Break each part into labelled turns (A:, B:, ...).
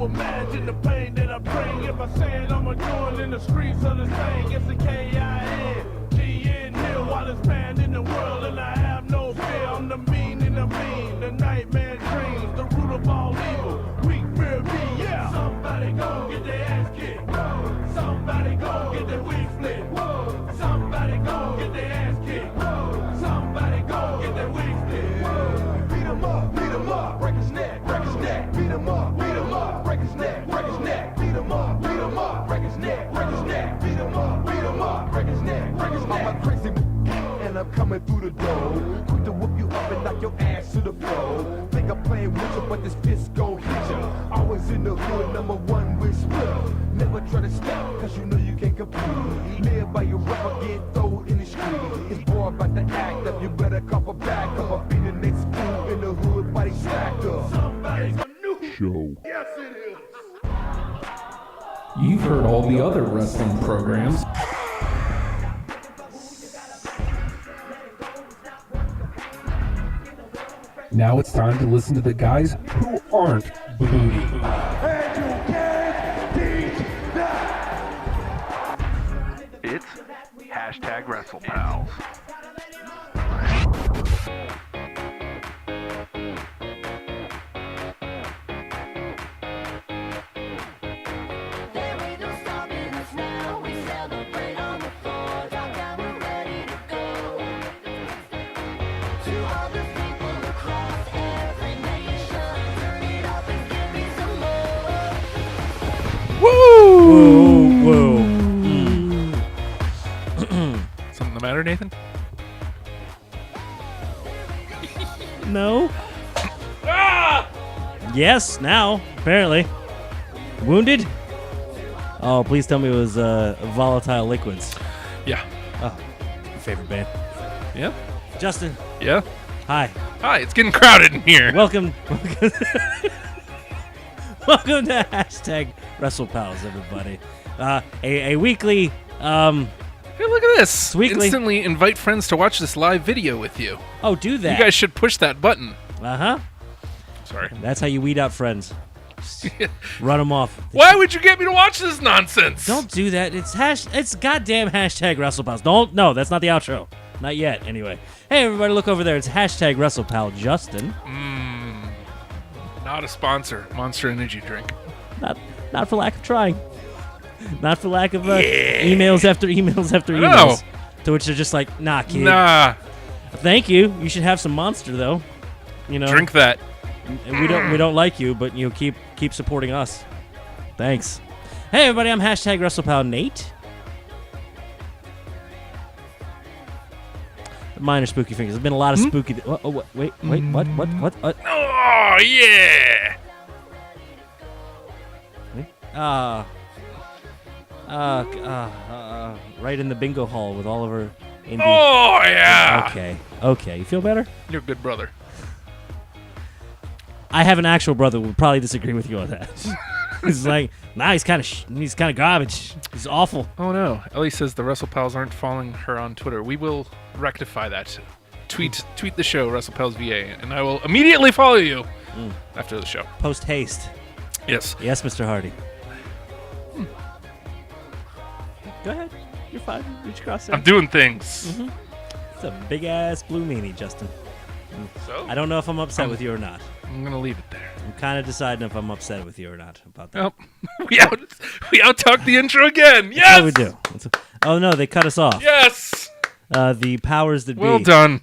A: imagine the pain that I bring. If I say it, I'ma do it in the streets of the thing. It's the K-I-N-G-N hill, wildest band in the world, and I have no fear. I'm the mean and the mean, the nightmare dreams, the root of all evil. Weak fear me, yeah. Somebody go get their ass kicked. Whoa. Somebody go get their wig split. Whoa. Somebody go get their ass kicked. Whoa. Somebody go get their wig split. Whoa. Beat 'em up, break his neck, break his neck. Beat 'em up, break his neck, break his neck. Beat 'em up, break his neck, break his neck. Beat 'em up, break his neck, break his neck. I'm a crazy and I'm coming through the door. Quick to whoop you up and knock your ass to the floor. Think I'm playing with you, but this fist gon' hit you. Always in the hood, #1 with split. Never try to stop, cause you know you can't compete. Live by your rubber, get thrown in the street. It's boy about to act up, you better cop a back up. I'll be the next fool in the hood, body stacked up. Somebody's a new show. Yes, it is.
B: You've heard all the other wrestling programs. Now it's time to listen to the guys who aren't booty.
A: And you can't beat that.
C: It's #WrestlePals.
D: There ain't no stopping us now. We celebrate on the floor. Top down, we're ready to go. To all the people across every nation, turn it up and give me some more.
E: Whoa.
F: Something the matter, Nathan?
E: No. Yes, now, apparently. Wounded? Oh, please tell me it was Volatile Liquids.
F: Yeah.
E: Oh, your favorite band.
F: Yeah?
E: Justin,
F: Yeah?
E: hi.
F: Hi, it's getting crowded in here.
E: Welcome. Welcome to #WrestlePals, everybody. A weekly,
F: Hey, look at this.
E: Weekly.
F: Instantly invite friends to watch this live video with you.
E: oh, do that.
F: You guys should push that button.
E: Uh-huh.
F: Sorry.
E: That's how you weed out friends. Run them off.
F: Why would you get me to watch this nonsense?
E: Don't do that. It's goddamn #WrestlePals. No, that's not the outro. Not yet, anyway. Hey, everybody, look over there. It's #WrestlePal Justin.
F: Not a sponsor. Monster Energy drink.
E: Not for lack of trying. Not for lack of emails after emails after
F: I know.
E: emails. To which they're just like, nah, kid.
F: Nah.
E: Thank you. You should have some Monster, though. You know,
F: Drink that.
E: we don't like you, but you know, keep supporting us. Thanks. Hey, everybody, I'm #WrestlePal Nate. Minor spooky fingers. There's been a lot of spooky. Wait, what?
F: Oh, yeah.
E: Right in the bingo hall with Oliver. Indy.
F: Oh, yeah.
E: Okay. You feel better?
F: You're a good brother.
E: I have an actual brother who would probably disagree with you on that. He's like, nah, he's kind of garbage. He's awful.
F: Oh, no. Ellie says the WrestlePals aren't following her on Twitter. We will rectify that. Tweet the show, WrestlePals VA, and I will immediately follow you after the show.
E: Post haste.
F: Yes.
E: Yes, Mr. Hardy. Go ahead. You're fine. Reach across there.
F: I'm doing things.
E: It's a big ass blue meanie, Justin.
F: So
E: I don't know if I'm upset with you or not.
F: I'm going to leave it there.
E: I'm kind of deciding if I'm upset with you or not about that.
F: Oh, we out-talked the intro again. Yes!
E: That's how we do. Oh, no, they cut us off.
F: Yes!
E: The powers that be.
F: Well done.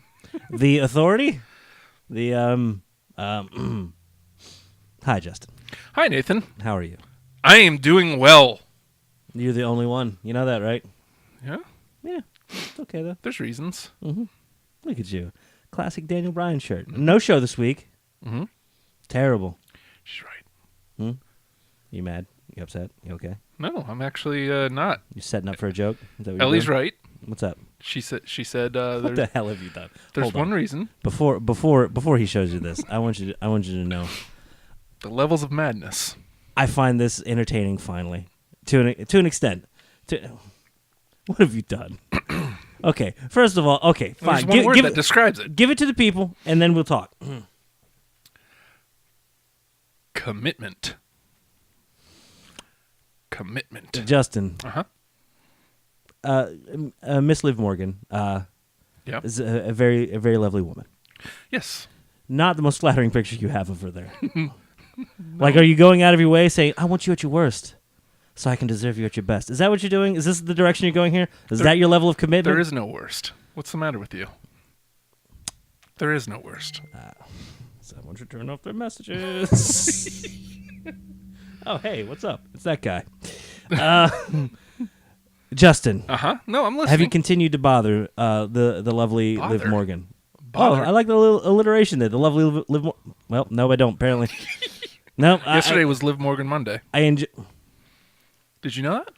E: The authority? The, Hi, Justin.
F: Hi, Nathan.
E: How are you?
F: I am doing well.
E: You're the only one. You know that, right?
F: Yeah?
E: Yeah. It's okay, though.
F: There's reasons.
E: Look at you. Classic Daniel Bryan shirt. No show this week. Terrible.
F: She's right.
E: You mad? You upset? You okay?
F: No, I'm actually not.
E: You setting up for a joke? Is that what you're
F: Ellie's
E: doing?
F: right.
E: What's up?
F: She said
E: What the hell have you done?
F: there's
E: Hold
F: one
E: on.
F: reason.
E: Before he shows you this, I want you to know.
F: The levels of madness.
E: I find this entertaining. Finally, to an extent. What have you done? Okay, first of all, okay, fine.
F: There's one word that describes it.
E: Give it to the people, and then we'll talk.
F: Commitment. commitment.
E: Justin,
F: Uh-huh.
E: Miss Liv Morgan
F: Yeah.
E: is a very lovely woman.
F: Yes.
E: Not the most flattering picture you have of her there. Like, are you going out of your way saying, I want you at your worst so I can deserve you at your best? Is that what you're doing? Is this the direction you're going here? Is that your level of commitment?
F: There is no worst. What's the matter with you? There is no worst.
E: Someone should turn off their messages. Oh, hey, what's up? It's that guy. Justin,
F: No, I'm listening.
E: have you continued to bother the lovely Liv
F: Bother?
E: Morgan?
F: Bother?
E: Oh, I like the little alliteration there. The lovely Liv Morgan. Well, no, I don't, apparently. No,
F: Yesterday was Liv Morgan Monday.
E: I enjoy.
F: Did you know that?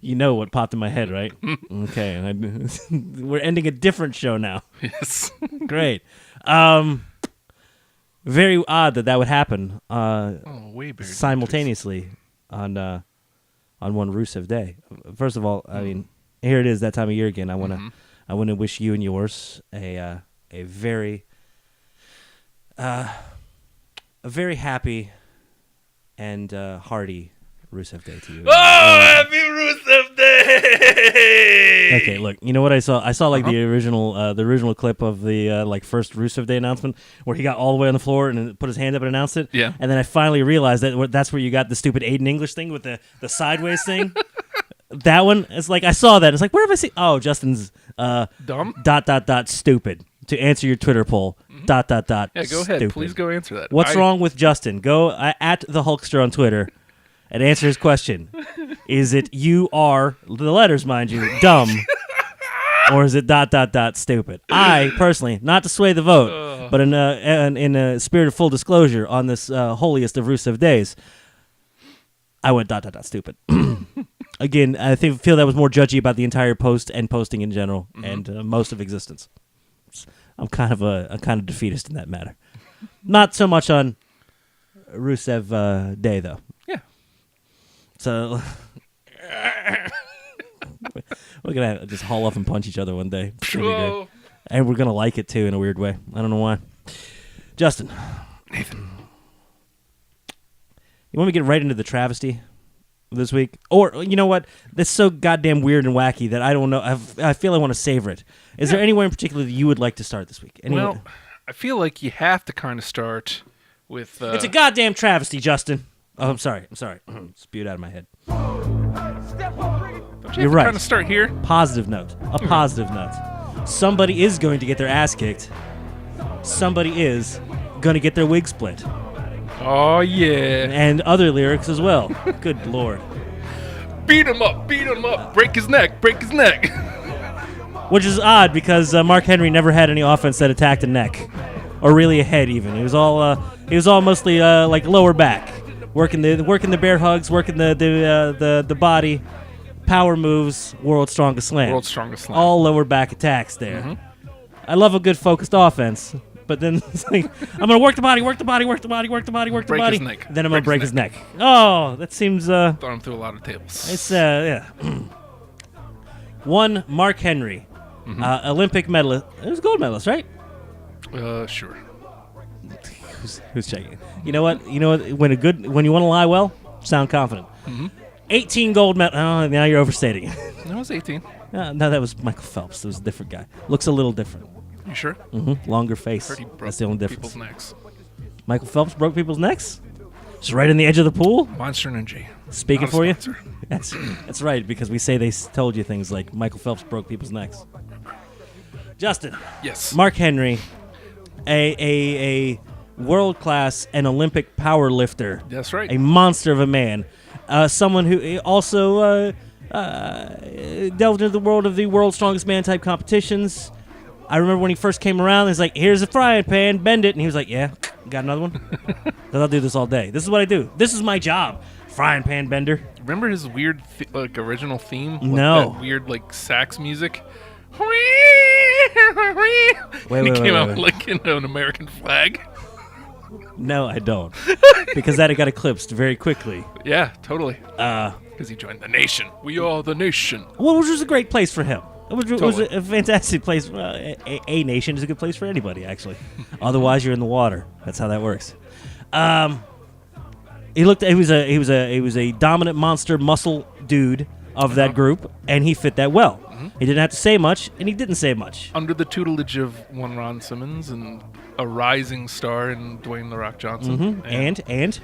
E: You know what popped in my head, right? Okay. We're ending a different show now.
F: Yes.
E: Great. Very odd that would happen
F: Way better.
E: simultaneously on one Rusev Day. First of all, I mean, here it is that time of year again. I want to wish you and yours a very happy and hearty Rusev Day to you.
F: Oh, happy Rusev Day!
E: Okay, look, you know what I saw? I saw like the original clip of the like first Rusev Day announcement where he got all the way on the floor and put his hand up and announced it.
F: Yeah.
E: And then I finally realized that's where you got the stupid Aiden English thing with the sideways thing. That one, it's like I saw that. It's like, where have I seen? Oh, Justin's
F: Dumb?
E: Stupid. To answer your Twitter poll,
F: Yeah, go ahead.
E: stupid.
F: Please go answer that.
E: What's wrong with Justin? Go at the Hulkster on Twitter and answer his question. Is it you are, the letters, mind you, dumb, or is it ... stupid? I, personally, not to sway the vote, but in a spirit of full disclosure on this holiest of Rusev days, I went ... stupid. Again, I feel that was more judgy about the entire post and posting in general and most of existence. I'm kind of defeatist in that matter. Not so much on Rusev Day, though.
F: Yeah.
E: So we're gonna just haul off and punch each other one day. It's gonna be great.
F: Whoa.
E: And we're gonna like it too in a weird way. I don't know why. Justin,
F: Nathan.
E: you want me to get right into the travesty this week? Or you know what? That's so goddamn weird and wacky that I don't know. I feel I want to savor it. Is there anywhere in particular that you would like to start this week?
F: Well, I feel like you have to kind of start with...
E: it's a goddamn travesty, Justin. Oh, I'm sorry. Spewed out of my head. You're right.
F: Kind of start here.
E: Positive note. A positive note. Somebody is going to get their ass kicked. Somebody is going to get their wig split.
F: Oh, yeah.
E: And other lyrics as well. Good Lord.
F: Beat him up, break his neck.
E: Which is odd because Mark Henry never had any offense that attacked a neck. Or really a head even. It was all mostly like lower back. Working the bear hugs, working the body, power moves, world's strongest slam. All lower back attacks there. I love a good focused offense, but then it's like I'm gonna work the body.
F: Break his neck.
E: Then I'm gonna break his neck. Oh, that seems
F: Thrown him through a lot of tables.
E: it's yeah. One Mark Henry, Olympic medalist. It was a gold medalist, right?
F: Sure.
E: Who's checking? You know what? When you want to lie well, sound confident. 18 gold medal. Oh, now you're overstating it.
F: That was 18.
E: No, that was Michael Phelps. That was a different guy. Looks a little different.
F: You sure?
E: Longer face.
F: Heard he broke
E: That's the only difference.
F: people's necks.
E: Michael Phelps broke people's necks? Just right in the edge of the pool?
F: Monster Energy.
E: Speaking
F: Not a
E: for you?
F: sponsor.
E: That's right, because we say they told you things like Michael Phelps broke people's necks. Justin.
F: Yes.
E: Mark Henry, a world-class and Olympic power lifter.
F: That's right.
E: A monster of a man. Someone who also delved into the world of the world's strongest man type competitions. I remember when he first came around, he's like, here's a frying pan, bend it. And he was like, yeah, got another one? Because I'll do this all day. This is what I do. This is my job. Frying pan bender.
F: Remember his weird, original theme?
E: No.
F: That weird, sax music?
E: Wait,
F: He came out
E: wait.
F: like in an American flag.
E: No, I don't. Because that got eclipsed very quickly.
F: Yeah, totally. Because he joined the nation. We are the nation.
E: Well, which was a great place for him. It was
F: Totally.
E: a fantastic place. A nation is a good place for anybody, actually. Otherwise, you're in the water. That's how that works. He was a dominant monster muscle dude of that group, and he fit that well. He didn't have to say much, and he didn't say much.
F: Under the tutelage of one Ron Simmons and a rising star in Dwayne "The Rock" Johnson.
E: And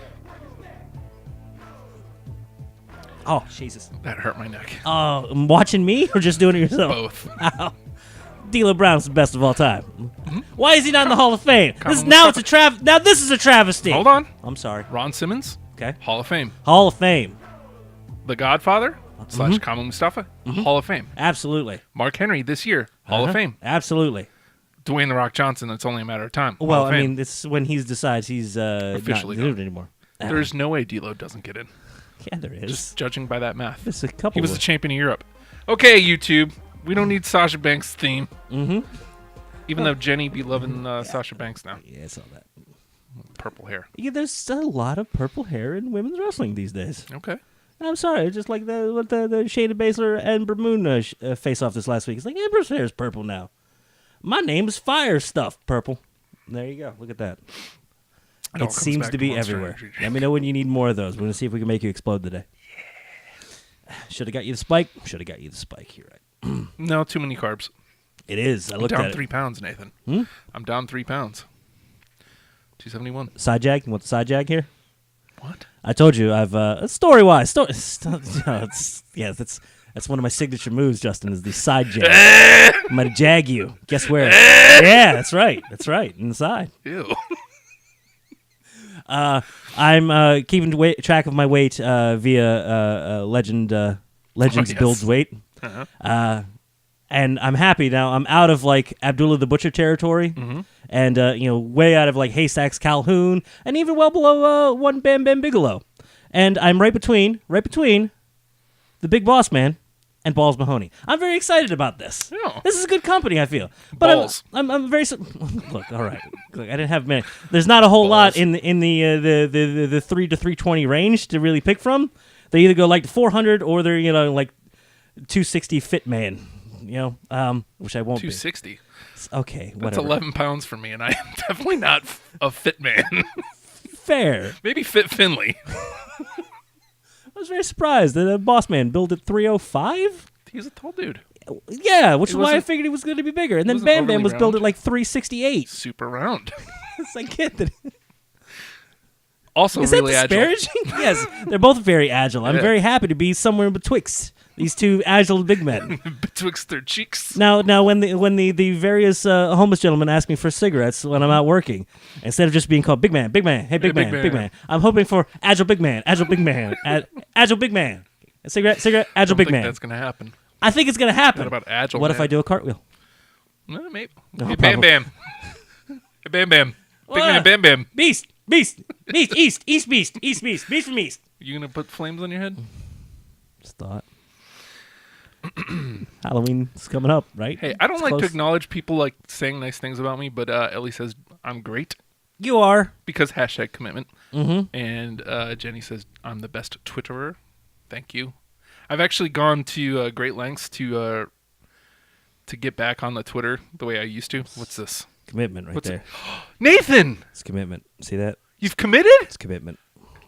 E: oh Jesus!
F: That hurt my neck.
E: Oh, watching me or just doing it yourself?
F: Both.
E: Ow. D'Lo Brown's the best of all time. Why is he not in the Hall of Fame? This is a travesty.
F: Hold on.
E: I'm sorry.
F: Ron Simmons,
E: Okay.
F: Hall of Fame.
E: Hall of Fame.
F: The Godfather / Kamal Mustafa, Hall of Fame.
E: Absolutely.
F: Mark Henry this year, Hall of Fame.
E: Absolutely.
F: Dwayne "The Rock" Johnson, it's only a matter of time. Hall
E: Well,
F: of
E: I
F: Fame.
E: mean, it's when he decides he's
F: Officially
E: not doing it anymore.
F: There's no way D'Lo doesn't get in.
E: Yeah, there is.
F: Just judging by that math.
E: There's a couple.
F: He was
E: of
F: the champion of Europe. Okay, YouTube. We don't need Sasha Banks' theme.
E: Mm-hmm.
F: Even though Jenny be loving Sasha Banks now.
E: Yeah, I saw that.
F: Purple hair.
E: Yeah, there's a lot of purple hair in women's wrestling these days.
F: Okay.
E: I'm sorry, just like the Shayna Baszler and Ember Moon face off this last week. It's like Ember's hair is purple now. My name is Fire Stuff Purple. There you go. Look at that.
F: It all
E: It
F: comes
E: seems
F: back
E: to
F: to
E: be
F: Monster
E: everywhere.
F: Energy.
E: Let me know when you need more of those. We're going to see if we can make you explode today. Yeah. Should have got you the spike. Should have got you the spike. You're right.
F: No, too many carbs.
E: It is. I
F: I'm
E: looked
F: down
E: at
F: 3
E: it.
F: pounds, Nathan. I'm down 3 pounds. 271.
E: Side jag. You want the side jag here?
F: What?
E: I told you I've story-wise. No, that's one of my signature moves, Justin, is the side jag. I'm going to jag you. Guess where? Yeah, that's right. That's right. In the side.
F: Ew.
E: I'm keeping track of my weight via Legends
F: yes.
E: Builds Weight. And I'm happy now. I'm out of like Abdullah the Butcher territory, and way out of like Haystacks Calhoun, and even well below one Bam Bam Bigelow. And I'm right between the Big Boss Man and Balls Mahoney. I'm very excited about this.
F: Yeah.
E: This is a good company, I feel. But
F: Balls.
E: I'm very look. All right, look, I didn't have many. There's not a whole lot in the 3 to 320 range to really pick from. They either go like 400 or they're like 260 fit man. Which I won't
F: 260.
E: be. Okay,
F: That's
E: whatever.
F: 11 pounds for me, and I am definitely not a fit man.
E: Fair.
F: Maybe Fit Finley.
E: I was very surprised that a boss man built at 305.
F: He's a tall dude.
E: Yeah, which is why I
F: wasn't-
E: figured he was going to be bigger. And then
F: wasn't
E: Bam Bam
F: overly
E: was built
F: round.
E: at like 368.
F: Super round.
E: It's like, get that.
F: Also
E: Is
F: really
E: that
F: agile.
E: disparaging? Yes, they're both very agile. I'm
F: Yeah.
E: very happy to be somewhere betwixt these two agile big men.
F: Betwixt their cheeks.
E: Now, when the various homeless gentlemen ask me for cigarettes when I'm out working, instead of just being called big man, hey big man, I'm hoping for agile big man, agile big man, agile big man, cigarette, agile
F: I don't
E: big
F: think
E: man.
F: that's gonna happen.
E: I think it's gonna happen.
F: What about agile?
E: What if
F: man?
E: I do a cartwheel?
F: Maybe.
E: No,
F: Hey, Bam
E: probably.
F: Bam. Hey, Bam Bam. Big
E: What?
F: man, Bam Bam.
E: Beast, east from east.
F: You gonna put flames on your head?
E: Just thought. Halloween's coming up, right?
F: Hey, I don't
E: It's
F: like
E: close.
F: to acknowledge people like saying nice things about me, but Ellie says I'm great
E: You are.
F: because hashtag commitment.
E: Mm-hmm.
F: And Jenny says I'm the best Twitterer. Thank you. I've actually gone to great lengths to get back on the Twitter the way I used to. What's this?
E: Commitment right
F: What's
E: there.
F: Nathan,
E: It's commitment. See that?
F: you've committed?
E: It's commitment.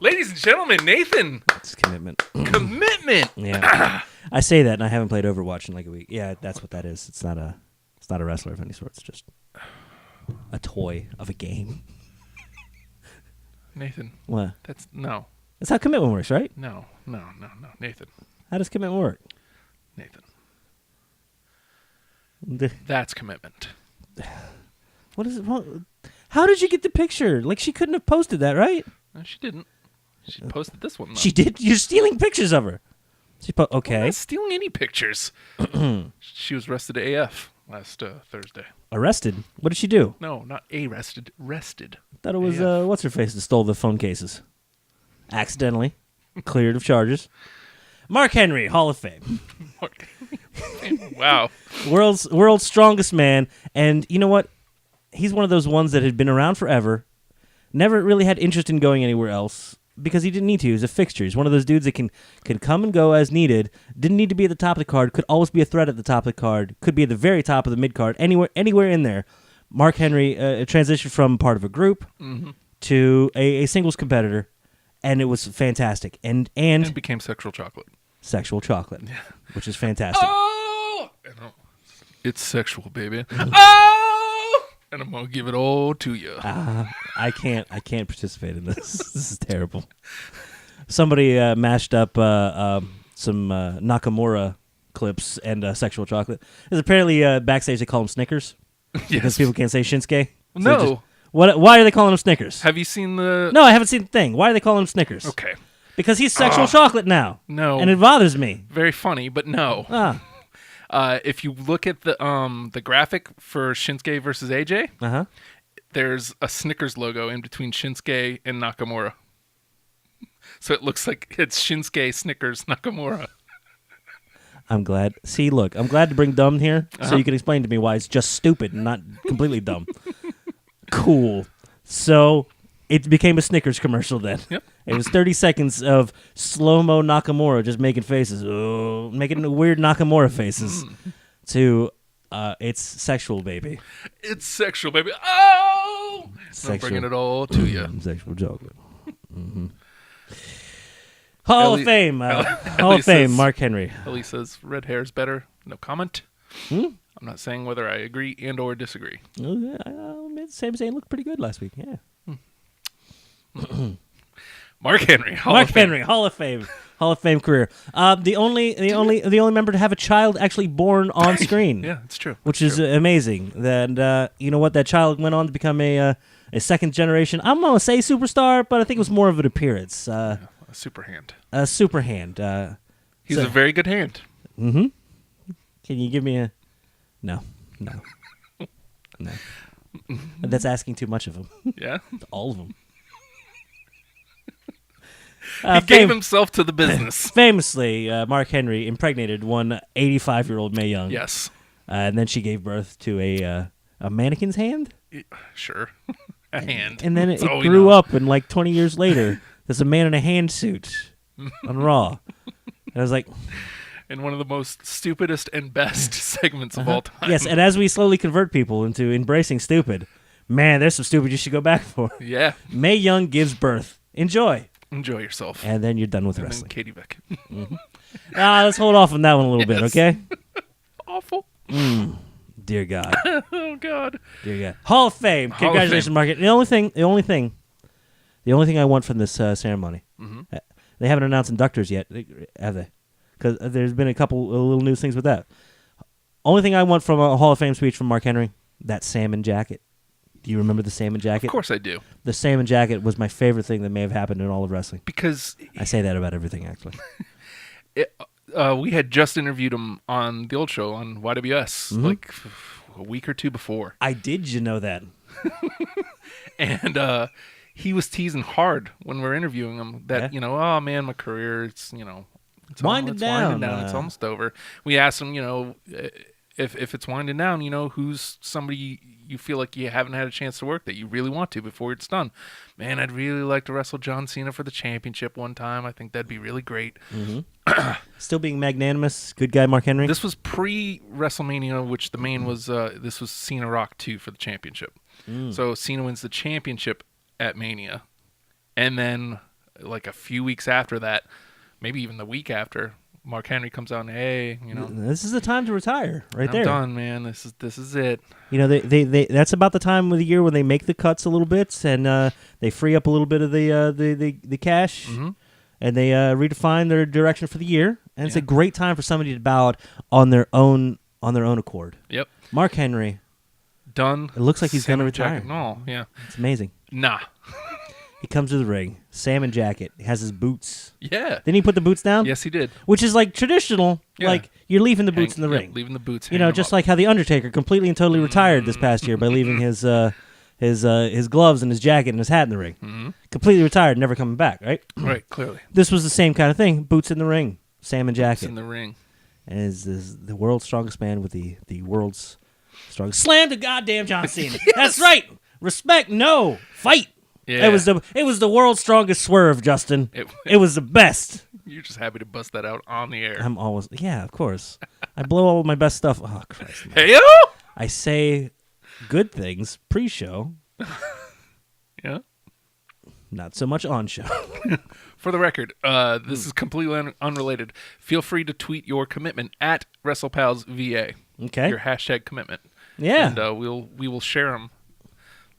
F: Ladies and gentlemen, Nathan,
E: It's commitment.
F: commitment.
E: Yeah. I say that, and I haven't played Overwatch in like a week. Yeah, that's what that is. It's not a wrestler of any sort. It's just a toy of a game.
F: Nathan,
E: What?
F: that's no,
E: That's how commitment works, right?
F: no. Nathan,
E: How does commitment work?
F: that's commitment.
E: What is it? How did you get the picture? Like, she couldn't have posted that, right?
F: No, she didn't. She posted this one. Though.
E: She did. You're stealing pictures of her.
F: I'm
E: Okay.
F: not stealing any pictures. She was arrested AF last Thursday.
E: Arrested? What did she do?
F: No, not arrested. Rested.
E: Thought it was
F: AF.
E: what's her face that stole the phone cases. Accidentally cleared of charges. Mark Henry, Hall of Fame,
F: Wow.
E: world's strongest man, and you know what? He's one of those ones that had been around forever, never really had interest in going anywhere else because he didn't need to. He was a fixture. He's one of those dudes that can come and go as needed. Didn't need to be at the top of the card. Could always be a threat at the top of the card. Could be at the very top of the mid card. Anywhere in there. Mark Henry transitioned from part of a group to a singles competitor, and it was fantastic. And
F: It became sexual chocolate.
E: sexual chocolate, which is fantastic.
F: Oh! It's sexual, baby. Oh! And I'm going to give it all to you.
E: I can't participate in this. This is terrible. Somebody mashed up some Nakamura clips and sexual chocolate. There's apparently backstage they call them Snickers because people can't say Shinsuke. So
F: No.
E: just- why are they calling them Snickers?
F: Have you seen the...
E: No, I haven't seen the thing. Why are they calling him Snickers?
F: Okay.
E: Because he's sexual chocolate now.
F: No.
E: And it bothers me.
F: Very funny, but no. If you look at the graphic for Shinsuke versus AJ,
E: Uh-huh.
F: there's a Snickers logo in between Shinsuke and Nakamura. So it looks like it's Shinsuke, Snickers, Nakamura.
E: I'm glad. See, look, I'm glad to bring dumb here so you can explain to me why it's just stupid and not completely dumb. Cool. So it became a Snickers commercial then.
F: Yep.
E: It was 30 seconds of slow-mo Nakamura just making faces, making weird Nakamura faces to it's sexual, baby.
F: It's sexual, baby. Oh! I'm
E: Sexual.
F: bringing it all to you.
E: Sexual chocolate. Hall of
F: Ellie-
E: Fame.
F: Ellie
E: Hall of Fame,
F: says-
E: Mark Henry.
F: Ellie says red hair is better. No comment. I'm not saying whether I agree and or disagree.
E: Oh, yeah, Sami Zayn looked pretty good last week. Yeah.
F: Mark Henry. Hall
E: Mark
F: of Fame.
E: Henry, Hall of Fame. Hall of Fame career. The only member to have a child actually born on screen.
F: Yeah, it's true.
E: Which is amazing. And you know what? That child went on to become a second generation. I'm gonna say superstar, but I think it was more of an appearance.
F: A super hand.
E: A super hand.
F: He's
E: So-
F: a very good hand.
E: Can you give me a? No. That's asking too much of him.
F: Yeah.
E: All of them.
F: He gave himself to the business.
E: Famously, Mark Henry impregnated one 85-year-old Mae Young.
F: Yes.
E: And then she gave birth to a mannequin's hand.
F: Sure. A hand.
E: And then it
F: That's all we
E: grew
F: know.
E: up, and like 20 years later, there's a man in a hand suit on Raw. And I was like,
F: In one of the most stupidest and best segments of all time.
E: yes. And as we slowly convert people into embracing stupid, man, there's some stupid you should go back for.
F: Yeah.
E: Mae Young gives birth. Enjoy.
F: Enjoy yourself.
E: And then you're done with
F: And then
E: wrestling.
F: Katie Beck.
E: Let's hold off on that one a little bit,
F: Yes.
E: okay?
F: Awful.
E: Dear God.
F: Oh, God.
E: Dear God. Hall of Fame.
F: Hall of
E: Congratulations,
F: Fame.
E: Mark. The only thing I want from this ceremony, they haven't announced inductors yet, have they? Because there's been a couple of little news things with that. Only thing I want from a Hall of Fame speech from Mark Henry, that salmon jacket. Do you remember the salmon jacket?
F: Of course I do.
E: The salmon jacket was my favorite thing that may have happened in all of wrestling.
F: Because
E: I say that about everything, actually.
F: we had just interviewed him on the old show on YWS like a week or two before.
E: I did you know that?
F: And he was teasing hard when we were interviewing him that,
E: Yeah?
F: oh man, my career, it's
E: Winding down,
F: It's almost over. We asked him, if it's winding down, who's somebody you feel like you haven't had a chance to work that you really want to before it's done. Man, I'd really like to wrestle John Cena for the championship one time. I think that'd be really great.
E: Still being magnanimous. Good guy, Mark Henry.
F: This was pre-WrestleMania, which the main was, this was Cena Rock 2 for the championship. So Cena wins the championship at Mania. And then, like a few weeks after that, maybe even the week after, Mark Henry comes out and, hey,
E: This is the time to retire, right
F: I'm
E: there.
F: done, man. This is it.
E: They that's about the time of the year when they make the cuts a little bit and they free up a little bit of the cash and they redefine their direction for the year. And it's a great time for somebody to bow out on their own accord.
F: Yep.
E: Mark Henry,
F: Done.
E: it looks like he's going to
F: Salmon
E: retire.
F: jacket. No, yeah.
E: It's amazing.
F: Nah.
E: He comes to the ring, salmon jacket, he has his boots.
F: Yeah.
E: Didn't he put the boots down?
F: Yes, he did.
E: Which is like traditional,
F: Yeah.
E: like you're leaving the boots in the
F: Yep,
E: ring.
F: leaving the boots.
E: Just like how the Undertaker completely and totally retired this past year by leaving his gloves and his jacket and his hat in the ring. Completely retired, never coming back. Right.
F: Right, clearly.
E: This was the same kind of thing. Boots in the ring, salmon
F: It's
E: jacket,
F: in the ring.
E: and is the world's strongest man with the world's strongest. Slam to goddamn John Cena. That's right. Respect, no fight.
F: Yeah.
E: It was the world's strongest swerve, Justin. It was the best.
F: You're just happy to bust that out on the air.
E: I'm always of course. I blow all my best stuff. Oh Christ. Man.
F: Hey-o!
E: I say good things pre-show.
F: Yeah.
E: not so much on show.
F: For the record, this is completely unrelated. Feel free to tweet your commitment at WrestlePalsVA.
E: Okay.
F: Your hashtag commitment.
E: Yeah.
F: And we will share them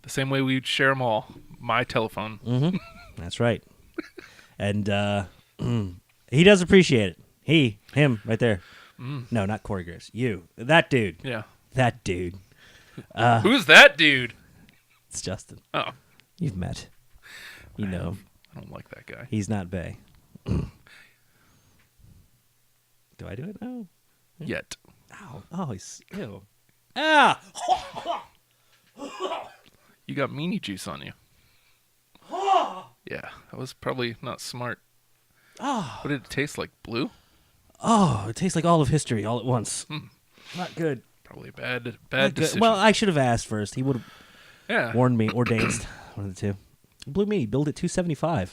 F: the same way we'd share them all. My telephone.
E: That's right. And he does appreciate it. Him, right there. No, not Corey Graves. You. That dude.
F: Yeah.
E: That dude.
F: Who's that dude?
E: It's Justin.
F: Oh,
E: You've met. You know him.
F: I don't like that guy.
E: He's not Bay. Do I do it? No.
F: Yet.
E: Ow. Oh, he's... Ew. Ah!
F: You got meanie juice on you. Yeah, that was probably not smart. What did it taste like? Blue?
E: Oh, it tastes like all of history all at once. Not good.
F: Probably a bad
E: Not good.
F: decision.
E: Well, I should have asked first. He would have
F: yeah.
E: warned me or danced. One of the two. Blue meanie, billed at $275.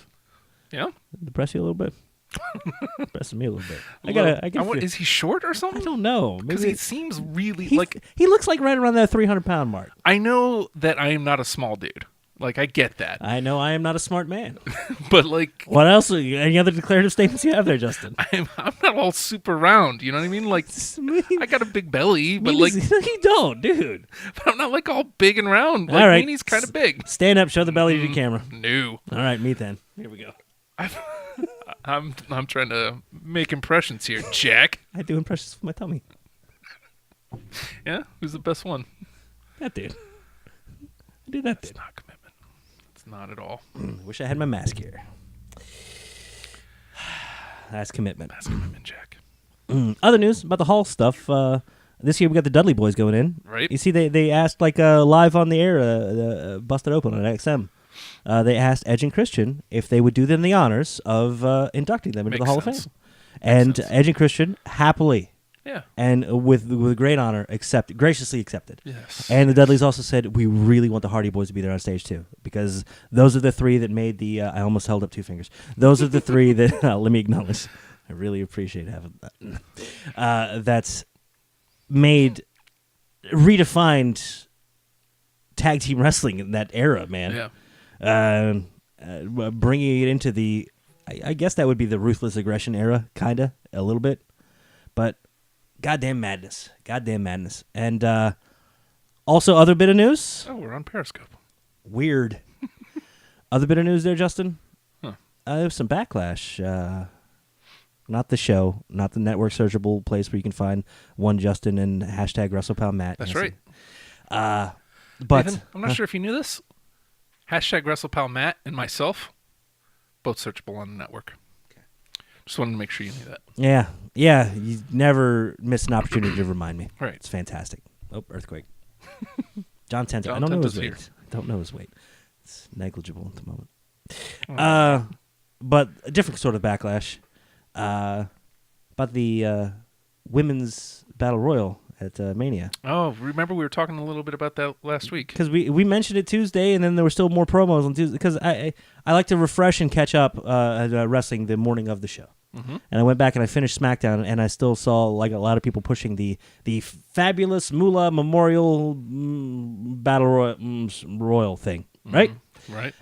F: Yeah.
E: Depress you a little bit. Depressing me a little bit.
F: Is he short or
E: I
F: something?
E: don't know.
F: Because
E: Maybe
F: he seems really
E: he looks like right around that 300-pound mark.
F: I know that I am not a small dude. Like, I get that.
E: I know I am not a smart man.
F: But, like,
E: What else? Any other declarative statements you have there, Justin?
F: I'm not all super round. You know what I mean? Like, I got a big belly, but, like,
E: you don't, dude.
F: but I'm not, like, all big and round. Like,
E: All right.
F: Meanie's kind of big.
E: Stand up, show the belly to the camera.
F: No.
E: All right, me then. Here we go.
F: I'm trying to make impressions here, Jack.
E: I do impressions with my tummy.
F: Yeah? Who's the best one?
E: That dude. I do that dude.
F: It's not commitment. It's not at all.
E: Wish I had my mask here. That's commitment.
F: That's commitment, Jack.
E: Other news about the Hall stuff. This year we got the Dudley Boys going in.
F: Right.
E: You see, they asked like live on the air, busted open on XM. They asked Edge and Christian if they would do them the honors of inducting them into the
F: Makes
E: Hall of
F: sense.
E: Fame. And
F: sense.
E: Edge and Christian happily
F: Yeah.
E: and with great honor graciously accepted.
F: Yes.
E: And the Dudleys also said, we really want the Hardy Boys to be there on stage too, because those are the three that made the. I almost held up two fingers. Those are the three that. Let me acknowledge. I really appreciate having that. That's made redefined tag team wrestling in that era, man.
F: Yeah.
E: Bringing it into the. I guess that would be the ruthless aggression era, kinda a little bit, but. Goddamn madness. And also other bit of news.
F: Oh, we're on Periscope.
E: Weird. Other bit of news there, Justin.
F: Huh.
E: There was some backlash. Not the show, not the network searchable place where you can find one Justin and hashtag WrestlePal Matt.
F: That's
E: Nancy.
F: right.
E: But
F: Nathan, I'm not sure if you knew this. Hashtag WrestlePal Matt and myself, both searchable on the network. Just wanted to make sure you knew that.
E: Yeah, you never miss an opportunity to remind me.
F: Right.
E: It's fantastic. Oh, earthquake. John Tenta. I
F: John
E: don't know his
F: Tenta's
E: weight.
F: here.
E: I don't know his weight. It's negligible at the moment. But a different sort of backlash. About the women's battle royal at Mania.
F: Oh, remember we were talking a little bit about that last week.
E: Because we mentioned it Tuesday, and then there were still more promos on Tuesday. Because I like to refresh and catch up wrestling the morning of the show.
F: Mm-hmm.
E: And I went back and I finished SmackDown, and I still saw like a lot of people pushing the fabulous Moolah Memorial Battle Royal thing, right?
F: Right.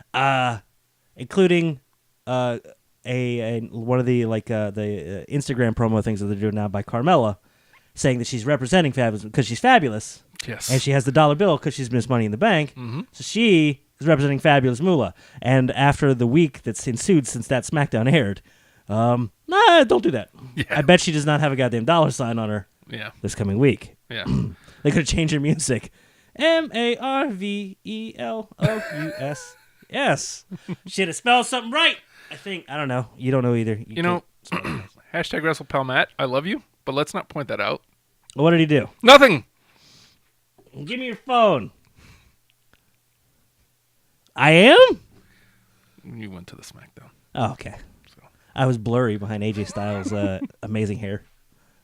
E: Including one of the the Instagram promo things that they're doing now by Carmella, saying that she's representing Fabulous because she's fabulous.
F: Yes.
E: And she has the dollar bill because she's Miss Money in the Bank.
F: Mm-hmm.
E: So she is representing Fabulous Moolah. And after the week that's ensued since that SmackDown aired, don't do that.
F: Yeah.
E: I bet she does not have a goddamn dollar sign on her
F: Yeah.
E: this coming week.
F: Yeah.
E: They could have changed her music. MARVELOUS. Yes. Should have spelled something right. I think. I don't know. You don't know either.
F: You know, hashtag WrestlePal Matt, I love you, but let's not point that out.
E: What did he do?
F: Nothing.
E: Give me your phone. I am?
F: You went to the SmackDown.
E: Oh, okay.
F: So.
E: I was blurry behind AJ Styles' amazing hair.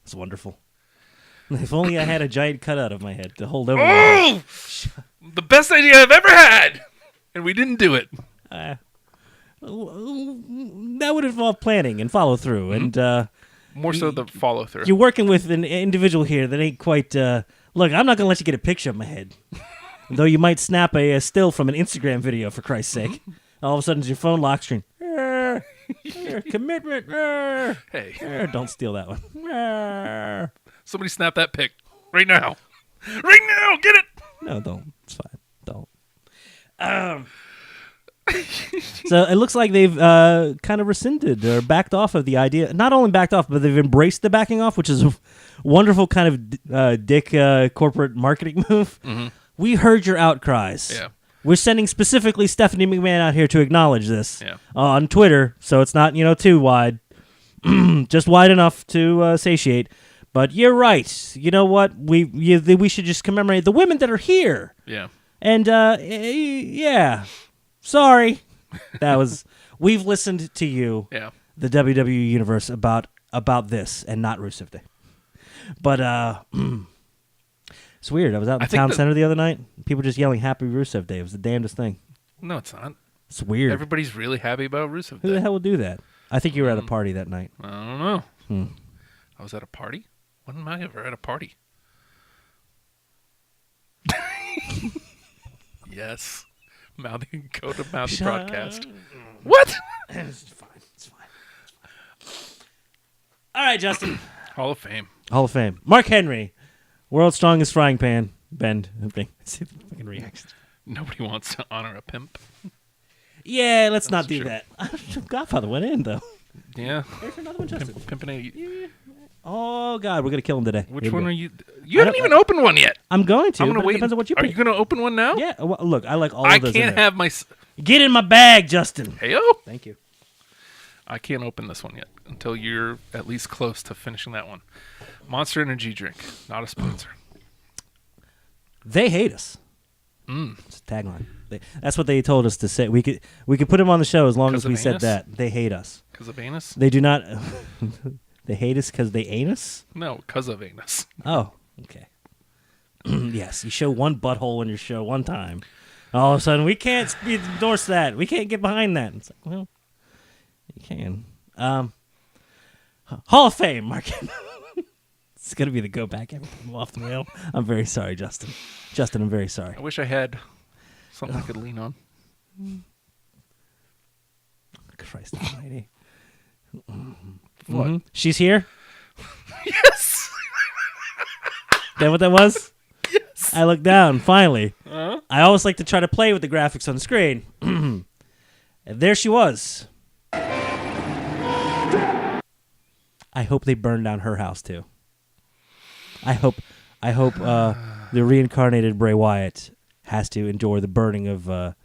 E: It's wonderful. If only I had a giant cutout of my head to hold over my head.
F: Oh! The best idea I've ever had! And we didn't do it.
E: That would involve planning and follow through. And
F: More so the follow through.
E: you're working with an individual here that ain't quite... look, I'm not going to let you get a picture of my head. Though you might snap a still from an Instagram video, for Christ's sake. All of a sudden, it's your phone lock screen. Commitment.
F: Hey,
E: Don't steal that one.
F: somebody snap that pic right now. Right now, get it.
E: No, don't. It's fine. Don't. So it looks like they've kind of rescinded or backed off of the idea. Not only backed off, but they've embraced the backing off, which is a wonderful kind of dick corporate marketing move.
F: Mm-hmm.
E: We heard your outcries.
F: Yeah.
E: We're sending specifically Stephanie McMahon out here to acknowledge this on Twitter, so it's not too wide, just wide enough to satiate. But you're right. You know what? We should just commemorate the women that are here.
F: Yeah.
E: And yeah, sorry. That was we've listened to you, the WWE universe about this and not Rusev Day. But it's weird. I was out in the town center the other night. People just yelling "Happy Rusev Day." It was the damnedest thing.
F: No, it's not.
E: It's weird.
F: Everybody's really happy about Rusev Day.
E: Who the hell would do that? I think you were at a party that night.
F: I don't know. I was at a party? When am I ever at a party? Yes. Mouthing go to mouth broadcast. What?
E: It's fine. It's fine. All right, Justin.
F: Hall of Fame.
E: Hall of Fame. Mark Henry, world's strongest frying pan. Bend. See the fucking reaction.
F: Nobody wants to honor a pimp.
E: Yeah, let's not do
F: true.
E: that. Godfather went in though.
F: Yeah.
E: There's another one, Justin.
F: Pimping a...
E: Oh God, we're gonna kill him today.
F: Which one are you? You haven't even opened one yet.
E: I'm going to.
F: I'm gonna
E: but
F: wait.
E: It depends on what you
F: Are
E: pick.
F: you gonna open one now?
E: Yeah. Well, look, I like all
F: I
E: of those.
F: can't have my.
E: Get in my bag, Justin.
F: Heyo.
E: Thank you.
F: I can't open this one yet until you're at least close to finishing that one. Monster Energy drink, not a sponsor.
E: They hate us. It's a tagline. That's what they told us to say. We could put him on the show as long as we said
F: anus?
E: that. They hate us.
F: Because of anus?
E: They do not. They hate us because they anus?
F: No, because of anus.
E: Oh, okay. Yes, you show one butthole in your show one time. All of a sudden, we can't endorse that. We can't get behind that. It's like, well, you can. Hall of Fame, Mark. It's going to be the go back everything off the rail. I'm very sorry, Justin. Justin, I'm very sorry.
F: I wish I had something I could lean on.
E: Christ almighty.
F: What?
E: She's here?
F: Yes!
E: That what that was?
F: Yes!
E: I looked down, finally. I always like to try to play with the graphics on the screen. And there she was. I hope they burn down her house, too. I hope the reincarnated Bray Wyatt has to endure the burning of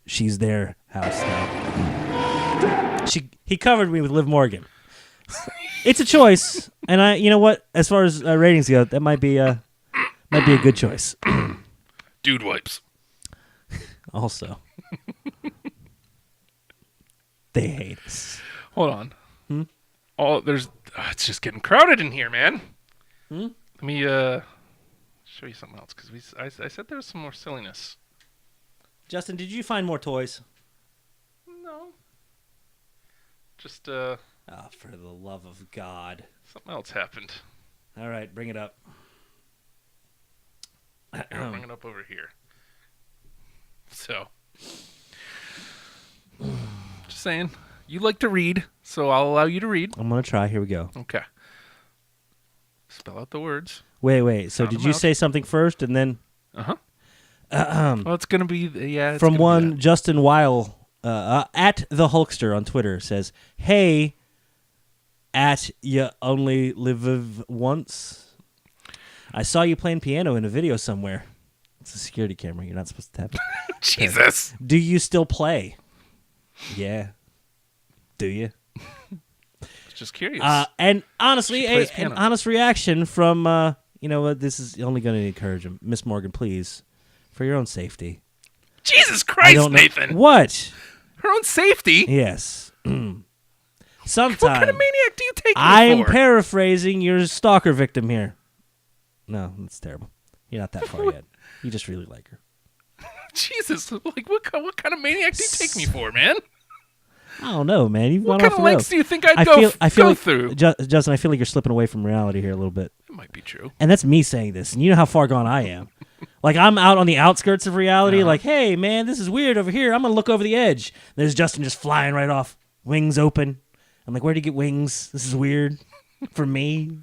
E: She's There house now. He covered me with Liv Morgan. It's a choice, and you know what? As far as ratings go, that might be a good choice.
F: Dude wipes.
E: Also, they hate us.
F: Hold on. It's just getting crowded in here, man. Let me show you something else because I said there was some more silliness.
E: Justin, did you find more toys?
F: No. Just
E: Oh, for the love of God!
F: something else happened.
E: All right, bring it up.
F: Here, I'll bring it up over here. So, just saying, you like to read, so I'll allow you to read.
E: I'm gonna try. Here we go.
F: Okay. Spell out the words.
E: Wait. So
F: Sound
E: did
F: them
E: you
F: out.
E: say something first, and then
F: Well, it's gonna be it's
E: from
F: gonna be
E: one
F: that.
E: Justin Weil at the Hulkster on Twitter says, "Hey, at you only live once. I saw you playing piano in a video somewhere. It's a security camera. You're not supposed to tap it.
F: Jesus.
E: Do you still play? Yeah. Do you?
F: Just curious.
E: And honestly,
F: She plays
E: an
F: piano.
E: honest reaction from you know what? This is only going to encourage him, Miss Morgan. Please, for your own safety.
F: Jesus
E: I
F: Christ,
E: don't know
F: Nathan.
E: what.
F: Her own safety.
E: Yes. Sometime.
F: What kind of maniac do you take me
E: I'm
F: for?
E: paraphrasing your stalker victim here. No, that's terrible. You're not that far yet. You just really like her.
F: Jesus, like what kind of maniac do you take me for, man?
E: I don't know, man. You've
F: What
E: gone
F: kind
E: off
F: of
E: the
F: lengths
E: rails.
F: do you think I'd
E: I
F: go
E: feel
F: go
E: like,
F: through?
E: Justin, I feel like you're slipping away from reality here a little bit.
F: might be true.
E: And that's me saying this, and you know how far gone I am. Like, I'm out on the outskirts of reality, like, hey, man, this is weird over here. I'm going to look over the edge. There's Justin just flying right off, wings open. I'm like, where'd you get wings? This is weird for me.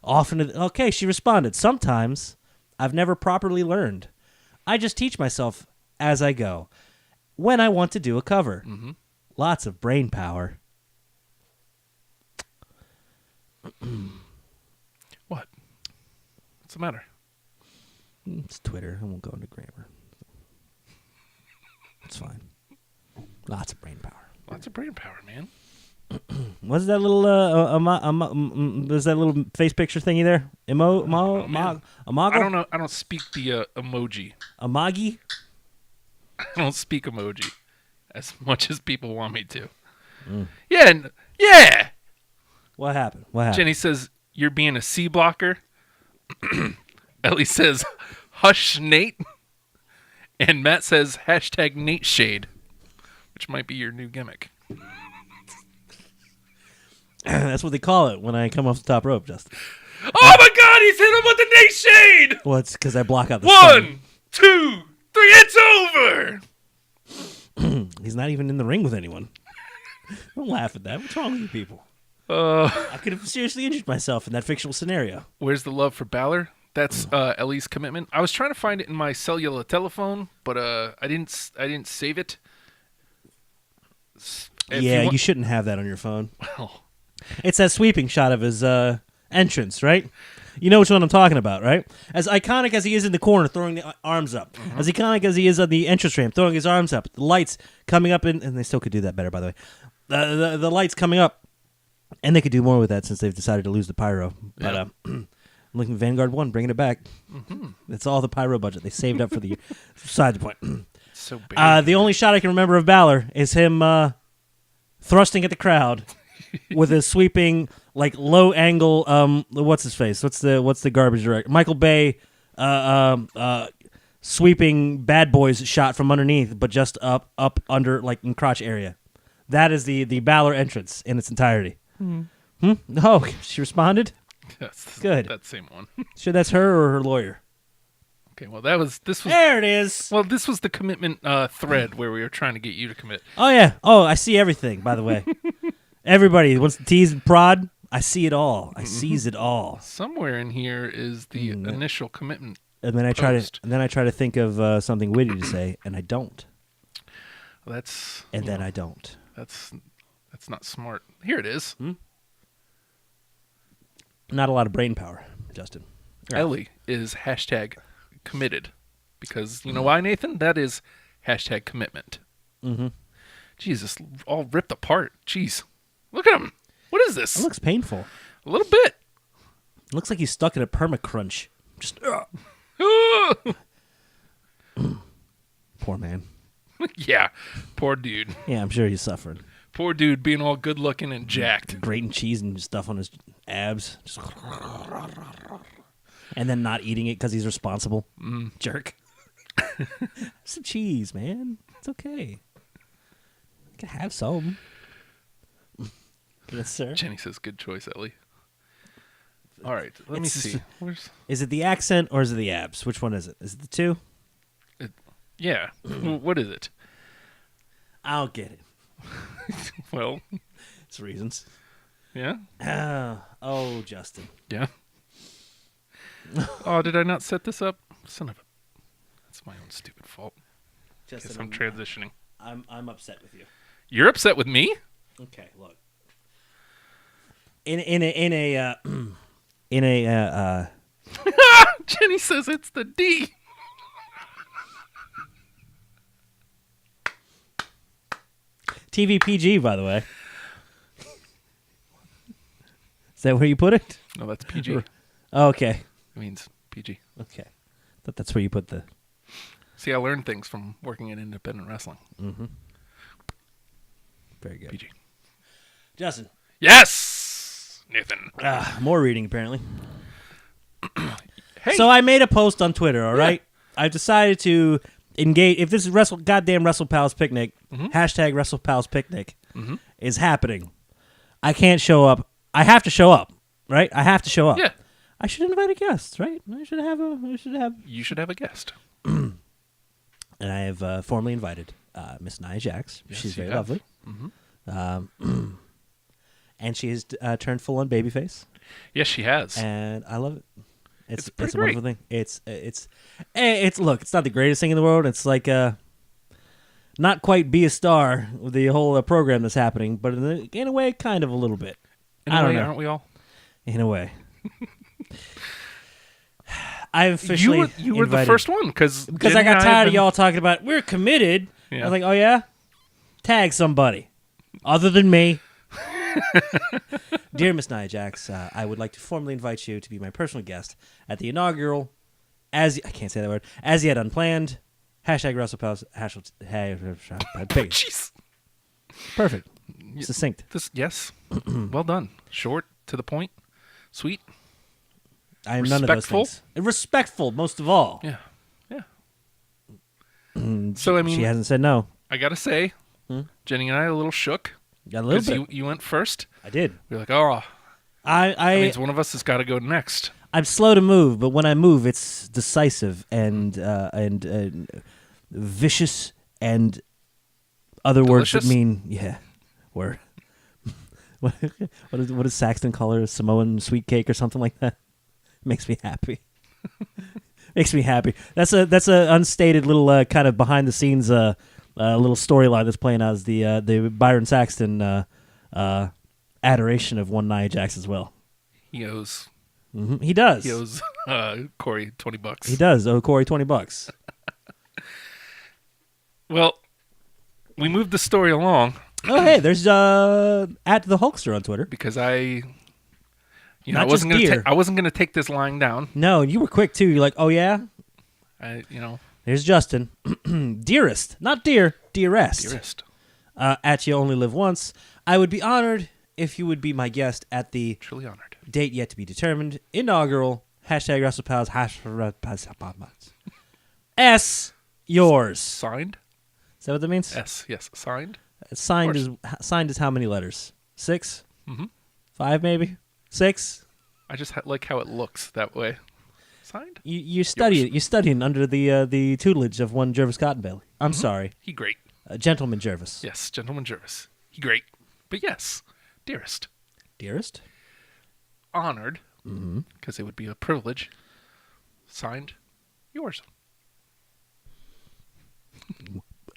E: Okay, she responded. Sometimes I've never properly learned. I just teach myself as I go when I want to do a cover. Mm-hmm. Lots of brain power.
F: What? What's the matter?
E: It's Twitter. I won't go into grammar. It's fine. Lots of brain power.
F: Lots of brain power, man.
E: What's that little there's that little face picture thingy there? Amago?
F: I don't know. I don't speak the emoji.
E: Amagi?
F: I don't speak emoji as much as people want me to. Yeah.
E: What happened?
F: Jenny says you're being a C blocker. Ellie says hush Nate, and Matt says hashtag Nate Shade, which might be your new gimmick.
E: That's what they call it when I come off the top rope, Justin.
F: Oh my God, he's hit him with the Nate Shade!
E: Well, it's because I block out the
F: 1, 2, 3, it's over!
E: He's not even in the ring with anyone. Don't laugh at that. What's wrong with you people? I could have seriously injured myself in that fictional scenario.
F: Where's the love for Balor? That's Ellie's commitment. I was trying to find it in my cellular telephone, but I didn't save it.
E: You shouldn't have that on your phone.
F: Well,
E: it's that sweeping shot of his entrance, right? You know which one I'm talking about, right? As iconic as he is in the corner, throwing the arms up. Mm-hmm. As iconic as he is on the entrance ramp, throwing his arms up. The lights coming up, and they still could do that better, by the way. The lights coming up. And they could do more with that since they've decided to lose the pyro. But I'm looking at Vanguard 1, bringing it back. Mm-hmm. It's all the pyro budget they saved up for the side point.
F: So big.
E: The only shot I can remember of Balor is him thrusting at the crowd with a sweeping, like, low angle. What's his face? What's the garbage director? Michael Bay. Sweeping Bad Boys shot from underneath, but just up under, like, in crotch area. That is the Balor entrance in its entirety. Oh, she responded?
F: Yes,
E: good.
F: That same one.
E: Sure, that's her or her lawyer?
F: Okay, well, this was...
E: There it is!
F: Well, this was the commitment thread where we were trying to get you to commit.
E: Oh, yeah. Oh, I see everything, by the way. Everybody wants to tease and prod. I see it all. I seize it all.
F: Somewhere in here is the initial commitment
E: And then I try to think of something witty to say, and I don't. Then I don't.
F: That's not smart. Here it is.
E: Not a lot of brain power, Justin.
F: Ellie is hashtag committed. Because, you know why, Nathan? That is hashtag commitment. Mm-hmm. Jesus, all ripped apart. Jeez. Look at him. What is this?
E: It looks painful.
F: A little bit.
E: It looks like he's stuck in a permacrunch. Just, poor man.
F: Yeah. Poor dude.
E: Yeah, I'm sure he's suffering.
F: Poor dude being all good looking and jacked.
E: Grating cheese and stuff on his abs. Just and then not eating it because he's responsible. Jerk. Some cheese, man. It's okay. You can have some. Yes, sir.
F: Jenny says, good choice, Ellie. All right, let me see.
E: Is it the accent or is it the abs? Which one is it? Is it the two?
F: Yeah. What is it?
E: I don't get it.
F: Well,
E: it's reasons.
F: Yeah?
E: Oh, Justin.
F: Yeah? Oh, did I not set this up? Son of a... That's my own stupid fault.
E: Justin,
F: Guess I'm transitioning.
E: I'm upset with you.
F: You're upset with me?
E: Okay, look. In a
F: Jenny says it's the D.
E: TVPG, by the way. Is that where you put it?
F: No, that's PG.
E: Oh, okay.
F: It means PG.
E: Okay. Thought that's where you put the...
F: See, I learned things from working in independent wrestling.
E: Mm-hmm. Very good.
F: PG.
E: Justin.
F: Yes! Nathan.
E: More reading, apparently.
F: Hey.
E: So I made a post on Twitter, all right? I've decided to engage... If this is goddamn WrestlePals Picnic, hashtag WrestlePals Picnic is happening, I can't show up. I have to show up, right? I have to show up.
F: Yeah.
E: I should invite a guest, right? I should have.
F: You should have a guest.
E: And I have formally invited Miss Nia Jax.
F: Yes,
E: She's
F: you
E: very
F: have.
E: lovely. And she has turned full on babyface,
F: Yes, she has.
E: and I love it.
F: It's
E: It's
F: pretty
E: a wonderful thing. It's look. It's not the greatest thing in the world. It's like not quite be a star with the whole program that's happening, but in a way, kind of a little bit. I don't know.
F: Aren't we all?
E: In a way. I officially
F: You were the
E: invited-
F: first one because
E: I got tired of y'all talking about we're committed. I
F: Yeah.
E: was like, oh yeah, tag somebody other than me. Dear Miss Nia Jax, I would like to formally invite you to be my personal guest at the inaugural, I can't say that word, as yet unplanned, #WrestlePals,
F: Jeez.
E: perfect, succinct.
F: Yes. Well done. Short, to the point, sweet.
E: I am none of those
F: Respectful?
E: things. Respectful, most of all.
F: Yeah. Yeah. So I mean,
E: She hasn't said no.
F: I gotta say, Jenny and I are a little shook
E: Got a little
F: because
E: bit.
F: you went first.
E: I did.
F: We're like, oh, that
E: I
F: means one of us has got to go next.
E: I'm slow to move, but when I move, it's decisive and vicious and other words that
F: Delicious?
E: mean word. what does Saxton call her? Samoan sweet cake or something like that? Makes me happy. Makes me happy. That's a unstated little kind of behind the scenes little storyline that's playing out as the Byron Saxton adoration of one Nia Jax as well.
F: He owes
E: He does.
F: Corey $20.
E: He does owe Corey $20.
F: Well, we moved the story along
E: Oh, hey, there's at the Hulkster on Twitter.
F: because I
E: Not
F: I wasn't
E: just
F: gonna
E: deer.
F: I wasn't gonna take this lying down.
E: No, you were quick too. You're like, oh yeah. There's Justin, dearest, not dear, dearest.
F: Dearest.
E: At You Only Live Once. I would be honored if you would be my guest at the
F: Truly honored.
E: date yet to be determined inaugural #WrestlePals S yours.
F: Signed?
E: Is that what that means?
F: S. Yes. Signed?
E: Signed
F: Of
E: is how many letters? 6?
F: Mhm.
E: 5 maybe? 6?
F: I just like how it looks that way. Signed?
E: You're studying under the tutelage of one Jervis Cottonbelly. I'm sorry,
F: He great.
E: Gentleman Jervis.
F: Yes, Gentleman Jervis. He great. But yes, dearest.
E: Dearest.
F: Honored. Because it would be a privilege. Signed. Yours.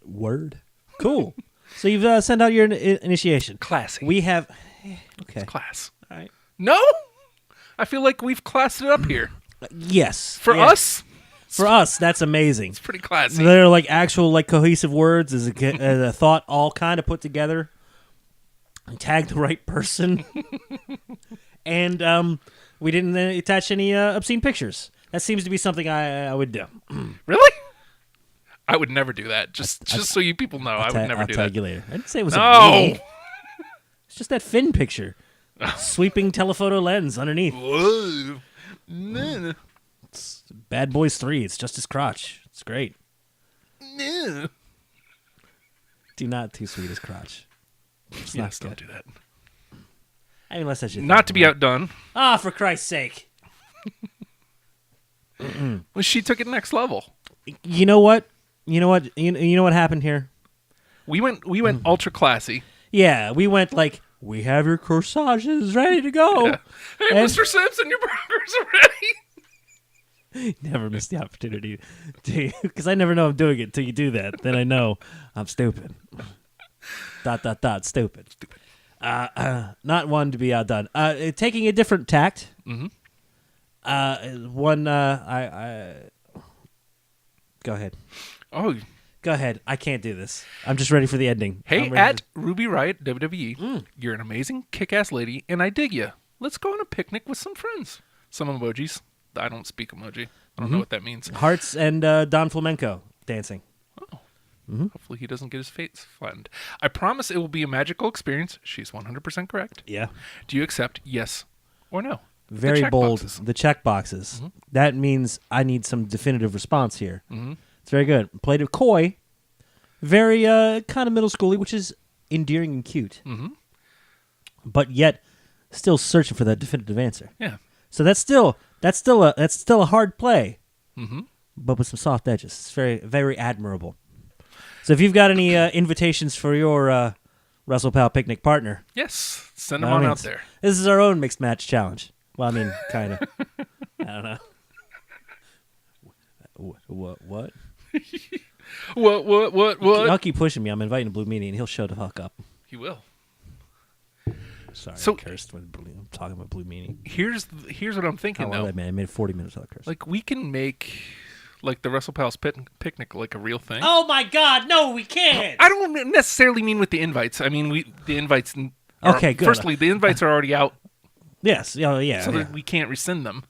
E: Word. Cool. So you've sent out your initiation.
F: Classy.
E: We have. Okay.
F: Class.
E: All right.
F: No? I feel like we've classed it up here.
E: Yes.
F: For
E: Yeah.
F: us,
E: For us, that's amazing.
F: it's pretty classy.
E: They're like actual like cohesive words as a thought all kind of put together. Tag the right person. And we didn't attach any obscene pictures. That seems to be something I would do.
F: Really? I would never do that. Just so you people know, I would never
E: I'll
F: do
E: tag
F: that.
E: you later. I didn't say it was a
F: No.
E: rule. It's just that fin picture. Sweeping telephoto lens underneath.
F: Whoa. No.
E: Bad Boys 3. It's just his crotch. It's great.
F: No.
E: Do not too sweet his crotch. It's
F: Yes,
E: not
F: don't
E: good.
F: do that.
E: I mean, unless that's your
F: Not
E: thing,
F: to be
E: right?
F: outdone.
E: Ah, for Christ's sake.
F: Well, she took it next level.
E: You know what? You know what happened here?
F: We went ultra classy.
E: Yeah, we went like, we have your corsages ready to go.
F: Hey,
E: And-
F: Mr. Simpson, your burgers are ready.
E: Never miss the opportunity because I never know I'm doing it until you do that. Then I know I'm stupid. ... Stupid. Not one to be outdone. Taking a different tact. One. Go ahead.
F: Oh,
E: Go ahead. I can't do this. I'm just ready for the ending.
F: hey,
E: I'm ready
F: at Ruby Riot WWE, you're an amazing, kick-ass lady, and I dig you. Let's go on a picnic with some friends. Some emojis. I don't speak emoji. I don't know what that means.
E: Hearts and Don Flamenco dancing.
F: Hopefully he doesn't get his face flattened. I promise it will be a magical experience. She's 100% correct.
E: Yeah.
F: Do you accept yes or no?
E: Very
F: check
E: bold.
F: boxes.
E: The check boxes. That means I need some definitive response here. It's very good. Played it coy. Very kind of middle schooly, which is endearing and cute. But yet, still searching for that definitive answer.
F: Yeah.
E: So that's still That's still a hard play, but with some soft edges. It's very, very admirable. So if you've got any invitations for your WrestlePal picnic partner,
F: Yes, send them
E: by all
F: on out
E: means.
F: there.
E: This is our own mixed match challenge. Well, I mean, kind of. I don't know. What?
F: What?
E: I'll keep pushing me. I'm inviting Blue Meanie, and he'll show the fuck up.
F: He will.
E: Sorry,
F: So-
E: I cursed with Blue. I'm talking about Blue Meanie.
F: Here's what I'm thinking
E: How long
F: though.
E: did I made? I made 40 minutes without cursing.
F: Like we can make like the WrestlePals picnic like a real thing.
E: Oh my God! No, we can't.
F: I don't necessarily mean with the invites. I mean the invites.
E: Okay, good.
F: Firstly, the invites are already out,
E: Yes. Yeah.
F: so
E: yeah.
F: that we can't rescind them.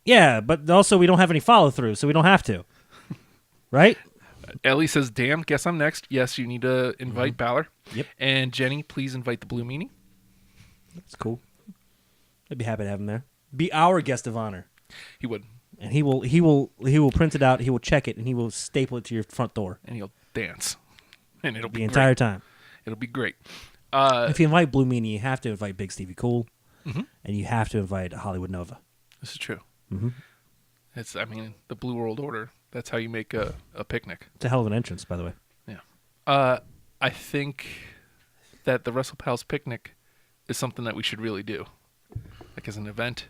E: Yeah, but also we don't have any follow through, so we don't have to. Right?
F: Ellie says, "Damn, guess I'm next." Yes, you need to invite Balor.
E: Yep.
F: And Jenny, please invite the Blue Meanie.
E: That's cool. I'd be happy to have him there. Be our guest of honor,
F: He would,
E: and he will print it out. He will check it, and he will staple it to your front door
F: and he'll dance, and it'll be
E: the entire
F: great.
E: time.
F: It'll be great.
E: If you invite Blue Meanie, you have to invite Big Stevie Cool,
F: Mm-hmm.
E: and you have to invite Hollywood Nova.
F: This is true. It's, I mean, the Blue World Order. That's how you make a picnic.
E: It's a hell of an entrance, by the way.
F: Yeah. I think that the WrestlePals picnic is something that we should really do, like as an event.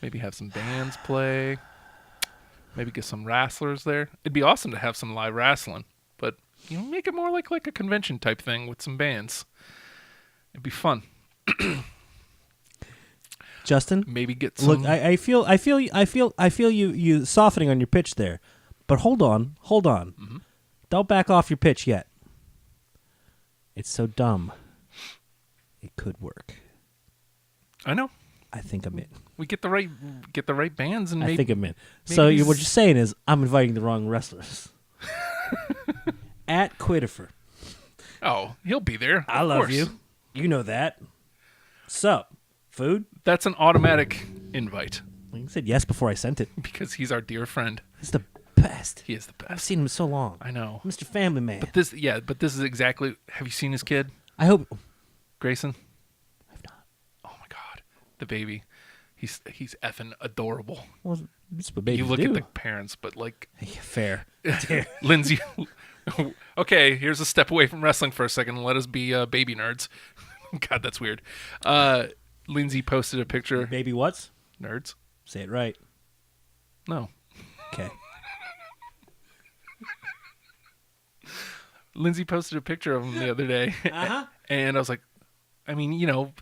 F: Maybe have some bands play. Maybe get some wrestlers there. It'd be awesome to have some live wrestling, but make it more like a convention type thing with some bands. It'd be fun.
E: Justin,
F: Maybe get some.
E: look, I feel you softening on your pitch there, but hold on.
F: Mm-hmm.
E: Don't back off your pitch yet. It's so dumb. It could work.
F: I know.
E: I think I'm in.
F: We get the right bands and
E: I
F: maybe
E: think I'm in. So
F: maybe
E: what you're saying is I'm inviting the wrong wrestlers. At Quittifer.
F: Oh, he'll be there.
E: I
F: of
E: love
F: course.
E: you. You know that. So, food?
F: That's an automatic invite
E: You said yes before I sent it.
F: because he's our dear friend.
E: He's the best.
F: He is the
E: I've
F: best.
E: seen him so long.
F: I know.
E: Mr. Family Man.
F: But this is exactly. Have you seen his kid,
E: I hope.
F: Grayson?
E: I've not.
F: Oh my God, the baby. He's effing adorable.
E: Well, it's what babies
F: You look
E: do.
F: at the parents, but like
E: Yeah, fair.
F: Lindsay. Okay, here's a step away from wrestling for a second. Let us be baby nerds. God, that's weird. Lindsay posted a picture.
E: Baby what's?
F: Nerds?
E: Say it right.
F: No.
E: Okay.
F: Lindsay posted a picture of him the other day,
E: Uh-huh.
F: and I was like, I mean,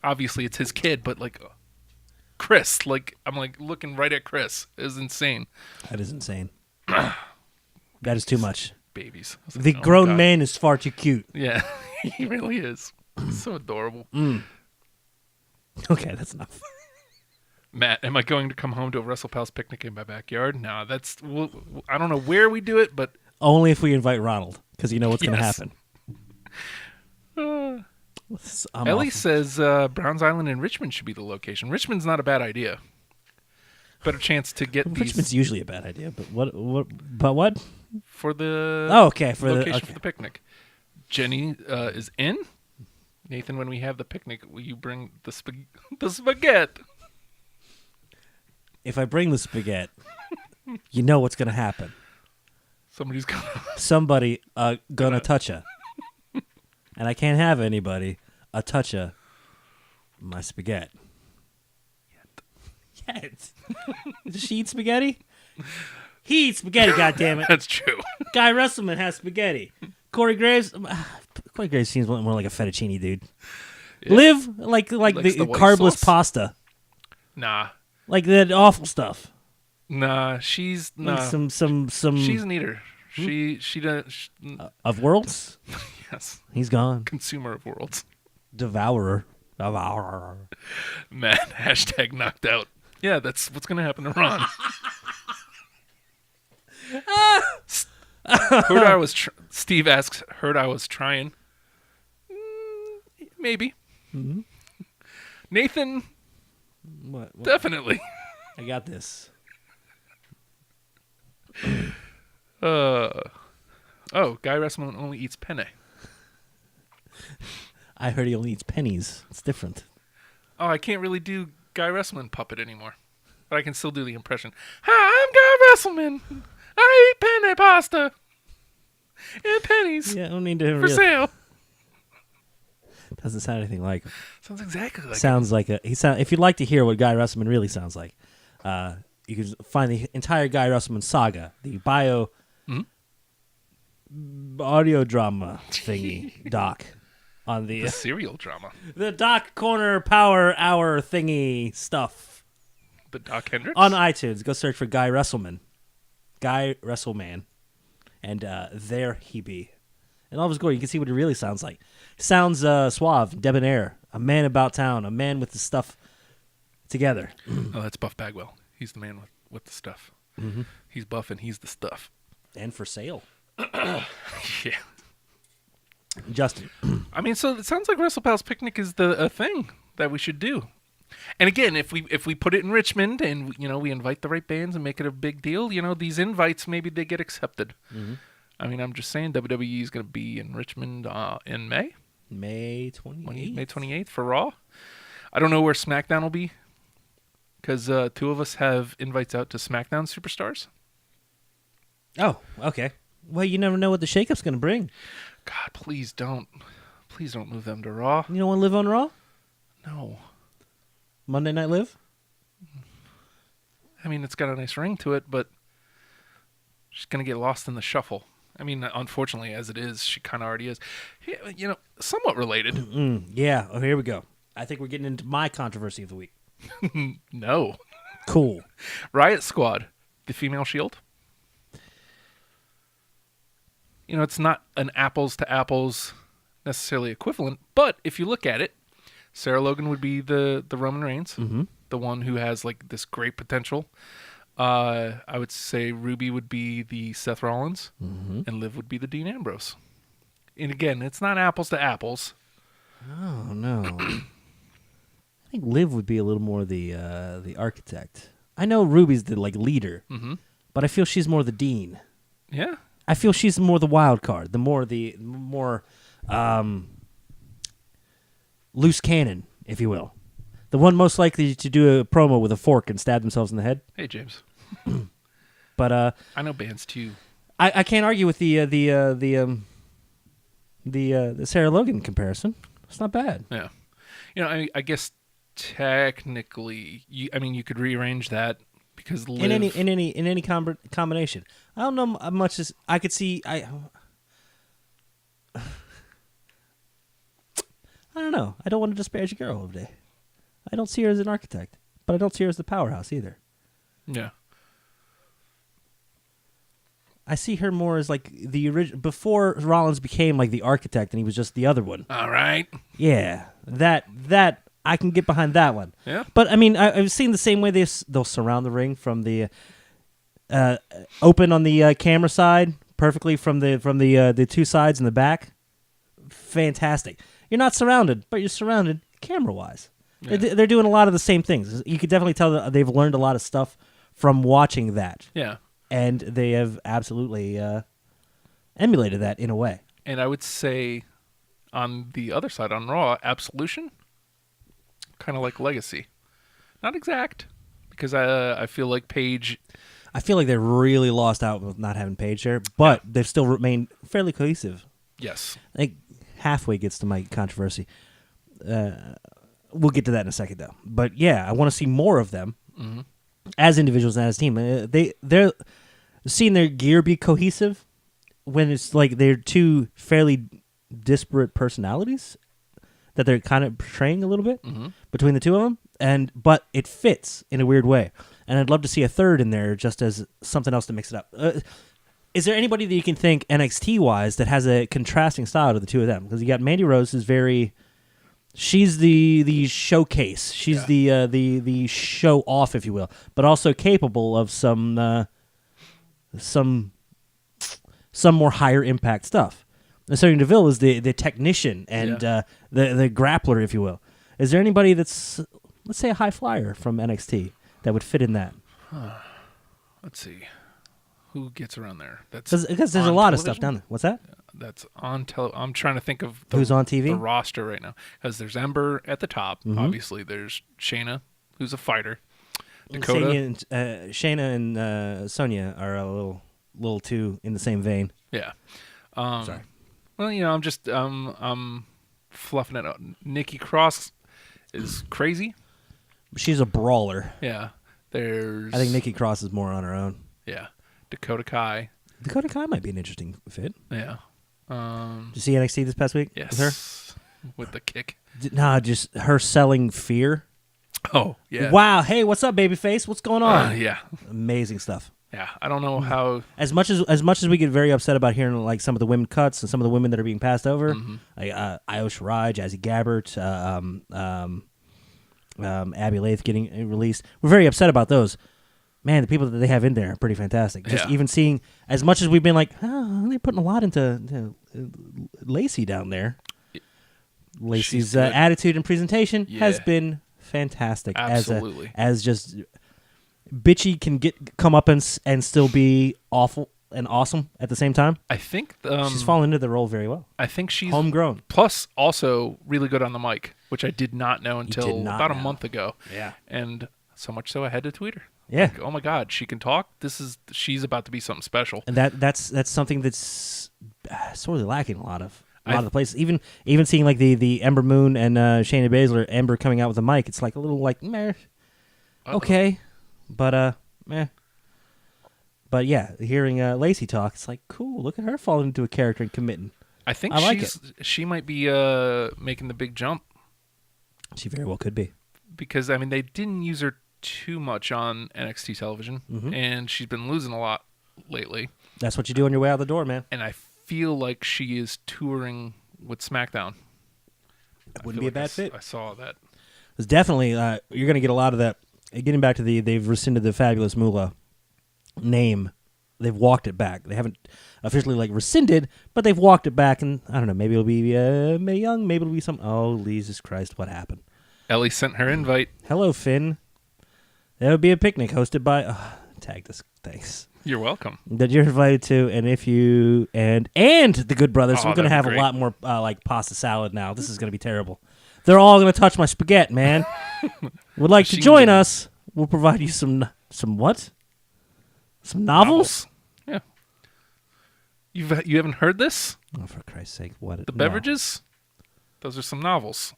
F: obviously it's his kid, but like Chris, like I'm like looking right at Chris. It was insane.
E: That is insane. That is too much.
F: Babies. I was like,
E: The
F: oh my
E: grown
F: God.
E: man is far too cute.
F: Yeah, he really is. He's so adorable.
E: Okay, that's enough.
F: Matt, am I going to come home to a WrestlePals picnic in my backyard? No, I don't know where we do it, but
E: Only if we invite Ronald, because you know what's going to
F: Yes.
E: happen.
F: Ellie
E: off.
F: says Browns Island in Richmond should be the location. Richmond's not a bad idea. Better chance to get these
E: Richmond's usually a bad idea, but what?
F: for the
E: Oh, okay, for the
F: location
E: okay.
F: for the picnic. Jenny is in. Nathan, when we have the picnic, will you bring the spaghetti?
E: If I bring the spaghetti, you know what's going to happen.
F: Somebody's gonna.
E: Somebody gonna touch her, and I can't have anybody touch her my spaghetti. Yet. Does she eat spaghetti? He eats spaghetti. Goddammit.
F: That's true.
E: Guy Russellman has spaghetti. Corey Graves. Corey Graves seems more like a fettuccine dude.
F: Yeah.
E: Liv like
F: Likes
E: the
F: the white
E: carbless
F: sauce?
E: pasta,
F: Nah,
E: like that awful stuff.
F: she's
E: Like
F: nah.
E: some
F: She's an eater. She does.
E: of worlds.
F: Yes,
E: He's gone.
F: consumer of worlds.
E: Devourer.
F: Matt, hashtag knocked out. Yeah, that's what's gonna happen to Ron. Heard I was. Steve asks. Heard I was trying. Maybe.
E: Mm-hmm.
F: Nathan,
E: What?
F: definitely.
E: I got this.
F: Guy Wrestling only eats penne.
E: I heard he only eats pennies. It's different.
F: Oh, I can't really do Guy Wrestleman puppet anymore, but I can still do the impression. Hi, I'm Guy Wrestleman. I eat penne pasta and pennies
E: Yeah, I don't need to
F: for sale.
E: Doesn't sound anything like him.
F: Sounds exactly like
E: Sounds like a if you'd like to hear what Guy Russellman really sounds like, you can find the entire Guy Russellman saga, the audio drama thingy doc on
F: the serial drama.
E: the Doc Corner Power Hour thingy stuff
F: The Doc Hendricks
E: on iTunes. Go search for Guy Wrestleman, and there he be. And all of his glory, you can see what he really sounds like. Sounds suave, debonair, a man about town, a man with the stuff together.
F: Oh, that's Buff Bagwell. He's the man with the stuff. Mm-hmm. He's buff and he's the stuff.
E: And for sale.
F: Yeah.
E: Justin.
F: I mean, so it sounds like WrestlePals Picnic is a thing that we should do. And again, if we put it in Richmond and we invite the right bands and make it a big deal, these invites maybe they get accepted. Mm-hmm. I mean, I'm just saying WWE is going to be in Richmond in May.
E: May 28th.
F: May 28th for Raw. I don't know where SmackDown will be because two of us have invites out to SmackDown Superstars.
E: Oh, okay. Well, you never know what the shakeup's going to bring.
F: God, please don't move them to Raw.
E: You don't want to live on Raw?
F: No.
E: Monday Night Live?
F: I mean, it's got a nice ring to it, but she's going to get lost in the shuffle. I mean, unfortunately, as it is, she kind of already is. Somewhat related.
E: Yeah. Oh, here we go. I think we're getting into my controversy of the week.
F: No.
E: Cool.
F: Riot Squad, the female Shield. It's not an apples to apples necessarily equivalent, but if you look at it, Sarah Logan would be the Roman Reigns, the one who has like this great potential. I would say Ruby would be the Seth Rollins, and Liv would be the Dean Ambrose. And again, it's not apples to apples.
E: Oh, no. I think Liv would be a little more the architect. I know Ruby's the leader, but I feel she's more the dean.
F: Yeah.
E: I feel she's more the wild card, the more loose cannon, if you will. The one most likely to do a promo with a fork and stab themselves in the head.
F: Hey, James.
E: But
F: I know bands too.
E: I can't argue with the Sarah Logan comparison. It's not bad.
F: Yeah. I guess technically, you could rearrange that because Liv...
E: in any combination. I don't know how much as I could see. I don't know. I don't want to disparage a girl over there. I don't see her as an architect, but I don't see her as the powerhouse either.
F: Yeah.
E: I see her more as like the original before Rollins became like the architect, and he was just the other one.
F: All right.
E: Yeah, that I can get behind that one.
F: Yeah.
E: But I mean, I've seen the same way they'll surround the ring from the open on the camera side perfectly from the two sides in the back. Fantastic. You're not surrounded, but you're surrounded camera wise. Yeah. They're doing a lot of the same things. You could definitely tell that they've learned a lot of stuff from watching that.
F: Yeah.
E: And they have absolutely emulated that in a way.
F: And I would say on the other side, on Raw, Absolution, kind of like Legacy. Not exact, because I feel like Paige...
E: I feel like they're really lost out with not having Paige there, but they've still remained fairly cohesive.
F: Yes.
E: I think halfway gets to my controversy. We'll get to that in a second, though. But yeah, I want to see more of them as individuals and as a team. They're seeing their gear be cohesive when it's like they're two fairly disparate personalities that they're kind of portraying a little bit between the two of them, but it fits in a weird way. And I'd love to see a third in there just as something else to mix it up. Is there anybody that you can think NXT-wise that has a contrasting style to the two of them? Because you got Mandy Rose is very... She's the showcase. She's the show off, if you will, but also capable of some more higher impact stuff. And Sonya Deville is the technician and the grappler, if you will. Is there anybody that's, let's say, a high flyer from NXT that would fit in that?
F: Let's see. Who gets around there?
E: Because there's a lot of stuff down there. What's that?
F: that's on I'm trying to think of
E: Who's on TV?
F: the roster right now, because there's Ember at the top. Obviously, there's Shayna, who's a fighter. Dakota.
E: Shayna and Sonya are a little too in the same vein.
F: Yeah.
E: Sorry.
F: Well, I'm just I'm fluffing it out. Nikki Cross is crazy.
E: She's a brawler.
F: Yeah. There's
E: I think Nikki Cross is more on her own.
F: Yeah. Dakota Kai.
E: Dakota Kai might be an interesting fit.
F: Yeah.
E: Did you see NXT this past week?
F: Yes.
E: With her?
F: With the kick.
E: Nah, just her selling fear.
F: Oh, yeah.
E: Wow. Hey, what's up, babyface? What's going on?
F: Yeah.
E: Amazing stuff.
F: Yeah. I don't know how.
E: As much as we get very upset about hearing like some of the women cuts and some of the women that are being passed over, like Io Shirai, Jazzy Gabbert, Abby Lath getting released, we're very upset about those. Man, the people that they have in there are pretty fantastic. Just even seeing, as much as we've been like, oh, they're putting a lot into Lacey down there. Lacey's attitude and presentation has been fantastic.
F: Absolutely.
E: As just bitchy can come up and still be awful and awesome at the same time.
F: I think
E: she's fallen into the role very well.
F: I think she's
E: homegrown.
F: Plus, also really good on the mic, which I did not know until about a month ago.
E: Yeah.
F: And so much so I had to tweet her.
E: Yeah.
F: Like, oh my God, she can talk. She's about to be something special.
E: And that's something that's sorely lacking a lot of the places. Even seeing like the Ember Moon and Shayna Baszler, Ember coming out with a mic, it's like a little like meh. Okay. But meh. But yeah, hearing Lacey talk, it's like cool. Look at her falling into a character and committing.
F: I think she might be making the big jump.
E: She very well could be.
F: Because I mean, they didn't use her too much on NXT television, and she's been losing a lot lately.
E: That's what you do on your way out the door, man.
F: And I feel like she is touring with SmackDown.
E: Wouldn't be a bad fit.
F: I saw that.
E: It's definitely you're going to get a lot of that. Getting back to they've rescinded the Fabulous Moolah name. They've walked it back. They haven't officially like rescinded, but they've walked it back. And I don't know. Maybe it'll be Mae Young. Maybe it'll be some. Oh, Jesus Christ! What happened?
F: Ellie sent her invite.
E: Hello, Finn. There would be a picnic hosted by tag this. Thanks.
F: You're welcome.
E: That you're invited to, and if you and the Good Brothers, we're gonna have a lot more like pasta salad now. This is gonna be terrible. They're all gonna touch my spaghetti, man. Would like to join us? We'll provide you some what? Some novels?
F: Yeah. You haven't heard this?
E: Oh, for Christ's sake! What
F: the beverages? Those are some novels.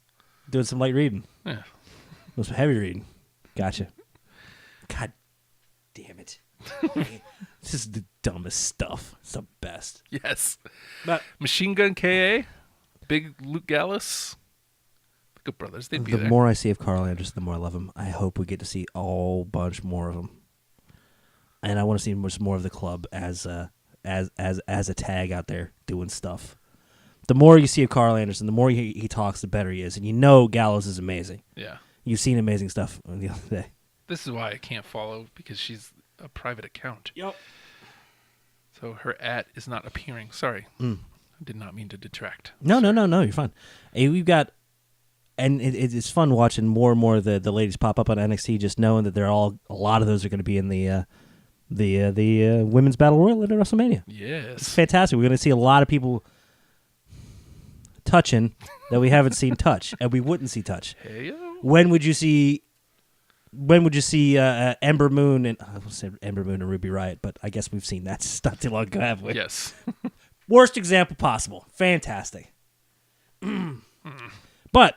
E: Doing some light reading.
F: Yeah.
E: Doing some heavy reading. Gotcha. God damn it. This is the dumbest stuff. It's the best.
F: Yes.
E: But
F: Machine Gun KA, Big Luke Gallus, the Good Brothers, they'd be there.
E: The more I see of Carl Anderson, the more I love him. I hope we get to see a whole bunch more of him. And I want to see much more of the club as a tag out there doing stuff. The more you see of Carl Anderson, the more he talks, the better he is. And you know Gallows is amazing.
F: Yeah.
E: You've seen amazing stuff the other day.
F: This is why I can't follow, because she's a private account.
E: Yep.
F: So her @ is not appearing. Sorry. I did not mean to detract.
E: No, you're fine. Hey, we've got, and it's fun watching more and more of the ladies pop up on NXT, just knowing that a lot of those are going to be in the Women's Battle Royal at WrestleMania.
F: Yes.
E: It's fantastic. We're going to see a lot of people touching that we haven't seen touch, and we wouldn't see touch.
F: Hey-o.
E: When would you see Ember Moon and I will say Ember Moon and Ruby Riott? But I guess we've seen that not too long ago, have we?
F: Yes.
E: Worst example possible. Fantastic. But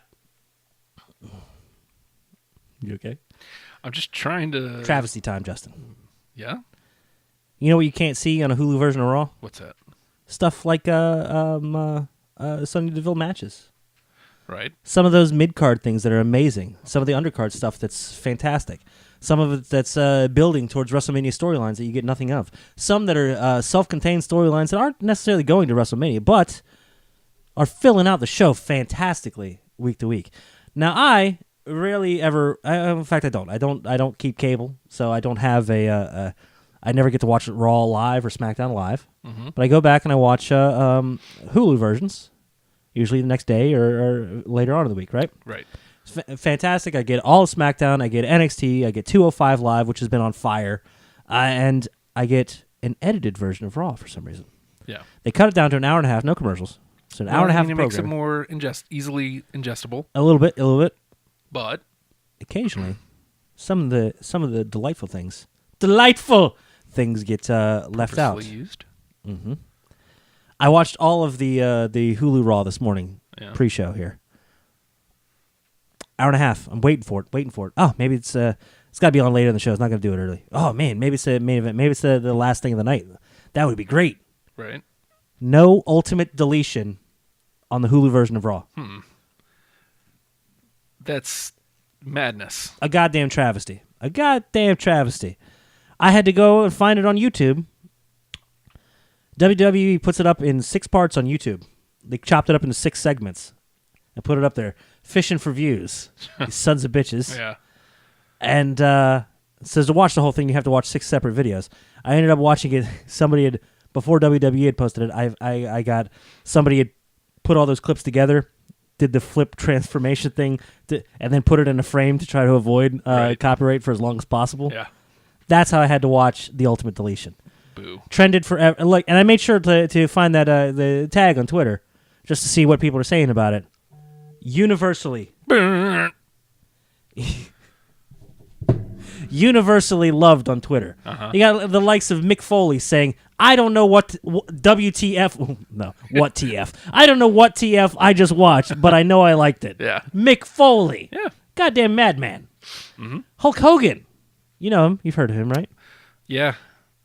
E: you okay?
F: I'm just trying to
E: Travesty time, Justin.
F: Yeah.
E: You know what you can't see on a Hulu version of Raw?
F: What's that?
E: Stuff like Sonya Deville matches.
F: Right.
E: Some of those mid-card things that are amazing. Some of the undercard stuff that's fantastic. Some of it that's building towards WrestleMania storylines that you get nothing of. Some that are self-contained storylines that aren't necessarily going to WrestleMania, but are filling out the show fantastically week to week. Now, I rarely ever. In fact, I don't. I don't keep cable, so I don't have I never get to watch Raw live or SmackDown live. Mm-hmm. But I go back and I watch Hulu versions. Usually the next day or later on in the week, right?
F: Right.
E: It's fantastic. I get all of SmackDown. I get NXT. I get 205 Live, which has been on fire. And I get an edited version of Raw for some reason.
F: Yeah.
E: They cut it down to an hour and a half, no commercials. So an hour and a half of
F: It makes it
E: programming.
F: more easily ingestible,
E: A little bit.
F: but
E: Occasionally, some of the delightful things get left out.
F: purposely used.
E: I watched all of the Hulu Raw this morning,
F: Yeah.
E: pre-show here. Hour and a half. I'm waiting for it. Oh, maybe it's got to be on later in the show. It's not going to do it early. Oh man, maybe it's the main event. Maybe it's the last thing of the night. That would be great.
F: Right.
E: No ultimate deletion on the Hulu version of Raw.
F: That's madness.
E: A goddamn travesty. I had to go and find it on YouTube. WWE puts it up in 6 parts on YouTube. They chopped it up into 6 segments and put it up there. Fishing for views. These sons of bitches.
F: Yeah.
E: And it says to watch the whole thing, you have to watch 6 separate videos. I ended up watching it. Somebody had, before WWE had posted it, I got, somebody had put all those clips together, did the flip transformation thing, and then put it in a frame to try to avoid copyright for as long as possible.
F: Yeah.
E: That's how I had to watch the Ultimate Deletion.
F: Boo.
E: Trended forever. And I made sure to find that the tag on Twitter just to see what people are saying about it. Universally loved on Twitter. You got the likes of Mick Foley saying, I don't know what WTF. No, what TF. I don't know what TF I just watched, but I know I liked it.
F: Yeah.
E: Mick Foley.
F: Yeah.
E: Goddamn madman. Hulk Hogan. You know him. You've heard of him, right?
F: Yeah.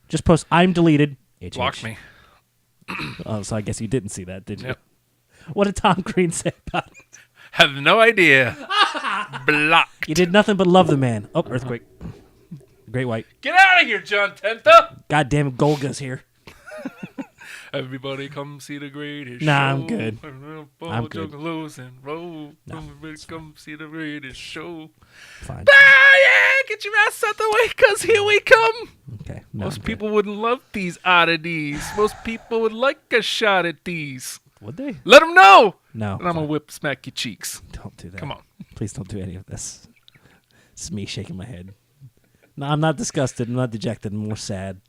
E: Just post, I'm deleted. HH.
F: Blocked me.
E: Oh, so I guess you didn't see that, did you?
F: Yep.
E: What did Tom Green say about it?
F: Have no idea. Blocked.
E: You did nothing but love the man. Oh, earthquake. Great White.
F: Get out of here, John Tenta.
E: Goddamn Golga's here.
F: Everybody come see the greatest
E: Nah,
F: show.
E: I'm good. I'm good.
F: And roll. Everybody come see the greatest show.
E: Fine.
F: Ah, yeah, get your ass out the way, because here we come.
E: Okay. No,
F: Most
E: I'm good.
F: people wouldn't love these oddities. Most people would like a shot at these.
E: Would they?
F: Let them know.
E: No.
F: And I'm going to smack your cheeks.
E: Don't do that.
F: Come on.
E: Please don't do any of this. It's me shaking my head. No, I'm not disgusted. I'm not dejected. I'm more sad.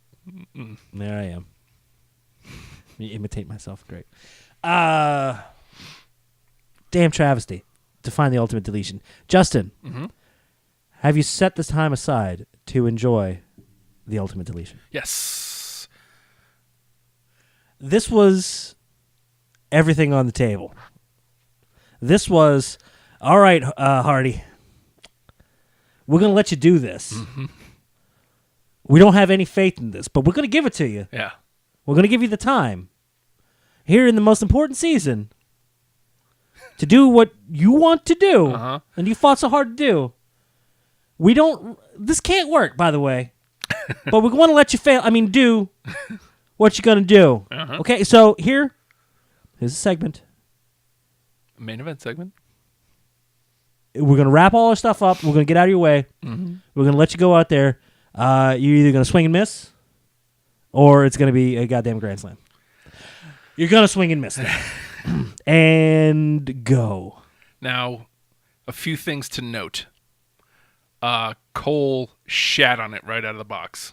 E: There I am. Me imitate myself. Great. Damn travesty to find the ultimate deletion. Justin, have you set this time aside to enjoy the ultimate deletion?
F: Yes.
E: This was everything on the table. This was, all right, Hardy, we're going to let you do this. We don't have any faith in this, but we're going to give it to you.
F: Yeah.
E: We're going to give you the time here in the most important season to do what you want to do, and you fought so hard to do. This can't work, by the way, but we want to let you do what you're going to do. Okay, so here's a segment.
F: Main event segment.
E: We're going to wrap all our stuff up. We're going to get out of your way. We're going to let you go out there. You're either going to swing and miss, or it's going to be a goddamn grand slam. You're going to swing and miss. And go.
F: Now, a few things to note. Cole shat on it right out of the box,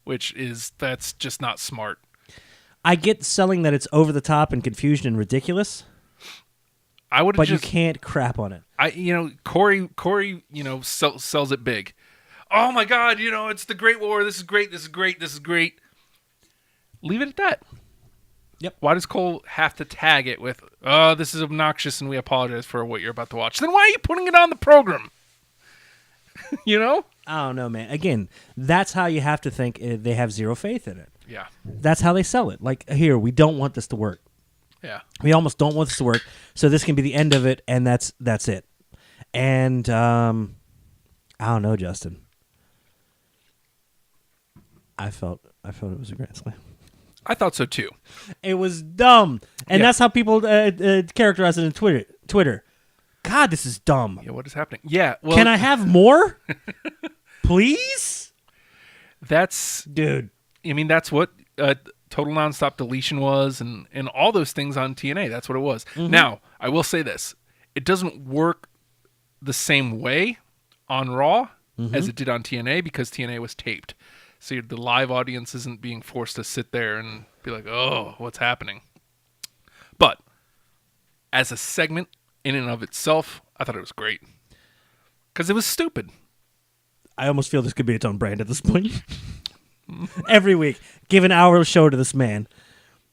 F: that's just not smart.
E: I get selling that it's over the top and confusion and ridiculous,
F: I would have
E: but
F: just
E: you can't crap on it.
F: Corey, sells it big. Oh my God, it's the Great War. This is great. This is great. This is great. Leave it at that.
E: Yep.
F: Why does Cole have to tag it with, "Oh, this is obnoxious and we apologize for what you're about to watch"? Then why are you putting it on the program?
E: I don't know, man. Again, that's how you have to think. They have zero faith in it.
F: Yeah.
E: That's how they sell it. Like, here, we don't want this to work.
F: Yeah.
E: We almost don't want this to work, so this can be the end of it, and that's it. And I don't know, Justin. I felt it was a grand slam.
F: I thought so too.
E: It was dumb, and
F: Yeah.
E: that's how people characterize it in Twitter. God, this is dumb.
F: Yeah, what is happening? Yeah. Well,
E: Can I have more, please,
F: dude. That's what Total Nonstop Deletion was, and all those things on TNA. That's what it was. Now, I will say this: it doesn't work the same way on Raw as it did on TNA because TNA was taped. So the live audience isn't being forced to sit there and be like, oh, what's happening? But as a segment in and of itself, I thought it was great. Because it was stupid.
E: I almost feel this could be its own brand at this point. Every week, give an hour show to this man.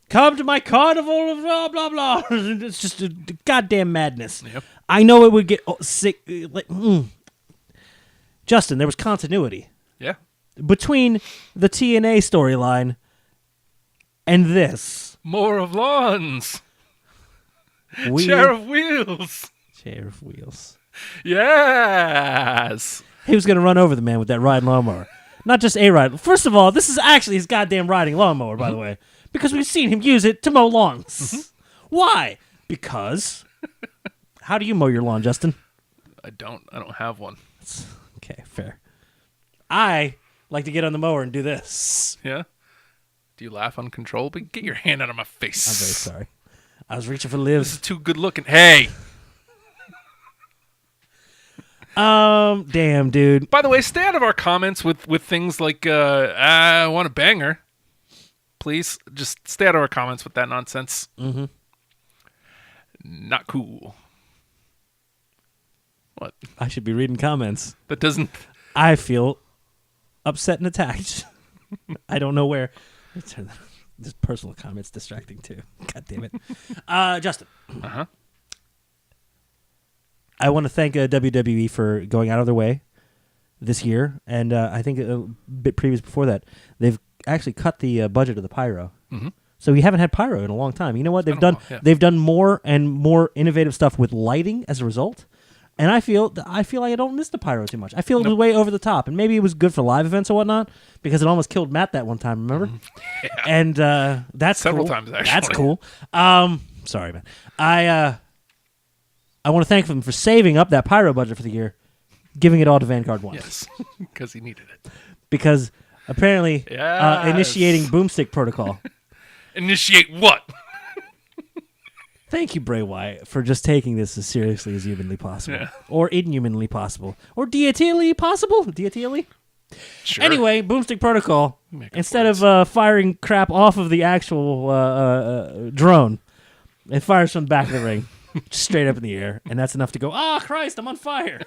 E: Come to my carnival of blah, blah, blah. It's just a goddamn madness.
F: Yep.
E: I know it would get sick. Justin, there was continuity
F: Yeah.
E: between the TNA storyline and this.
F: More of lawns.
E: We-
F: Chair of wheels.
E: Chair of wheels.
F: Yes.
E: He was going to run over the man with that riding lawnmower. Not just a ride. First of all, this is actually his goddamn riding lawnmower, by the way. Because we've seen him use it to mow lawns. Why? Because. How do you mow your lawn, Justin?
F: I don't have one.
E: Okay, fair. I like to get on the mower and do this.
F: Yeah. Do you laugh uncontrollably? Get your hand out of my face.
E: I'm very sorry. I was reaching for
F: This is
E: lives.
F: too good looking. Hey.
E: Damn, dude.
F: By the way, stay out of our comments with things like I want a banger. Please, just stay out of our comments with that nonsense. Mm-hmm. Not cool. What?
E: I should be reading comments.
F: That doesn't.
E: I feel upset and attacked. I don't know where. Let's turn that. This personal comment's distracting too. God damn it. Justin.
F: Uh-huh.
E: I want to thank WWE for going out of their way this year, and I think a bit previous before that, they've actually cut the budget of the pyro. Mm-hmm. So we haven't had pyro in a long time. You know what they've done? They've done more and more innovative stuff with lighting as a result. And I feel like I don't miss the pyro too much. I feel it was way over the top, and maybe it was good for live events or whatnot because it almost killed Matt that one time. Remember?
F: Yeah.
E: And that's
F: Several
E: cool.
F: times, actually.
E: That's cool. Sorry, man. I want to thank them for saving up that pyro budget for the year, giving it all to Vanguard One.
F: Yes, because he needed it.
E: Because apparently,
F: Yes.
E: initiating boomstick protocol.
F: Initiate what?
E: Thank you, Bray Wyatt, for just taking this as seriously as humanly possible.
F: Yeah.
E: Or inhumanly possible. Or deitilly possible. Deitilly?
F: Sure.
E: Anyway, boomstick protocol.
F: Make up
E: Instead
F: words.
E: of firing crap off of the actual drone, it fires from the back of the ring, just straight up in the air, and that's enough to go, Christ, I'm on fire.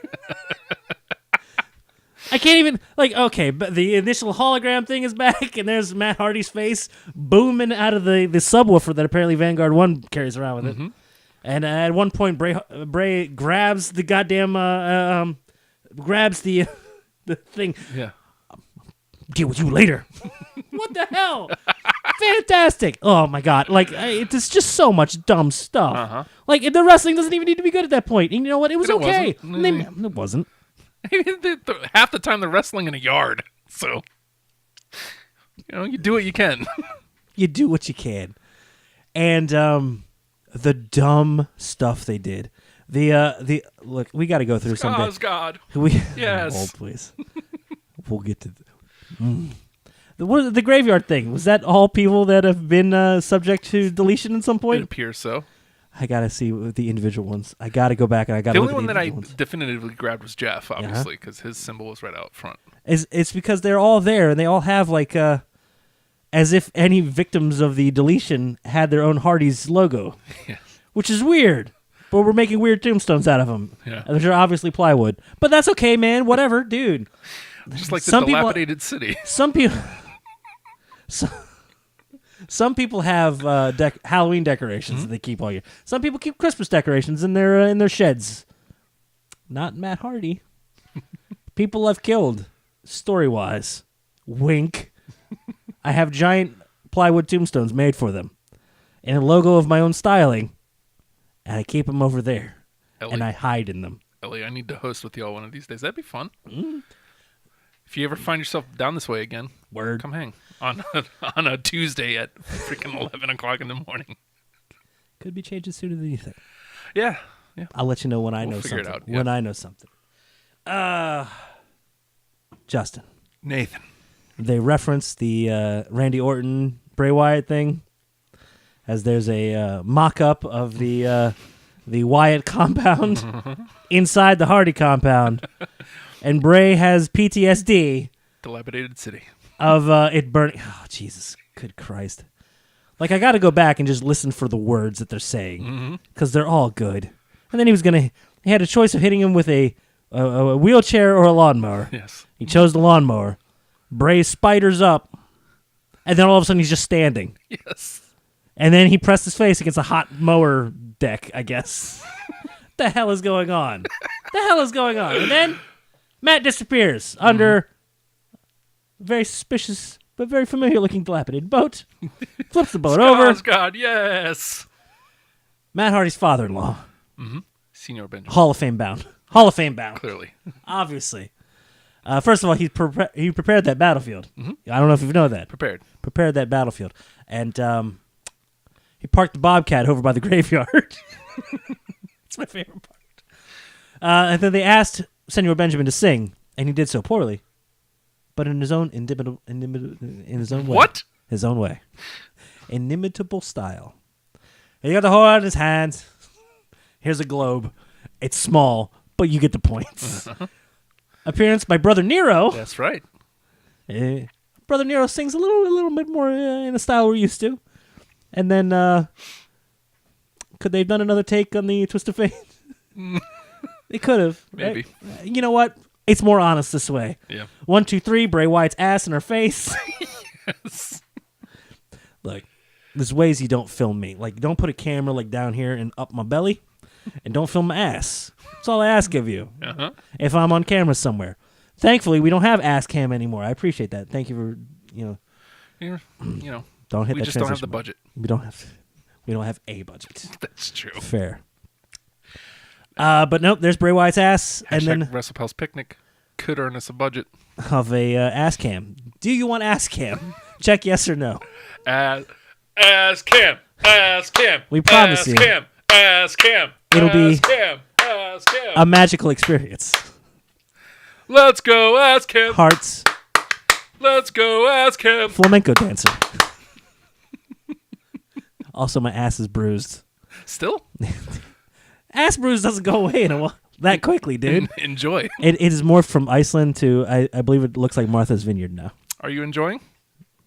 E: I can't even, okay, but the initial hologram thing is back, and there's Matt Hardy's face booming out of the subwoofer that apparently Vanguard 1 carries around with it. And at one point, Bray grabs the goddamn, grabs the thing.
F: Yeah.
E: Deal with you later. What the hell? Fantastic. Oh, my God. It's just so much dumb stuff.
F: Uh-huh.
E: The wrestling doesn't even need to be good at that point. And you know what? It was
F: And it
E: okay.
F: wasn't.
E: It wasn't.
F: Half the time they're wrestling in a yard, so you do what you can.
E: You do what you can. And the dumb stuff they did. Look, we got to go through something.
F: Oh, God.
E: Oh,
F: Yes.
E: please. We'll get to the graveyard thing. Was that all people that have been subject to deletion at some
F: It
E: point?
F: appears so.
E: I got to see the individual ones. I got to go back and I got
F: The
E: to
F: only
E: look at
F: one
E: the
F: that I
E: individual ones.
F: definitively grabbed was Jeff, obviously, because his symbol was right out front.
E: It's because they're all there and they all have as if any victims of the deletion had their own Hardy's logo, which is weird. But we're making weird tombstones out of them.
F: Yeah.
E: Which are obviously plywood. But that's okay, man. Whatever, dude.
F: Just like the
E: Some people-
F: dilapidated city.
E: Some people, some people have Halloween decorations that they keep all year. Some people keep Christmas decorations in their sheds. Not Matt Hardy. People I've killed, story-wise. Wink. I have giant plywood tombstones made for them, and a logo of my own styling, and I keep them over there,
F: Ellie,
E: and I hide in them.
F: Ellie, I need to host with y'all one of these days. That'd be fun. If you ever find yourself down this way again,
E: Word.
F: come hang on a Tuesday at freaking 11 o'clock in the morning.
E: Could be changed sooner than you think.
F: Yeah.
E: I'll let you know when I
F: We'll
E: know
F: figure it
E: something.
F: out, yeah.
E: When I know something. Justin.
F: Nathan.
E: They reference the Randy Orton Bray Wyatt thing, as there's a mock-up of the Wyatt compound inside the Hardy compound, and Bray has PTSD
F: Dilapidated city.
E: of it burning. Oh, Jesus, good Christ! Like, I got to go back and just listen for the words that they're saying because they're all good. And then he had a choice of hitting him with a wheelchair or a lawnmower.
F: Yes.
E: He chose the lawnmower. Bray spiders up, and then all of a sudden he's just standing.
F: Yes.
E: And then he pressed his face against a hot mower deck, I guess. The hell is going on? And then Matt disappears under a very suspicious but very familiar-looking dilapidated boat. Flips the boat over.
F: God, yes.
E: Matt Hardy's father-in-law.
F: Senior Benjamin.
E: Hall of Fame bound.
F: Clearly.
E: Obviously. First of all, he prepared that battlefield. I don't know if you know that. Prepared that battlefield. And he parked the Bobcat over by the graveyard. It's my favorite part. And then they asked Senor Benjamin to sing, and he did so poorly, but in his own in his own way.
F: What?
E: His own way. Inimitable style. He got the whole out in his hands. Here's a globe. It's small, but you get the points. Appearance by Brother Nero.
F: That's right.
E: Brother Nero sings a little bit more in the style we're used to. And then, could they have done another take on the Twist of Fate? They could have.
F: Maybe.
E: Right? You know what? It's more honest this way.
F: Yeah.
E: 1, 2, 3. Bray Wyatt's ass in her face.
F: Yes.
E: Look, there's ways you don't film me. Like, don't put a camera like down here and up my belly, and don't film my ass. That's all I ask of you.
F: Uh-huh.
E: If I'm on camera somewhere. Thankfully, we don't have ass cam anymore. I appreciate that. Thank you for Don't hit
F: we
E: that
F: just don't have
E: transition
F: the
E: button.
F: budget.
E: We don't have a budget.
F: That's true.
E: Fair. But nope, there's Bray Wyatt's ass, and then
F: WrestlePals picnic could earn us a budget.
E: of a ass cam. Do you want ass cam? Check yes or no.
F: Ass cam.
E: We promise you.
F: Ass cam.
E: It'll be
F: Ass cam.
E: a magical experience.
F: Let's go, ass cam.
E: Hearts,
F: Let's go, ass cam.
E: flamenco dancer. Also, my ass is bruised.
F: Still?
E: Ass bruise doesn't go away that quickly, dude.
F: Enjoy.
E: It is morphed from Iceland to, I believe it looks like Martha's Vineyard now.
F: Are you enjoying?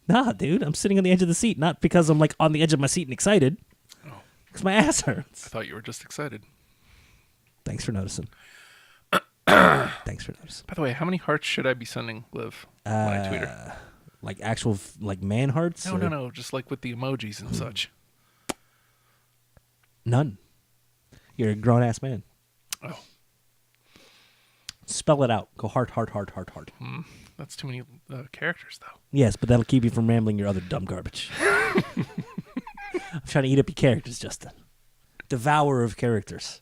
E: Nah, dude, I'm sitting on the edge of the seat, not because I'm like on the edge of my seat and excited. Because my ass hurts.
F: I thought you were just excited.
E: Thanks for noticing. Thanks for noticing.
F: By the way, how many hearts should I be sending Liv when I tweet her?
E: Like actual like man hearts?
F: No. Just like with the emojis and such.
E: None. You're a grown ass man.
F: Oh.
E: Spell it out. Go heart.
F: That's too many characters, though.
E: Yes, but that'll keep you from rambling your other dumb garbage. I'm trying to eat up your characters, Justin. Devourer of characters.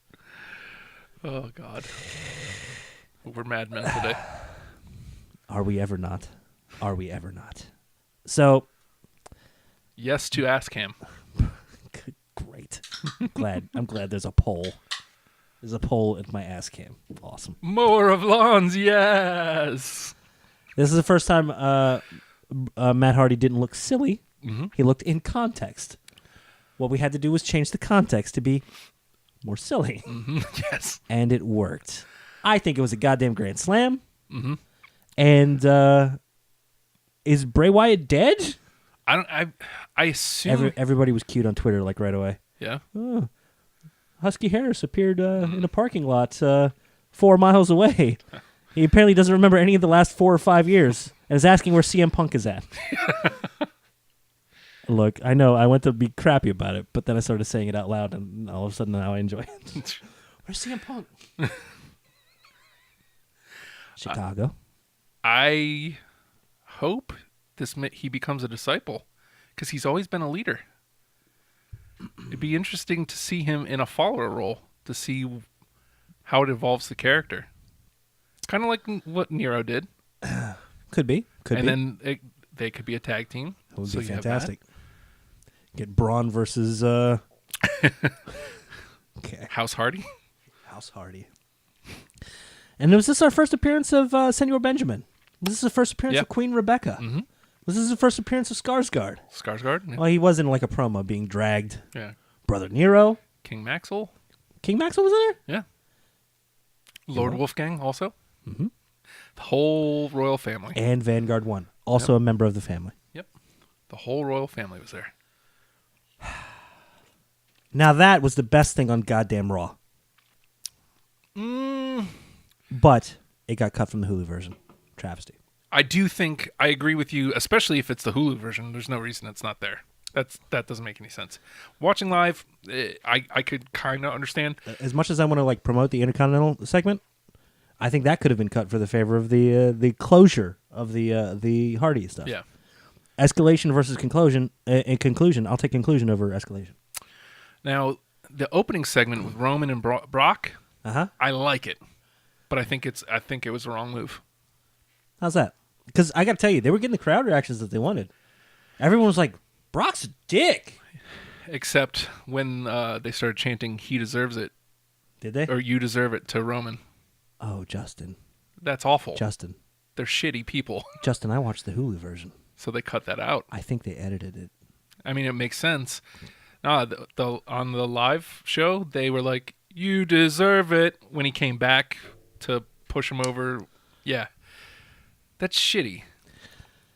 F: Oh, God. We're madmen today.
E: Are we ever not? Are we ever not? So,
F: Yes to ass cam.
E: great. I'm glad there's a poll. There's a poll at my ass cam. Awesome.
F: More of lawns, yes.
E: This is the first time Matt Hardy didn't look silly.
F: Mm-hmm.
E: He looked in context. What we had to do was change the context to be more silly.
F: Mm-hmm. Yes.
E: And it worked. I think it was a goddamn grand slam.
F: Mm-hmm.
E: And is Bray Wyatt dead?
F: I assume.
E: Everybody was cute on Twitter like right away.
F: Yeah.
E: Oh, Husky Harris appeared in a parking lot 4 miles away. He apparently doesn't remember any of the last 4 or 5 years and is asking where CM Punk is at. Look, I know I went to be crappy about it, but then I started saying it out loud, and all of a sudden now I enjoy it. Where's CM Punk? Chicago.
F: I hope he becomes a disciple, because he's always been a leader. It'd be interesting to see him in a follower role, to see how it evolves the character. It's kind of like what Nero did.
E: Could be.
F: And then they could be a tag team.
E: That would
F: So
E: be
F: you have
E: fantastic. Get Braun versus okay.
F: House Hardy.
E: House Hardy. And was this our first appearance of Senor Benjamin? Was this the first appearance of Queen Rebecca?
F: Mm-hmm.
E: Was this the first appearance of Skarsgård?
F: Skarsgård? Yeah.
E: Well, he was in like a promo being dragged.
F: Yeah.
E: Brother Nero.
F: King Maxwell.
E: King Maxwell was in there?
F: Yeah. Lord Wolfgang also.
E: Mm-hmm.
F: The whole royal family.
E: And Vanguard 1. Also a member of the family.
F: Yep. The whole royal family was there.
E: Now that was the best thing on goddamn Raw. But it got cut from the Hulu version. Travesty.
F: I do think I agree with you, especially if it's the Hulu version. There's no reason it's not there. That doesn't make any sense. Watching live, I could kind of understand.
E: As much as I want to like promote the Intercontinental segment, I think that could have been cut for the favor of the closure of the Hardy stuff.
F: Yeah.
E: Escalation versus conclusion. Conclusion. I'll take conclusion over escalation.
F: Now, the opening segment with Roman and Brock, I like it, but I think it was the wrong move.
E: How's that? Because I got to tell you, they were getting the crowd reactions that they wanted. Everyone was like, Brock's a dick.
F: Except when they started chanting, "He deserves it."
E: Did they?
F: Or "You deserve it" to Roman.
E: Oh, Justin.
F: That's awful.
E: Justin.
F: They're shitty people.
E: Justin, I watched the Hulu version.
F: So they cut that out.
E: I think they edited it.
F: I mean, it makes sense. On the live show, they were like, "You deserve it," when he came back to push him over. Yeah. That's shitty.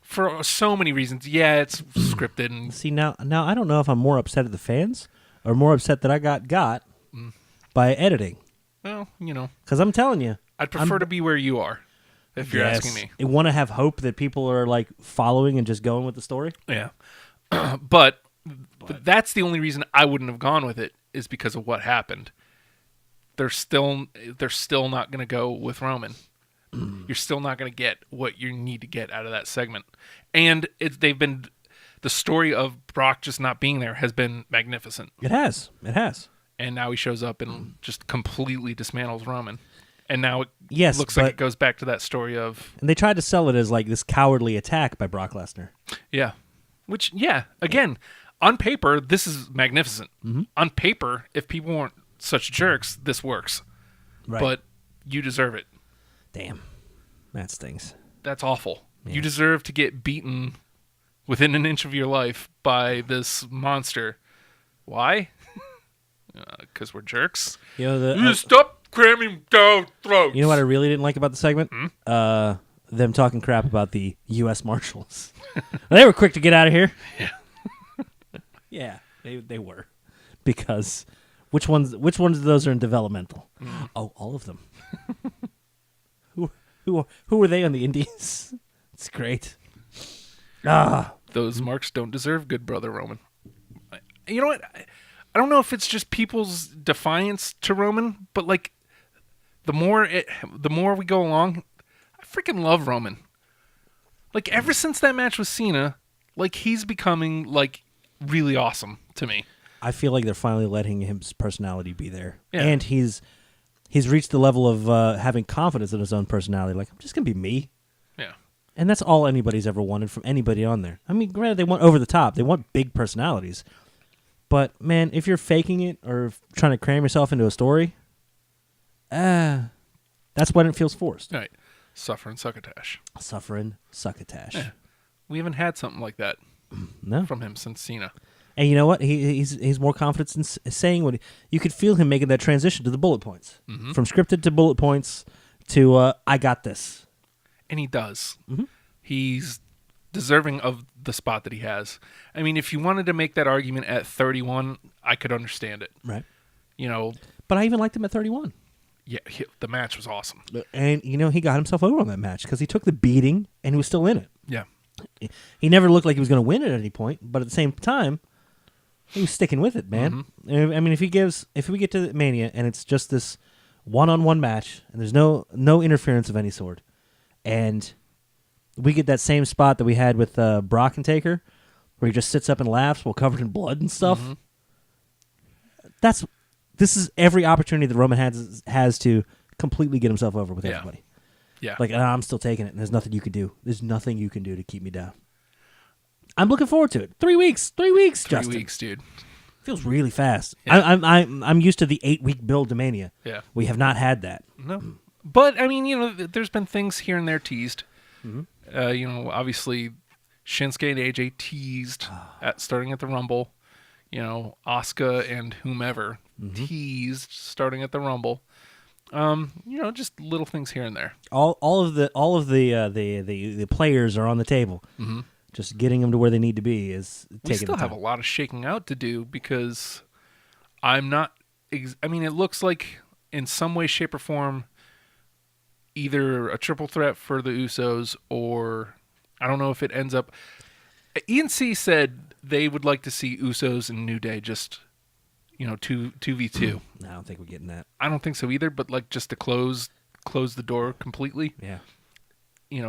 F: For so many reasons. Yeah, it's scripted. And
E: See, now I don't know if I'm more upset at the fans or more upset that I got by editing.
F: Well, you know.
E: Because I'm telling you.
F: I'd prefer to be where you are, if you're asking me.
E: I want to have hope that people are like following and just going with the story.
F: Yeah. But that's the only reason I wouldn't have gone with it, is because of what happened. They're still not going to go with Roman. You're still not going to get what you need to get out of that segment. And the story of Brock just not being there has been magnificent.
E: It has.
F: And now he shows up and just completely dismantles Roman. And now it looks
E: but,
F: like it goes back to that story of...
E: And they tried to sell it as like this cowardly attack by Brock Lesnar.
F: Yeah. Which, again, on paper, this is magnificent. Mm-hmm. On paper, if people weren't such jerks, this works.
E: Right.
F: But you deserve it.
E: Damn. That stings.
F: That's awful.
E: Yeah.
F: You deserve to get beaten within an inch of your life by this monster. Why? Because we're jerks.
E: You know,
F: stop cramming down throats.
E: You know what I really didn't like about the segment? Them talking crap about the U.S. Marshals. They were quick to get out of here.
F: Yeah.
E: Yeah, they were. Because which ones of those are in developmental? Oh, all of them. Who were they on the Indies? It's great.
F: Those marks don't deserve good brother Roman. You know what? I don't know if it's just people's defiance to Roman, but like the more we go along, I freaking love Roman. Like ever since that match with Cena, like he's becoming like really awesome to me.
E: I feel like they're finally letting his personality be there,
F: Yeah.
E: and he's reached the level of having confidence in his own personality. Like, I'm just gonna be me.
F: Yeah.
E: And that's all anybody's ever wanted from anybody on there. I mean, granted, they want over the top. They want big personalities. But, man, if you're faking it or trying to cram yourself into a story, that's when it feels forced.
F: All right. Suffering succotash.
E: Suffering succotash.
F: Yeah. We haven't had something like that
E: No.
F: from him since Cena.
E: And you know what? He's more confident in saying what you could feel him making that transition to the bullet points.
F: Mm-hmm.
E: From scripted to bullet points to I got this.
F: And he does.
E: Mm-hmm.
F: He's deserving of the spot that he has. I mean, if you wanted to make that argument at 31, I could understand it.
E: Right.
F: You know,
E: But I even liked him at 31.
F: yeah, the match was awesome.
E: And, you know, he got himself over on that match because he took the beating and he was still in it.
F: Yeah.
E: He never looked like he was going to win at any point, but at the same time, he was sticking with it, man.
F: Mm-hmm.
E: I mean, if we get to Mania and it's just this one-on-one match and there's no interference of any sort, and we get that same spot that we had with Brock and Taker, where he just sits up and laughs while covered in blood and stuff.
F: Mm-hmm.
E: This is every opportunity that Roman has to completely get himself over with
F: Yeah.
E: everybody.
F: Yeah.
E: Like, I'm still taking it, and there's nothing you can do. There's nothing you can do to keep me down. I'm looking forward to it. 3 weeks. 3 weeks,
F: 3
E: Justin.
F: weeks, dude.
E: Feels really fast.
F: Yeah.
E: I'm used to the 8-week build to Mania.
F: Yeah.
E: We have not had that.
F: No. But, I mean, you know, there's been things here and there teased. You know, obviously, Shinsuke and AJ teased starting at the Rumble. You know, Asuka and whomever teased starting at the Rumble. You know, just little things here and there.
E: All of the players are on the table Just getting them to where they need to be is
F: We
E: taking
F: still
E: the
F: have a
E: time.
F: lot of shaking out to do because I'm not. I mean, it looks like in some way, shape, or form, either a triple threat for the Usos or I don't know if it ends up. ENC said they would like to see Usos and New Day just, 2v2.
E: No, I don't think we're getting that.
F: I don't think so either, but like just to close the door completely.
E: Yeah.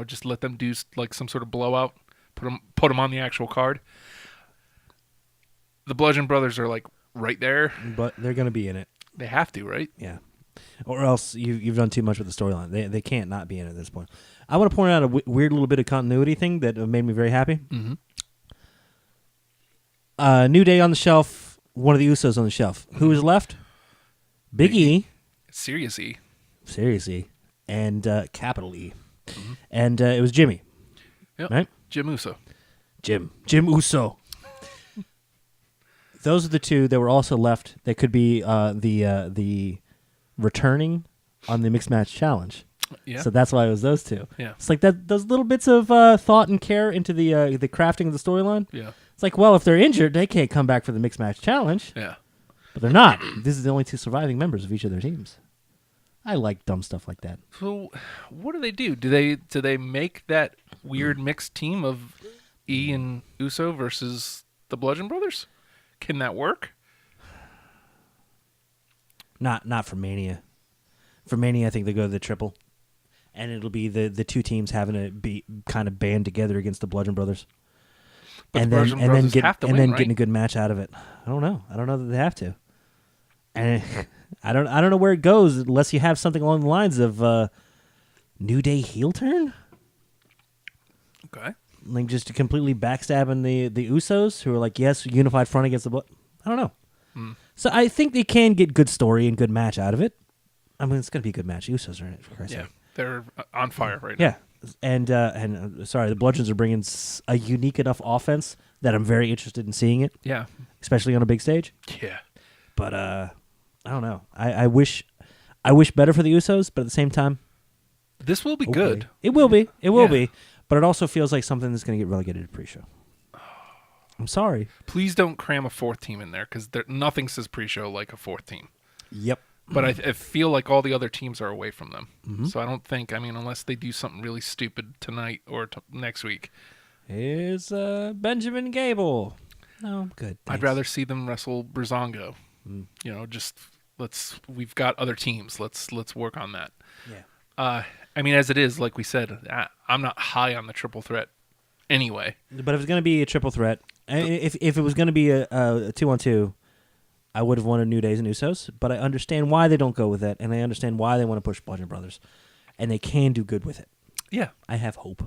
F: Just let them do like some sort of blowout. Put them on the actual card. The Bludgeon Brothers are like right there.
E: But they're going to be in it.
F: They have to, right?
E: Yeah. Or else you've done too much with the storyline. They can't not be in it at this point. I want to point out a weird little bit of continuity thing that made me very happy.
F: Mm-hmm.
E: New Day on the shelf, one of the Usos on the shelf. Who was left? Big E.
F: Serious E.
E: Seriously. And capital E. And it was Jimmy.
F: Yep.
E: Right?
F: Jim Uso.
E: Jim Uso. Those are the two that were also left that could be the returning on the mixed match challenge.
F: Yeah.
E: So that's why it was those two.
F: Yeah.
E: It's like that those little bits of thought and care into the crafting of the storyline.
F: Yeah.
E: It's like, well, if they're injured, they can't come back for the mixed match challenge.
F: Yeah.
E: But they're not. This is the only two surviving members of each of their teams. I like dumb stuff like that.
F: So, what do? Do they make that weird mixed team of E and Uso versus the Bludgeon Brothers? Can that work?
E: Not for Mania. For Mania, I think they go to the triple, and it'll be the two teams having to be kind of band together against the Bludgeon Brothers.
F: But
E: and
F: the Bludgeon Brothers have to win, right?
E: getting a good match out of it. I don't know. I don't know that they have to. And I don't know where it goes unless you have something along the lines of New Day heel turn,
F: Okay.
E: like just completely backstabbing the Usos, who are like, yes, unified front against the Blood. I don't know. So I think they can get good story and good match out of it. I mean, it's going to be a good match. Usos are in it, for Christ's
F: Yeah.
E: sake.
F: They're on fire right now.
E: Yeah, and sorry, the Bludgeons are bringing a unique enough offense that I'm very interested in seeing it,
F: Yeah.
E: especially on a big stage.
F: Yeah.
E: But I don't know. I wish better for the Usos, but at the same time,
F: This will be
E: okay.
F: good.
E: It will be. It will
F: Yeah.
E: be. But it also feels like something that's going to get relegated to pre-show. I'm sorry.
F: Please don't cram a fourth team in there because nothing says pre-show like a fourth team.
E: Yep.
F: But I feel like all the other teams are away from them.
E: Mm-hmm.
F: So I don't think, unless they do something really stupid tonight or next week,
E: Here's Benjamin Gable. No, I'm good.
F: I'd
E: thanks.
F: rather see them wrestle Brazongo. Just we've got other teams. Let's work on that.
E: Yeah.
F: As it is, like we said, I'm not high on the triple threat anyway.
E: But if it's going to be a triple threat, if it was going to be a 2-on-2, I would have wanted New Days and Usos. But I understand why they don't go with it, and I understand why they want to push Bludgeon Brothers, and they can do good with it.
F: Yeah.
E: I have hope.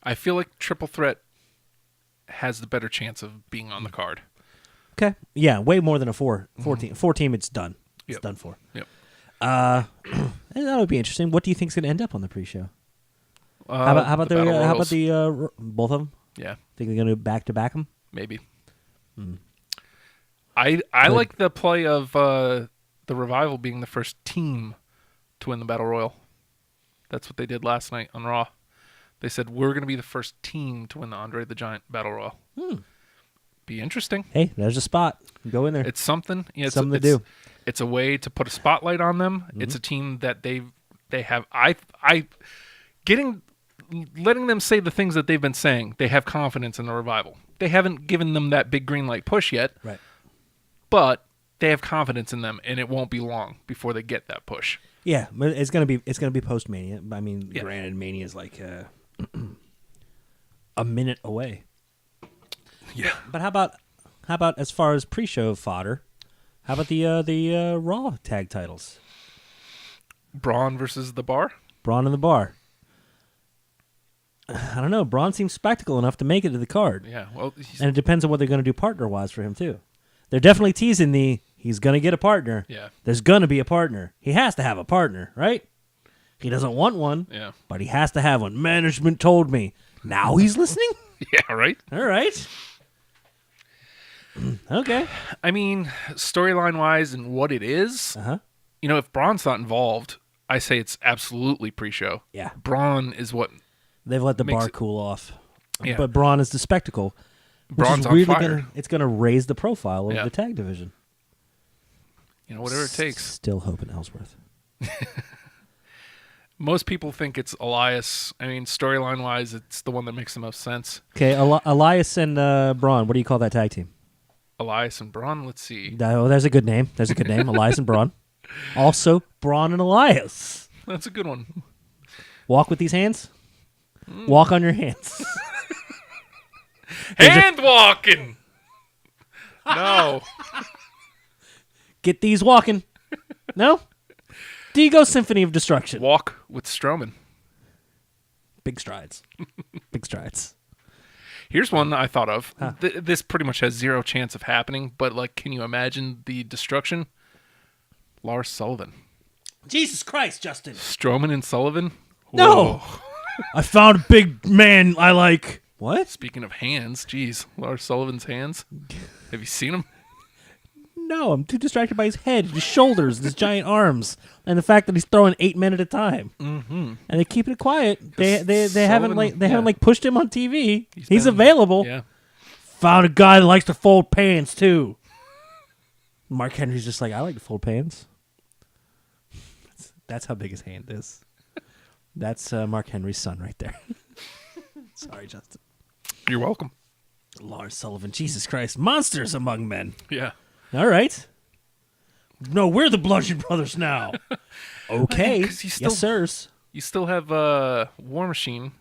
F: I feel like triple threat has the better chance of being on the card.
E: Okay. Yeah, way more than a 4-team. It's done. It's
F: Yep.
E: done for.
F: Yep.
E: That would be interesting. What do you think is going to end up on the pre-show?
F: Uh,
E: How about
F: Battle
E: the both of them?
F: Yeah,
E: Think they're going to back them?
F: maybe. I like the play of the Revival being the first team to win the Battle Royal. That's what they did last night on Raw. They said, we're going to be the first team to win the Andre the Giant Battle Royal. Be interesting.
E: Hey, there's a spot. Go in there.
F: It's something. Yeah, it's
E: Something to do.
F: It's a way to put a spotlight on them. It's a team that they have. Letting them say the things that they've been saying. They have confidence in the Revival. They haven't given them that big green light push yet,
E: Right.
F: but they have confidence in them, and it won't be long before they get that push.
E: Yeah, but it's gonna be post Mania. I mean,
F: Yeah.
E: granted, Mania is like a minute away.
F: Yeah.
E: But how about as far as pre-show fodder? How about the Raw tag titles?
F: Braun versus the Bar.
E: Braun and the Bar. I don't know. Braun seems spectacle enough to make it to the card,
F: Yeah. Well,
E: and it depends on what they're going to do partner-wise for him too. They're definitely teasing he's going to get a partner.
F: Yeah.
E: There's going to be a partner. He has to have a partner, right? He doesn't want one,
F: Yeah.
E: but he has to have one. Management told me. Now he's listening?
F: Yeah. Right.
E: All right. Okay.
F: Storyline wise and what it is,
E: Uh-huh.
F: if Braun's not involved, I say it's absolutely pre-show.
E: Yeah.
F: Braun is what
E: They've let the
F: Makes
E: bar
F: it-
E: cool off.
F: Yeah.
E: But Braun is the spectacle. Which
F: Braun's
E: is
F: on
E: weirdly
F: fire.
E: it's going to raise the profile of
F: Yeah.
E: the tag division.
F: Whatever it takes.
E: Still hoping Ellsworth.
F: Most people think it's Elias. I mean, storyline wise, it's the one that makes the most sense.
E: Okay, Elias and Braun. What do you call that tag team?
F: Elias and Braun. Let's see.
E: Oh, there's a good name. There's a good name. Elias and Braun. Also, Braun and Elias.
F: That's a good one.
E: Walk with these hands. Walk on your hands.
F: Hand walking. No.
E: Get these walking. No? Diego Symphony of Destruction.
F: Walk with Strowman.
E: Big strides. Big strides.
F: Here's one I thought of. This pretty much has zero chance of happening, but like, can you imagine the destruction? Lars Sullivan.
E: Jesus Christ, Justin.
F: Strowman and Sullivan?
E: No.
F: Whoa.
E: I found a big man I like. What?
F: Speaking of hands, geez, Lars Sullivan's hands. Have you seen them?
E: No, I'm too distracted by his head, his shoulders, his giant arms, and the fact that he's throwing 8 men at a time. Mm-hmm. And they keep it quiet. They haven't haven't pushed him on TV. He's available.
F: Yeah.
E: Found a guy that likes to fold pans too. Mark Henry's just like, I like to fold pans. That's how big his hand is. That's Mark Henry's son right there. Sorry, Justin.
F: You're welcome.
E: Lars Sullivan, Jesus Christ, monsters among men.
F: Yeah.
E: All right. No, we're the Bludgeon Brothers now. Okay.
F: 'Cause you still-
E: yes, sirs.
F: You still have War Machine.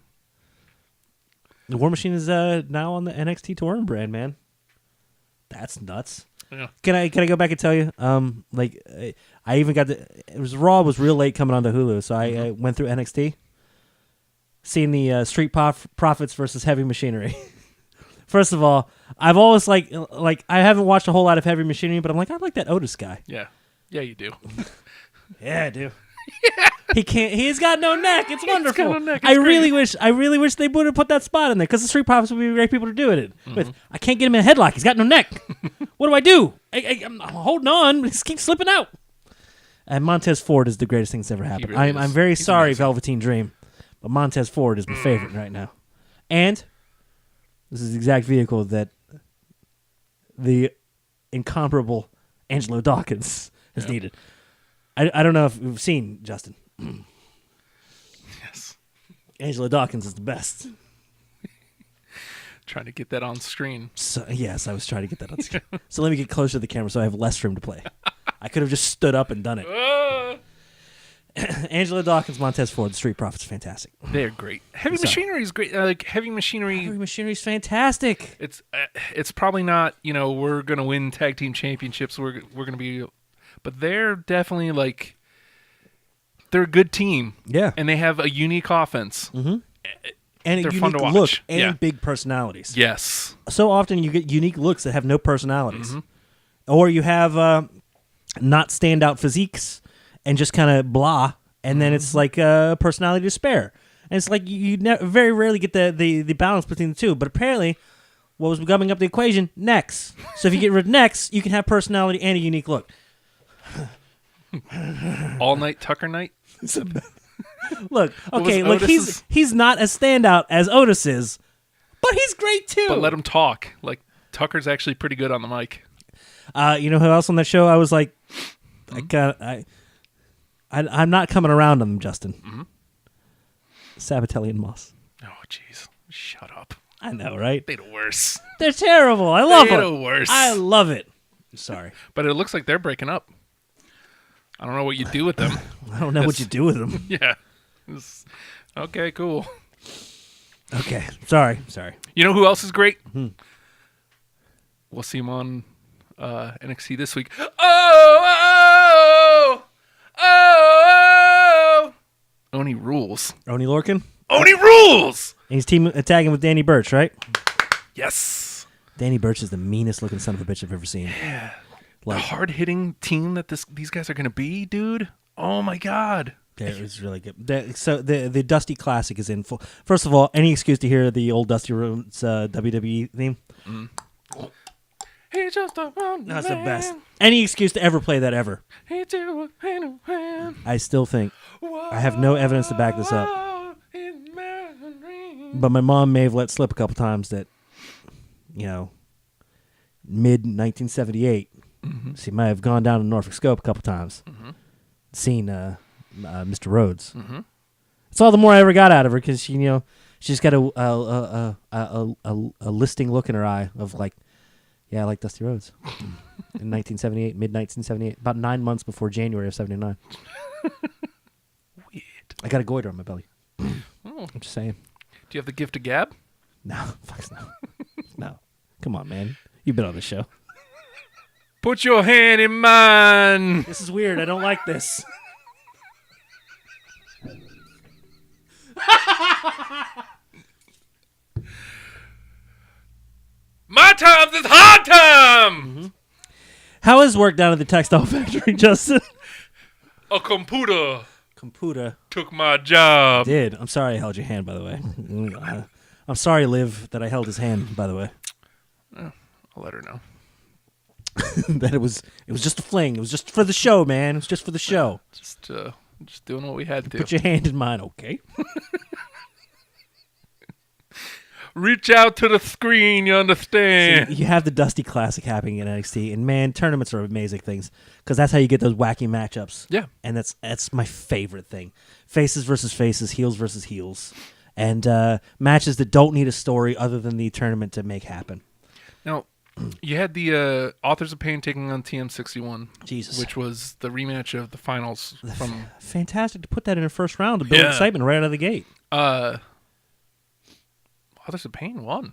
E: The War Machine is now on the NXT touring brand, man. That's nuts.
F: Yeah.
E: Can I go back and tell you? I even got Raw was real late coming on to Hulu, so I went through NXT, seen the Street Profits versus Heavy Machinery. First of all, I've always like I haven't watched a whole lot of Heavy Machinery, but I'm like, I like that Otis guy.
F: Yeah. Yeah, you do.
E: Yeah, I do. He can't. He's got no neck. It's wonderful.
F: got no neck.
E: I
F: It's
E: really wish they would have put that spot in there because the Street Profits would be great people to do it with. I can't get him in a headlock. He's got no neck. What do I do? I'm holding on. He keeps slipping out. And Montez Ford is the greatest thing that's ever happened.
F: really
E: I'm
F: is.
E: very
F: He's
E: sorry,
F: amazing.
E: Velveteen Dream, but Montez Ford is my favorite right now. And this is the exact vehicle that the incomparable Angelo Dawkins has needed. I don't know if you've seen Justin.
F: Yes.
E: Angelo Dawkins is the best.
F: Trying to get that on screen.
E: So, yes, I was trying to get that on screen. So let me get closer to the camera so I have less room to play. I could have just stood up and done it. Angelo Dawkins, Montez Ford, the Street Profits, fantastic.
F: They're great. Heavy Machinery is great. Heavy Machinery.
E: Heavy Machinery's fantastic.
F: It's probably not. We're gonna win tag team championships. We're gonna be, but they're definitely like. They're a good team.
E: Yeah.
F: And they have a unique offense.
E: Mm-hmm. And
F: They're
E: a
F: fun to
E: unique
F: watch.
E: look and
F: Yeah.
E: big personalities.
F: Yes.
E: So often you get unique looks that have no personalities. Or you have not standout physiques and just kind of blah, and then it's like personality to spare. And it's like you very rarely get the balance between the two. But apparently, what was gumming up the equation? Necks. So if you get rid of necks, you can have personality and a unique look.
F: All Night Tucker Night.
E: Look, okay,
F: was
E: look,
F: Otis's?
E: he's not as standout as Otis is, but he's great too.
F: But let him talk. Like Tucker's actually pretty good on the mic.
E: You know who else on that show? I was like, I'm not coming around on them, Justin. Sabatelli and Moss.
F: Oh, jeez. Shut up.
E: I know, right?
F: They're the worst.
E: They're terrible. I love
F: They're
E: them.
F: the worst.
E: I love it. I'm sorry.
F: But it looks like they're breaking up. I don't know what you do with them.
E: I don't know what you do with them.
F: Yeah. Okay, cool.
E: Okay. Sorry.
F: You know who else is great? We'll see him on NXT this week. Oni rules.
E: Oni Lorcan.
F: Oni rules!
E: And he's tagging with Danny Burch, right?
F: Yes.
E: Danny Burch is the meanest looking son of a bitch I've ever seen. Yeah.
F: The hard-hitting team that these guys are going to be, dude. Oh, my God.
E: It's really good. So the Dusty Classic is in full. First of all, any excuse to hear the old Dusty Rhodes WWE theme?
F: He's just a
E: That's the best. Any excuse to ever play that ever. I still think I have no evidence to back this up. But my mom may have let slip a couple times that, mid 1978, she might have gone down to Norfolk Scope a couple times, seen Mr. Rhodes. It's all the more I ever got out of her because she's got a listing look in her eye of like, yeah, I like Dusty Rhodes. In 1978, mid 1978, about 9 months before January of '79.
F: Weird.
E: I got a goiter on my belly.
F: Oh.
E: I'm just saying.
F: Do you have the gift of gab?
E: No, fuck no. No. Come on, man. You've been on the show.
F: Put your hand in mine.
E: This is weird. I don't like this.
F: My times is hard time.
E: How is work down at the textile factory, Justin?
F: A computer
E: Computer
F: took my job.
E: did. I'm sorry I held your hand, by the way. I'm sorry, Liv, that I held his hand, by the way.
F: I'll let her know.
E: That it was just a fling. It was just for the show, man. It was just for the show.
F: Just doing what we had to.
E: Put your hand in mine, okay?
F: Reach out to the screen, you understand?
E: So you have the Dusty Classic happening in NXT, and man, tournaments are amazing things because that's how you get those wacky matchups.
F: Yeah.
E: And that's my favorite thing: faces versus faces, heels versus heels, and matches that don't need a story other than the tournament to make happen.
F: Now, you had the Authors of Pain taking on TM61.
E: Jesus.
F: Which was the rematch of the finals from...
E: Fantastic to put that in the first round to build
F: Yeah.
E: excitement right out of the gate.
F: Authors of Pain won.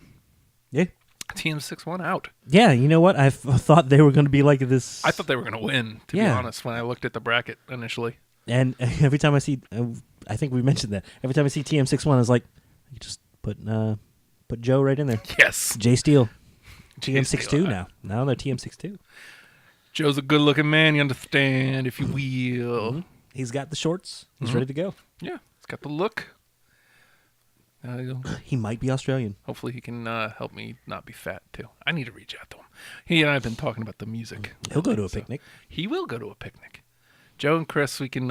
E: Yeah.
F: TM61 out.
E: Yeah, you know what? I thought they were going to be like this.
F: I thought they were going to win, to be
E: Yeah.
F: honest, when I looked at the bracket initially.
E: And every time I see, I think we mentioned that. Every time I see TM61, I was like, you just put Joe right in there.
F: Yes.
E: Jay Steele.
F: Jay
E: TM62
F: Steele,
E: now. Now they're TM62.
F: Joe's a good-looking man, you understand, if you will.
E: He's got the shorts. He's ready to go.
F: Yeah, he's got the look.
E: He might be Australian.
F: Hopefully he can help me not be fat, too. I need to reach out to him. He and I have been talking about the music.
E: He'll go to a
F: So
E: picnic.
F: He will go to a picnic. Joe and Chris, we can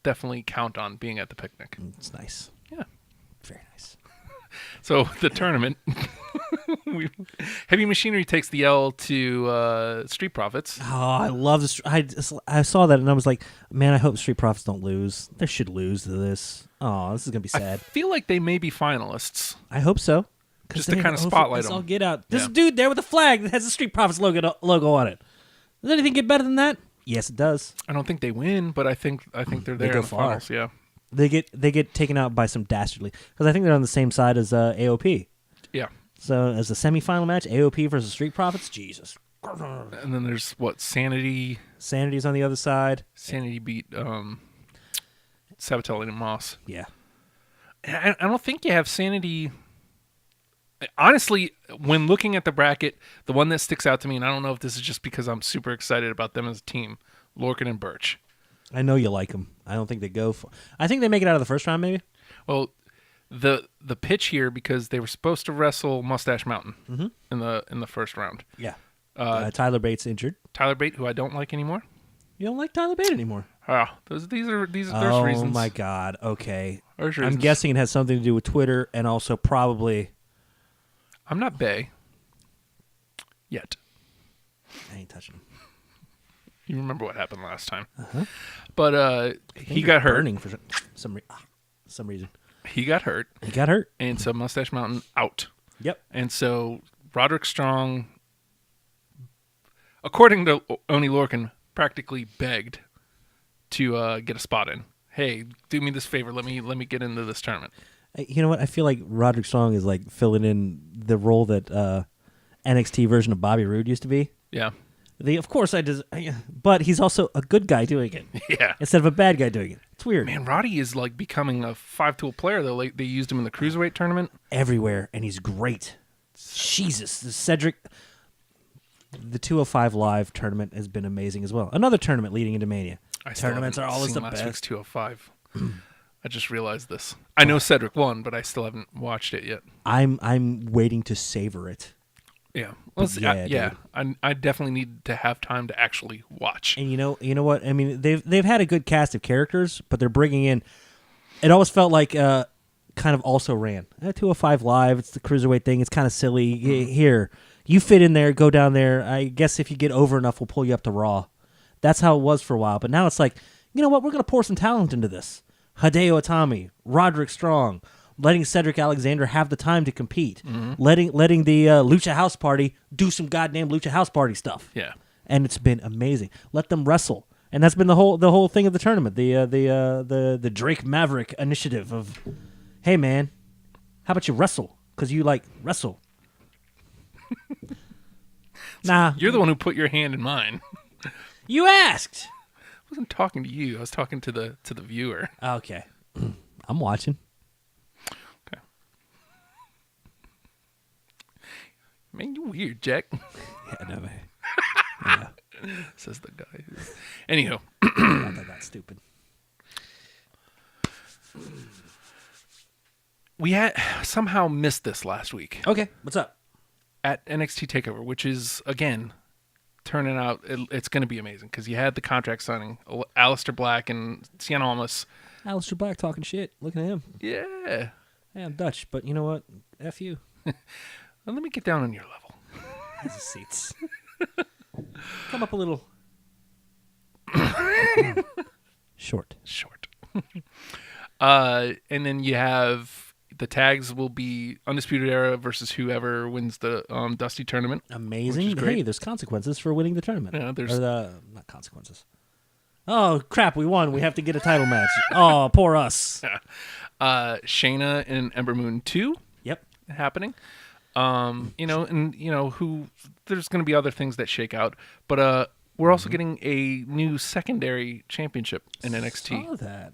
F: definitely count on being at the picnic.
E: It's nice.
F: Yeah.
E: Very nice.
F: So the tournament, Heavy Machinery takes the L to Street Profits.
E: Oh, I love this. I saw that and I was like, man, I hope Street Profits don't lose. They should lose to this. Oh, this is going to be
F: I
E: sad.
F: feel like they may be finalists.
E: I hope so.
F: Just to kind of spotlight
E: I'll
F: them.
E: get out. There's
F: Yeah.
E: a dude there with a flag that has the Street Profits logo on it. Does anything get better than that? Yes, it does.
F: I don't think they win, but I think they're there
E: go
F: in the
E: far.
F: finals. Yeah.
E: They get taken out by some dastardly because I think they're on the same side as AOP.
F: Yeah.
E: So as a semifinal match, AOP versus Street Profits, Jesus.
F: And then there's what Sanity.
E: Sanity's on the other side.
F: Sanity beat Sabatelli and Moss.
E: Yeah.
F: And I don't think you have Sanity. Honestly, when looking at the bracket, the one that sticks out to me, and I don't know if this is just because I'm super excited about them as a team, Lorcan and Birch.
E: I know you like them. I don't think they go for. I think they make it out of the first round, maybe.
F: Well, the pitch here, because they were supposed to wrestle Mustache Mountain in the first round.
E: Yeah. Tyler Bates injured.
F: Tyler Bate, who I don't like anymore.
E: You don't like Tyler Bate anymore.
F: There's reasons.
E: Oh my God. Okay.
F: There's
E: I'm
F: reasons.
E: guessing it has something to do with Twitter and also probably.
F: I'm not Bay yet.
E: I ain't touching him.
F: You remember what happened last time. But he got hurt.
E: Burning for some reason.
F: He got hurt.
E: He got hurt.
F: And so Mustache Mountain out.
E: Yep.
F: And so Roderick Strong, according to Oni Lorcan, practically begged to get a spot in. Hey, do me this favor. Let me get into this tournament.
E: You know what? I feel like Roderick Strong is like filling in the role that NXT version of Bobby Roode used to be.
F: Yeah.
E: Of course, but he's also a good guy doing it.
F: Yeah.
E: Instead of a bad guy doing it. It's weird.
F: Man, Roddy is like becoming a 5-tool player though. Like they used him in the cruiserweight tournament.
E: Everywhere, and he's great. Jesus, the Cedric. The 205 Live tournament has been amazing as well. Another tournament leading into Mania. Tournaments are always the
F: last
E: best.
F: week's 205. I just realized this. I know Cedric won, but I still haven't watched it yet.
E: I'm waiting to savor it.
F: Yeah. Well,
E: Yeah,
F: I definitely need to have time to actually watch.
E: And you know what? I mean, they've had a good cast of characters, but they're bringing in. It always felt like kind of also ran. 205 Live, it's the cruiserweight thing. It's kind of silly. Here, you fit in there, go down there. I guess if you get over enough, we'll pull you up to Raw. That's how it was for a while. But now it's like, you know what? We're going to pour some talent into this. Hideo Itami, Roderick Strong, letting Cedric Alexander have the time to compete, letting the Lucha House Party do some goddamn Lucha House Party stuff.
F: Yeah.
E: And it's been amazing. Let them wrestle. And that's been the whole thing of the tournament. The Drake Maverick initiative of, hey man, how about you wrestle? Because you like wrestle. Nah,
F: You're the one who put your hand in mine.
E: you asked.
F: I wasn't talking to you. I was talking to the viewer.
E: Okay, I'm watching.
F: Okay. Man, you weird, Jack.
E: Yeah, no man. Yeah,
F: Says the guy. Anyhow.
E: not that stupid.
F: We had somehow missed this last week
E: Okay, what's up?
F: at NXT TakeOver, which is, again, turning out, it's going to be amazing because you had the contract signing, Aleister Black and Cien Almas.
E: Aleister Black talking shit. Look at him.
F: Yeah.
E: Hey, I'm Dutch, but you know what? F you.
F: Well, let me get down on your level.
E: Has his seats. Come up a little. Short.
F: And then you have the tags will be Undisputed Era versus whoever wins the Dusty tournament.
E: Amazing.
F: Which is great.
E: Hey, there's consequences for winning the tournament.
F: Yeah, there's-
E: Or not consequences. Oh, crap, we won. We have to get a title match. Oh, poor us.
F: Shayna and Ember Moon 2
E: Yep.
F: happening. Who there's going to be other things that shake out, but we're also getting a new secondary championship in NXT,
E: Saw that.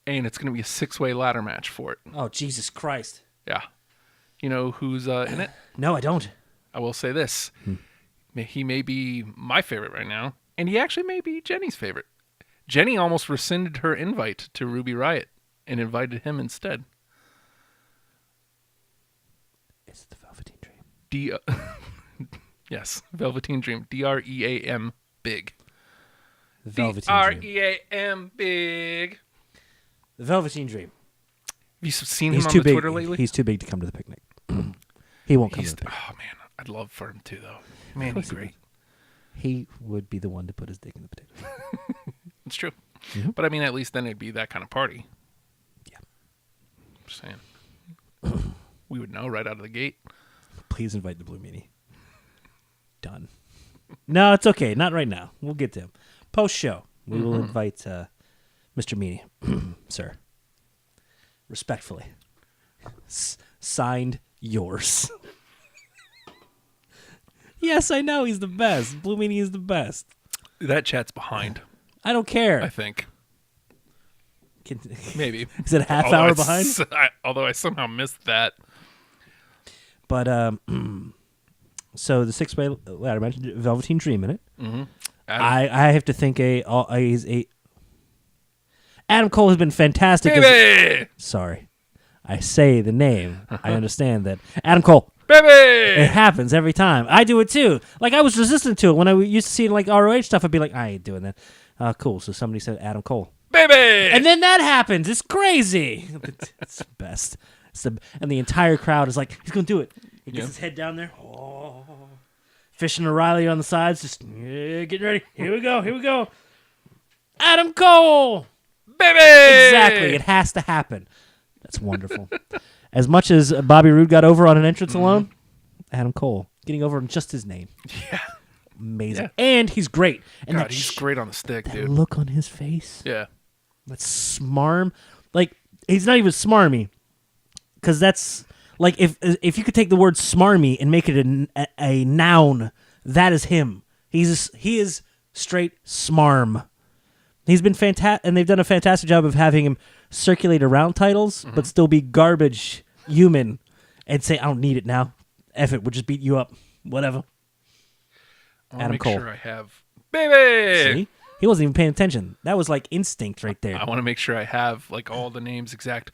F: and it's going to be a 6-way ladder match for it.
E: Oh, Jesus Christ.
F: Yeah. You know who's in it?
E: No, I don't.
F: I will say this. He may be my favorite right now, and he actually may be Jenny's favorite. Jenny almost rescinded her invite to Ruby Riott and invited him instead.
E: It's the Velveteen Dream.
F: Yes, Velveteen Dream. DREAM Big.
E: The Velveteen Dream.
F: DREAM Big.
E: The Velveteen Dream.
F: Have you seen him
E: He's
F: on
E: too
F: the
E: big.
F: Twitter lately?
E: He's too big to come to the picnic. He won't come to the picnic.
F: Oh, man. I'd love for him to, though. Man, he's great.
E: He would be the one to put his dick in the potato.
F: It's true.
E: Mhm.
F: But, I mean, at least then it'd be that kind of party.
E: Yeah.
F: Just saying. We would know right out of the gate.
E: Please invite the Blue Meanie. Done. No, it's okay. Not right now. We'll get to him. Post-show, we will invite Mr. Meanie. Sir. Respectfully. Signed, yours. Yes, I know. He's the best. Blue Meanie is the best.
F: That chat's behind,
E: I don't care.
F: I think. Maybe.
E: Is it a half hour behind?
F: Although I somehow missed that.
E: But, so the 6-way ladder match, Velveteen Dream in it.
F: Mm-hmm.
E: I have to think Adam Cole has been fantastic.
F: Baby!
E: Sorry. I say the name. I understand that. Adam Cole.
F: Baby!
E: It happens every time. I do it too. Like, I was resistant to it. When I used to see it in, like, ROH stuff, I'd be like, I ain't doing that. Cool. So somebody said Adam Cole.
F: Baby!
E: And then that happens. It's crazy. It's the best. And the entire crowd is like, he's going to do it. He gets his head down there. Oh. Fish and O'Reilly on the sides. Just, getting ready. Here we go. Adam Cole!
F: Baby!
E: Exactly. It has to happen. That's wonderful. As much as Bobby Roode got over on an entrance alone, Adam Cole getting over on just his name.
F: Yeah.
E: Amazing.
F: Yeah.
E: And he's great. And
F: God, he's great on the stick,
E: that
F: dude.
E: look on his face.
F: Yeah.
E: That smarm. Like, he's not even smarmy. Because that's, like, if you could take the word smarmy and make it a noun, that is him. He is straight smarm. He's been fantastic, and they've done a fantastic job of having him circulate around titles, but still be garbage human and say, I don't need it now. F it, we'll just beat you up. Whatever.
F: I want to
E: Adam
F: make
E: Cole.
F: sure I have... Baby!
E: See? He wasn't even paying attention. That was like instinct right there.
F: I want to make sure I have, like, all the names exact.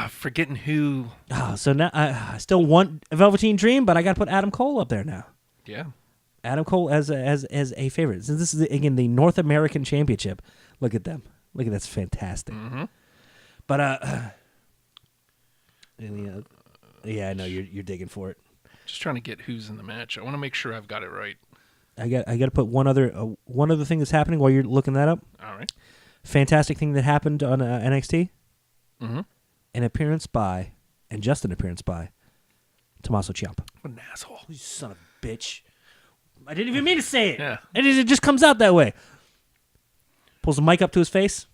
F: Forgetting who...
E: So now I still want a Velveteen Dream, but I got to put Adam Cole up there now.
F: Yeah.
E: Adam Cole as a favorite. So this is, again, the North American Championship. Look at them. Look at that's fantastic.
F: Mm-hmm.
E: But Yeah, I know you're digging for it.
F: Just trying to get who's in the match. I want to make sure I've got it right.
E: I got to put one other thing that's happening while you're looking that up.
F: All right.
E: Fantastic thing that happened on NXT.
F: Mm-hmm.
E: An appearance by, and just an appearance by, Tommaso Ciampa.
F: What an asshole.
E: You son of a bitch. I didn't even mean to say it.
F: Yeah.
E: It just comes out that way. Pulls the mic up to his face.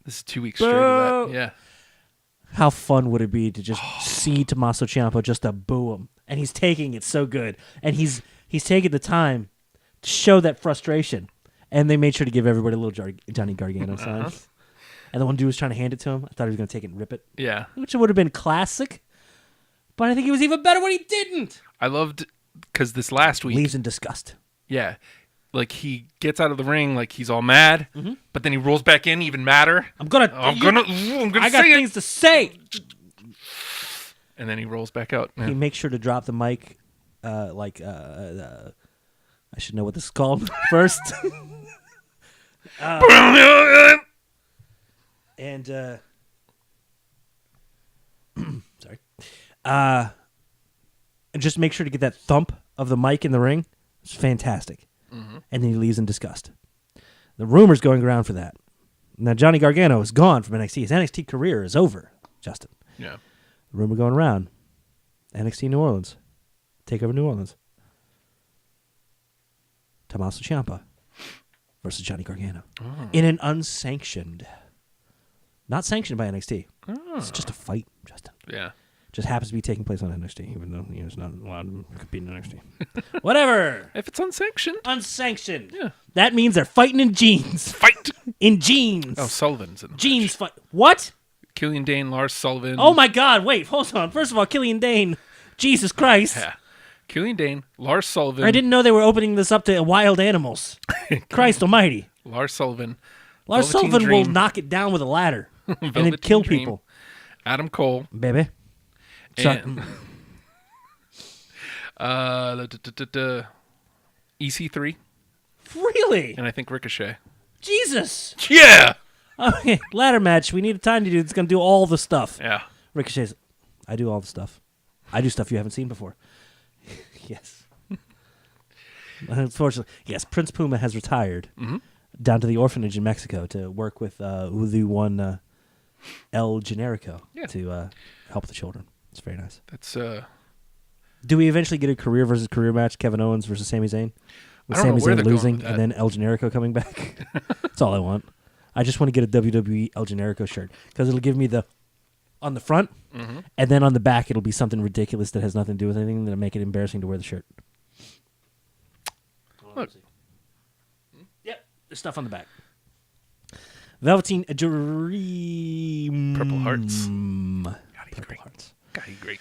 F: This is 2 weeks straight of
E: Boo.
F: that. Yeah.
E: How fun would it be to just see Tommaso Ciampa just to boo him? And he's taking it so good. And he's taking the time to show that frustration. And they made sure to give everybody a little Johnny Gargano sign. And the one dude was trying to hand it to him. I thought he was going to take it and rip it.
F: Yeah.
E: Which would have been classic. But I think it was even better when he didn't.
F: I loved, because this last week.
E: Leaves in disgust.
F: Yeah. Like, he gets out of the ring like he's all mad, but then he rolls back in even madder.
E: I got things to say.
F: And then he rolls back out.
E: He makes sure to drop the mic I should know what this is called first. And sorry. And just make sure to get that thump of the mic in the ring. It's fantastic. And then he leaves in disgust. The rumors going around for that. Now Johnny Gargano is gone from NXT. His NXT career is over, Justin.
F: Yeah.
E: The rumor going around. NXT New Orleans. Take over New Orleans. Tommaso Ciampa versus Johnny Gargano. In an unsanctioned. Not sanctioned by NXT. It's just a fight, Justin.
F: Yeah.
E: Just happens to be taking place on NXT, even though it's not allowed to compete in NXT. Whatever.
F: If it's unsanctioned.
E: Unsanctioned.
F: Yeah.
E: That means they're fighting in jeans.
F: Fight!
E: In jeans.
F: Oh, Sullivan's in the
E: Jeans
F: match.
E: fight. What?
F: Killian Dane, Lars Sullivan.
E: Oh my God! Wait, hold on. First of all, Killian Dane. Jesus Christ!
F: Yeah. Killian Dane, Lars Sullivan.
E: I didn't know they were opening this up to wild animals. Christ Almighty!
F: Lars Sullivan.
E: Lars
F: Velveteen
E: Sullivan will
F: Dream.
E: knock it down with a ladder and then
F: Velveteen
E: kill
F: Dream.
E: people,
F: Adam Cole.
E: baby.
F: And, EC3.
E: Really?
F: And I think Ricochet.
E: Jesus!
F: Yeah!
E: Okay, ladder match. We need a tiny dude that's gonna do all the stuff.
F: Yeah.
E: Ricochet's. I do all the stuff. I do stuff you haven't seen before. Yes. Unfortunately, yes. Prince Puma has retired down to the orphanage in Mexico to work with the one El Generico to help the children. It's very nice.
F: That's
E: Do we eventually get a career versus career match? Kevin Owens versus Sami Zayn, with
F: I don't know
E: Sami
F: where
E: Zayn
F: they're going
E: losing
F: with that.
E: and then El Generico coming back. That's all I want. I just want to get a WWE El Generico shirt because it'll give me the on the front, and then on the back it'll be something ridiculous that has nothing to do with anything that'll make it embarrassing to wear the shirt.
F: Look.
E: Yep, there's stuff on the back. Velveteen Dream.
F: Purple Hearts.
E: Purple
F: great.
E: Hearts.
F: God, he's great.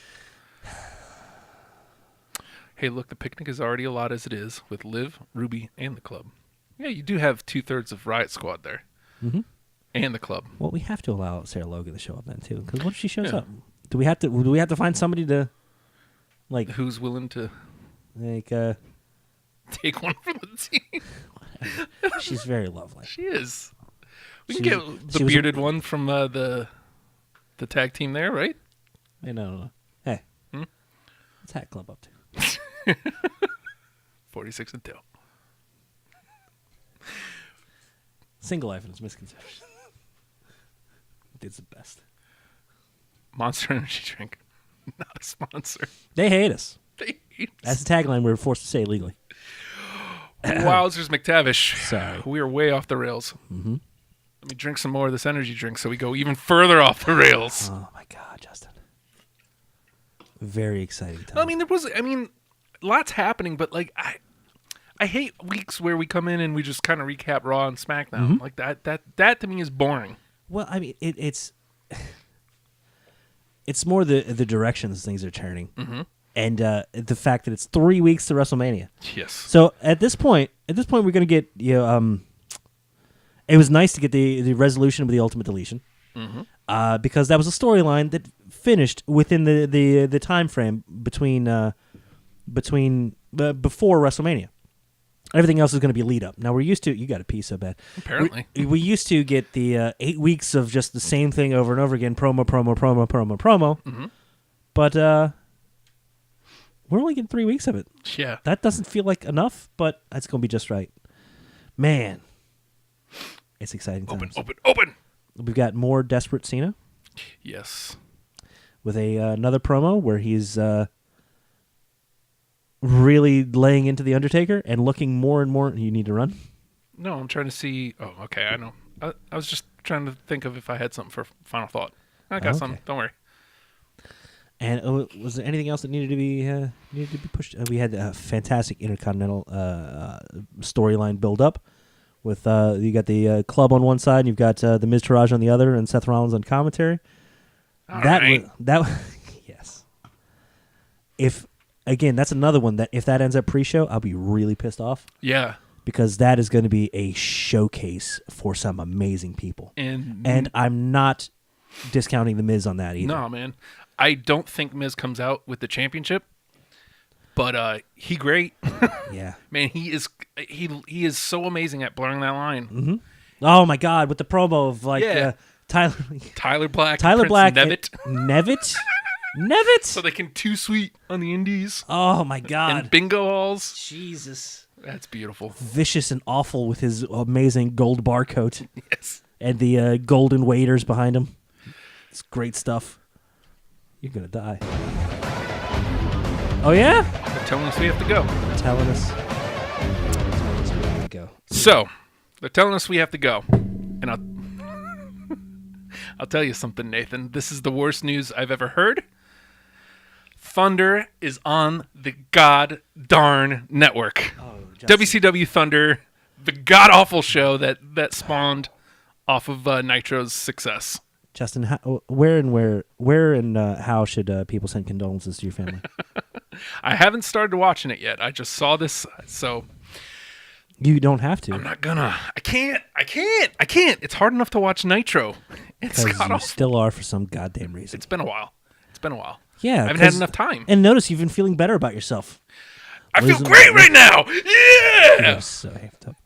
F: Hey, look, the picnic is already a lot as it is with Liv, Ruby, and the club. Yeah, you do have 2/3 of Riot Squad there. And the club.
E: Well, we have to allow Sarah Logan to show up then too, because what if she shows
F: Yeah.
E: up? Do we have to find somebody to like
F: Who's willing to take one for the team?
E: she's very lovely.
F: She is. We
E: She
F: can
E: was-
F: get
E: she
F: the
E: was-
F: bearded one from the tag team there, right?
E: Hey, no. Hey, what's Hat Club up to?
F: 46-2.
E: Single life and its misconception. Dude's the best.
F: Monster Energy Drink. Not a sponsor.
E: They hate us.
F: They hate us.
E: That's the tagline we were forced to say legally.
F: Wowzers McTavish.
E: Sorry.
F: We are way off the rails. Let me drink some more of this energy drink so we go even further off the rails.
E: Oh my God, Justin. Very exciting time.
F: I mean, lots happening, but like I hate weeks where we come in and we just kind of recap Raw and SmackDown. Like that to me is boring.
E: Well, I mean, it's more the directions things are turning, and the fact that it's 3 weeks to WrestleMania.
F: Yes.
E: So at this point, we're gonna get it was nice to get the resolution with the Ultimate Deletion, because that was a storyline that finished within the time frame between before WrestleMania. Everything else is going to be lead up. Now we're used to. You got to pee so bad.
F: Apparently.
E: we used to get the 8 weeks of just the same thing over and over again. Promo. But we're only getting 3 weeks of it.
F: Yeah.
E: That doesn't feel like enough, but that's going to be just right. Man, it's exciting times.
F: Open.
E: We've got more Desperate Cena
F: Yes.
E: with another promo where he's really laying into The Undertaker and looking more and more. You need to run?
F: No, I'm trying to see. Oh, okay. I know. I was just trying to think of if I had something for final thought. I got
E: Okay.
F: something. Don't worry.
E: And was there anything else that needed to be pushed? We had a fantastic Intercontinental storyline build up with you got the club on one side, and you've got the Miz Taraj on the other, and Seth Rollins on commentary.
F: All right.
E: Yes. If again, that's another one that if that ends up pre-show, I'll be really pissed off
F: Yeah.
E: because that is going to be a showcase for some amazing people, and I'm not discounting the Miz on that either.
F: No, man. I don't think Miz comes out with the championship, but he great.
E: Yeah.
F: Man, he is so amazing at blurring that line.
E: Mm-hmm. Oh my God! With the promo of
F: Yeah.
E: Tyler
F: Black,
E: Tyler
F: Prince
E: Black,
F: Nevitt.
E: Nevitt.
F: So they can too sweet on the indies
E: Oh my God!
F: and bingo halls.
E: Jesus,
F: That's beautiful.
E: vicious and awful with his amazing gold barcode
F: Yes.
E: and the golden waiters behind him. It's great stuff. You're gonna die. Oh yeah?
F: They're telling us we have to go.
E: Telling us we have to go.
F: So, they're telling us we have to go. And I'll tell you something, Nathan. This is the worst news I've ever heard. Thunder is on the god darn network. WCW Thunder, the god awful show that spawned off of Nitro's success.
E: Justin, where and how should people send condolences to your family?
F: I haven't started watching it yet. I just saw this, so
E: You don't have to.
F: I'm not gonna. I can't. It's hard enough to watch Nitro. It's
E: Because
F: god
E: you
F: awful.
E: still are for some goddamn reason.
F: It's been a while.
E: Yeah,
F: I haven't had enough time.
E: And notice you've been feeling better about yourself.
F: I feel
E: Losing-
F: great right now. Yeah.
E: You're so amped up.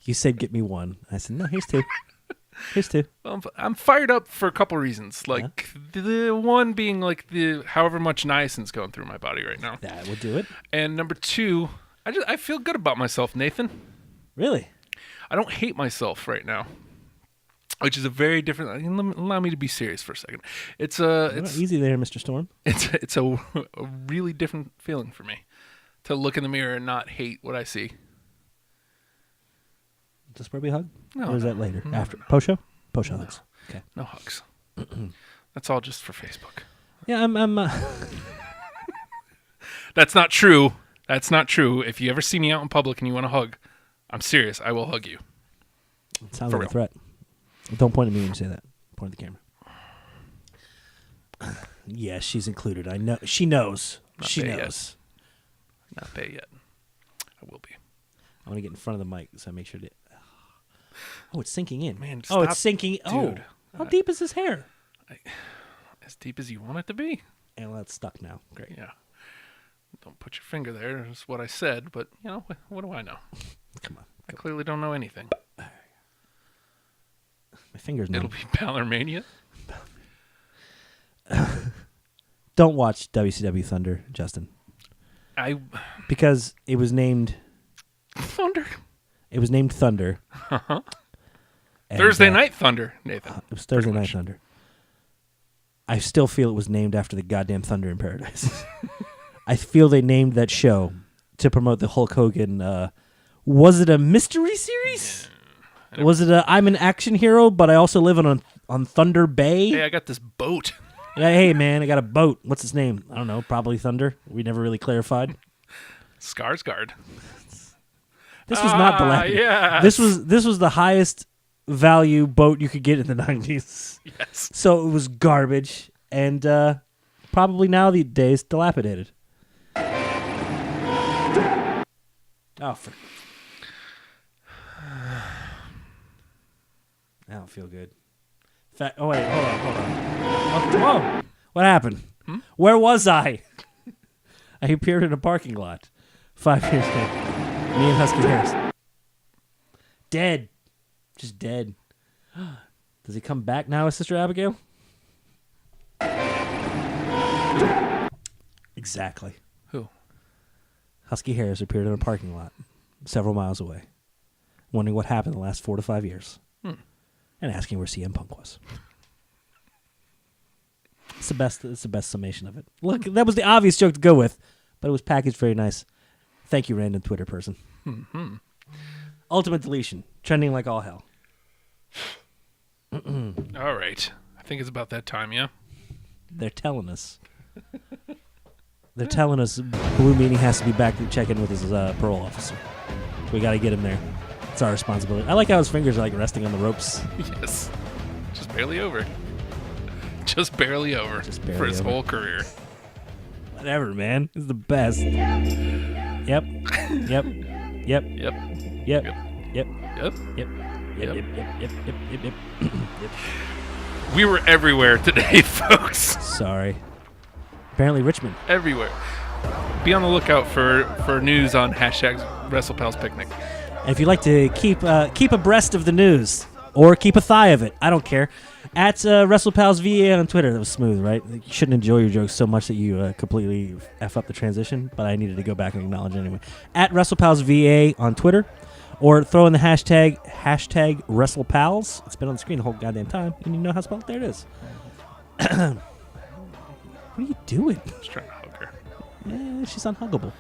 E: You said get me one. I said no. Here's two. Here's two.
F: I'm fired up for a couple reasons. Like the one being like the however much niacin's going through my body right now,
E: That would do it.
F: and number two, I feel good about myself, Nathan.
E: Really?
F: I don't hate myself right now, which is a very different. Allow me to be serious for a second. It's
E: Easy there, Mr. Storm.
F: it's a really different feeling for me to look in the mirror and not hate what I see.
E: Just where we hug?
F: No,
E: Or is
F: no,
E: that later? After? Post show? Post show hugs. Okay.
F: No hugs. That's all just for Facebook.
E: Yeah, I'm
F: That's not true. That's not true. If you ever see me out in public and you want to hug, I'm serious. I will hug you.
E: it sounds
F: For
E: like
F: real.
E: a threat. Don't point at me when you say that. Point at the camera. Yeah, she's included. I know. She knows.
F: Not
E: She
F: there yet.
E: knows.
F: Not there yet. I will be.
E: I want to get in front of the mic so I make sure to. Oh, it's sinking in.
F: Man,
E: oh, it's
F: stop,
E: sinking. Oh,
F: dude.
E: how deep is his hair?
F: As deep as you want it to be.
E: And that's stuck now. Great.
F: Yeah. Don't put your finger there. That's what I said. But, what do I know?
E: Come on.
F: I clearly don't know anything.
E: My finger's numb.
F: It'll be Balormania.
E: Don't watch WCW Thunder, Justin, because it was named.
F: Thunder.
E: It was named Thunder.
F: Uh-huh.
E: And,
F: Thursday Night Thunder, Nathan.
E: It was Thursday
F: Pretty
E: Night
F: much.
E: Thunder. I still feel it was named after the goddamn Thunder in Paradise. I feel they named that show to promote the Hulk Hogan. Was it a mystery series? Was it a I'm an action hero, but I also live on Thunder Bay?
F: Hey, I got this boat.
E: Yeah, hey, man, I got a boat. What's its name? I don't know. Probably Thunder. We never really clarified.
F: Skarsgård.
E: This was not the last.
F: yes.
E: This was the highest value boat you could get in the 90s.
F: Yes.
E: So it was garbage and probably nowadays dilapidated. Oh, I don't feel good. Oh, wait, hold on. Whoa. What happened? Where was I? I appeared in a parking lot 5 years ago. Me and Husky Harris. Dead. Just dead. Does he come back now with Sister Abigail? Exactly.
F: Who?
E: Husky Harris appeared in a parking lot several miles away, wondering what happened the last 4 to 5 years, and asking where CM Punk was. It's the best. It's the best summation of it. Look, that was the obvious joke to go with, but it was packaged very nice. Thank you, random Twitter person. Ultimate deletion, trending like all hell.
F: All right. I think it's about that time, yeah?
E: They're telling us. They're telling us Blue Meanie has to be back to check in with his parole officer. We got to get him there. It's our responsibility. I like how his fingers are like resting on the ropes.
F: Yes. Just barely over. Just barely over for his whole career.
E: Whatever, man. This is the best. Yep. Yep. Yep.
F: Yep.
E: Yep. Yep.
F: Yep.
E: Yep.
F: Yep.
E: Yep. Yep. Yep. Yep. Yep.
F: We were everywhere today, folks.
E: Sorry. Apparently Richmond.
F: Everywhere. Be on the lookout for news on #WrestlePals Picnic.
E: And if you'd like to keep abreast of the news or keep a thigh of it, I don't care. At WrestlePals VA on Twitter. That was smooth, right? You shouldn't enjoy your jokes so much that you completely F up the transition, but I needed to go back and acknowledge it anyway. At WrestlePals VA on Twitter, or throw in the hashtag WrestlePals. It's been on the screen the whole goddamn time. You need to know how to spell it. There it is. What are you doing?
F: Just trying to hug her.
E: Yeah, she's unhuggable.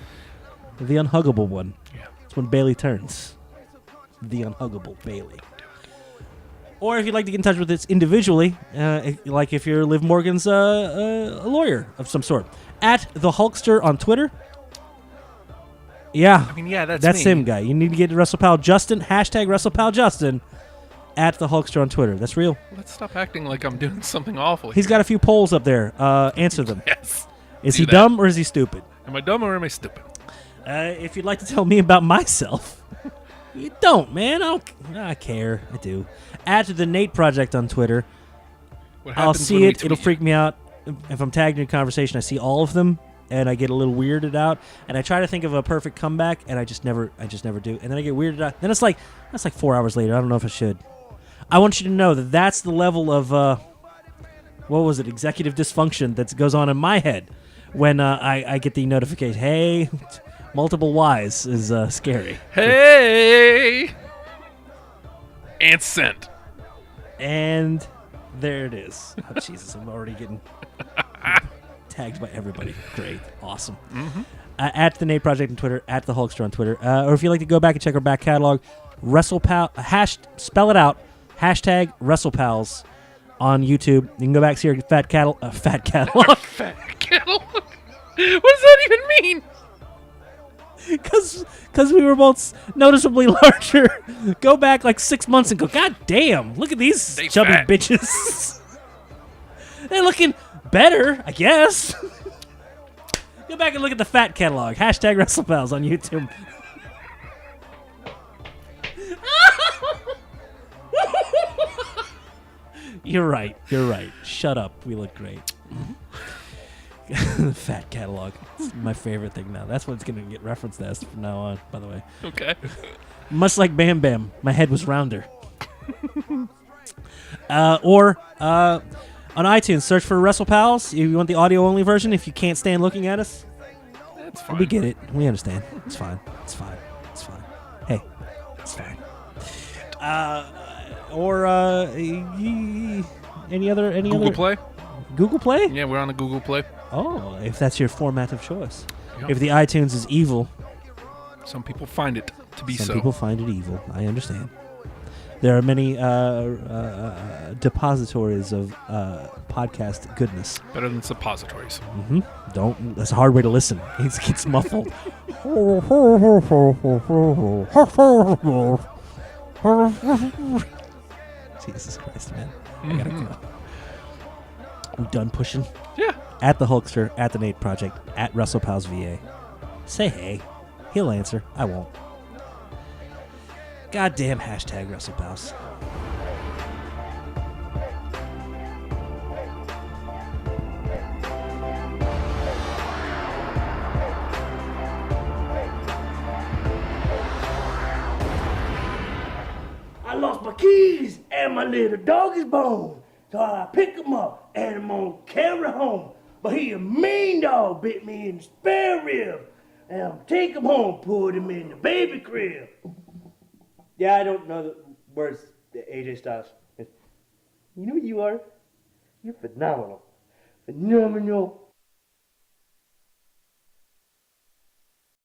E: The unhuggable one.
F: Yeah.
E: It's when Bailey turns. The unhuggable Bailey. Or if you'd like to get in touch with us individually, like if you're Liv Morgan's a lawyer of some sort, at the Hulkster on Twitter. Yeah,
F: I mean, yeah, that's me.
E: him, guy. You need to get to WrestlePal Justin, #WrestlePal Justin, at the Hulkster on Twitter. That's real.
F: Let's stop acting like I'm doing something awful.
E: He's got a few polls up there. Answer them.
F: Yes.
E: Is
F: Do
E: he
F: that.
E: dumb or is he stupid?
F: Am I dumb or am I stupid?
E: If you'd like to tell me about myself, you don't, man. I care. I do. Add to the Nate Project on Twitter.
F: What
E: I'll
F: happens
E: see
F: when we
E: it. It'll
F: tweet you?
E: freak me out. If I'm tagged in a conversation, I see all of them, and I get a little weirded out. And I try to think of a perfect comeback, and I just never do. And then I get weirded out. Then that's like 4 hours later. I don't know if I should. I want you to know that that's the level of executive dysfunction that goes on in my head when I get the notification. Hey, multiple Y's is scary.
F: Hey! And sent.
E: And there it is. Oh, Jesus, I'm already getting tagged by everybody. Great. Awesome. At the Nate Project on Twitter, at the Hulkster on Twitter. Or if you'd like to go back and check our back catalog, spell it out, #WrestlePals on YouTube. You can go back to your fat catalog.
F: Fat catalog? What does that even mean?
E: Because we were both noticeably larger. Go back like 6 months and go, God damn, look at these
F: They
E: chubby
F: fat.
E: bitches. They're looking better, I guess. Go back and look at the fat catalog. #WrestlePals on YouTube. You're right. Shut up. We look great. The fat catalog. It's my favorite thing now. That's what's going to get referenced as from now on, by the way.
F: Okay.
E: Much like Bam Bam, my head was rounder. Or on iTunes, search for WrestlePals. If you want the audio-only version, if you can't stand looking at us,
F: That's fine.
E: we get it. We understand. It's fine. Hey, it's fine. Or any other
F: Google Play?
E: Google Play?
F: Yeah, we're on the Google Play.
E: Oh, if that's your format of choice.
F: Yep.
E: If the iTunes is evil,
F: Some people find it to be
E: some
F: so.
E: people find it evil. I understand. There are many depositories of podcast goodness.
F: Better than suppositories.
E: Don't. That's a hard way to listen. It gets muffled. Jesus Christ, man. I gotta go. I'm done pushing.
F: Yeah.
E: At the Hulkster, at the Nate Project, at WrestlePals VA. Say hey. He'll answer. I won't. Goddamn #WrestlePals.
G: I lost my keys and my little dog is bone. So I pick him up and I'm gonna carry home. but he a mean dog bit me in the spare rib. And I'll take him home, put him in the baby crib. Yeah, I don't know the words, AJ Styles. You know what you are? You're phenomenal. Phenomenal.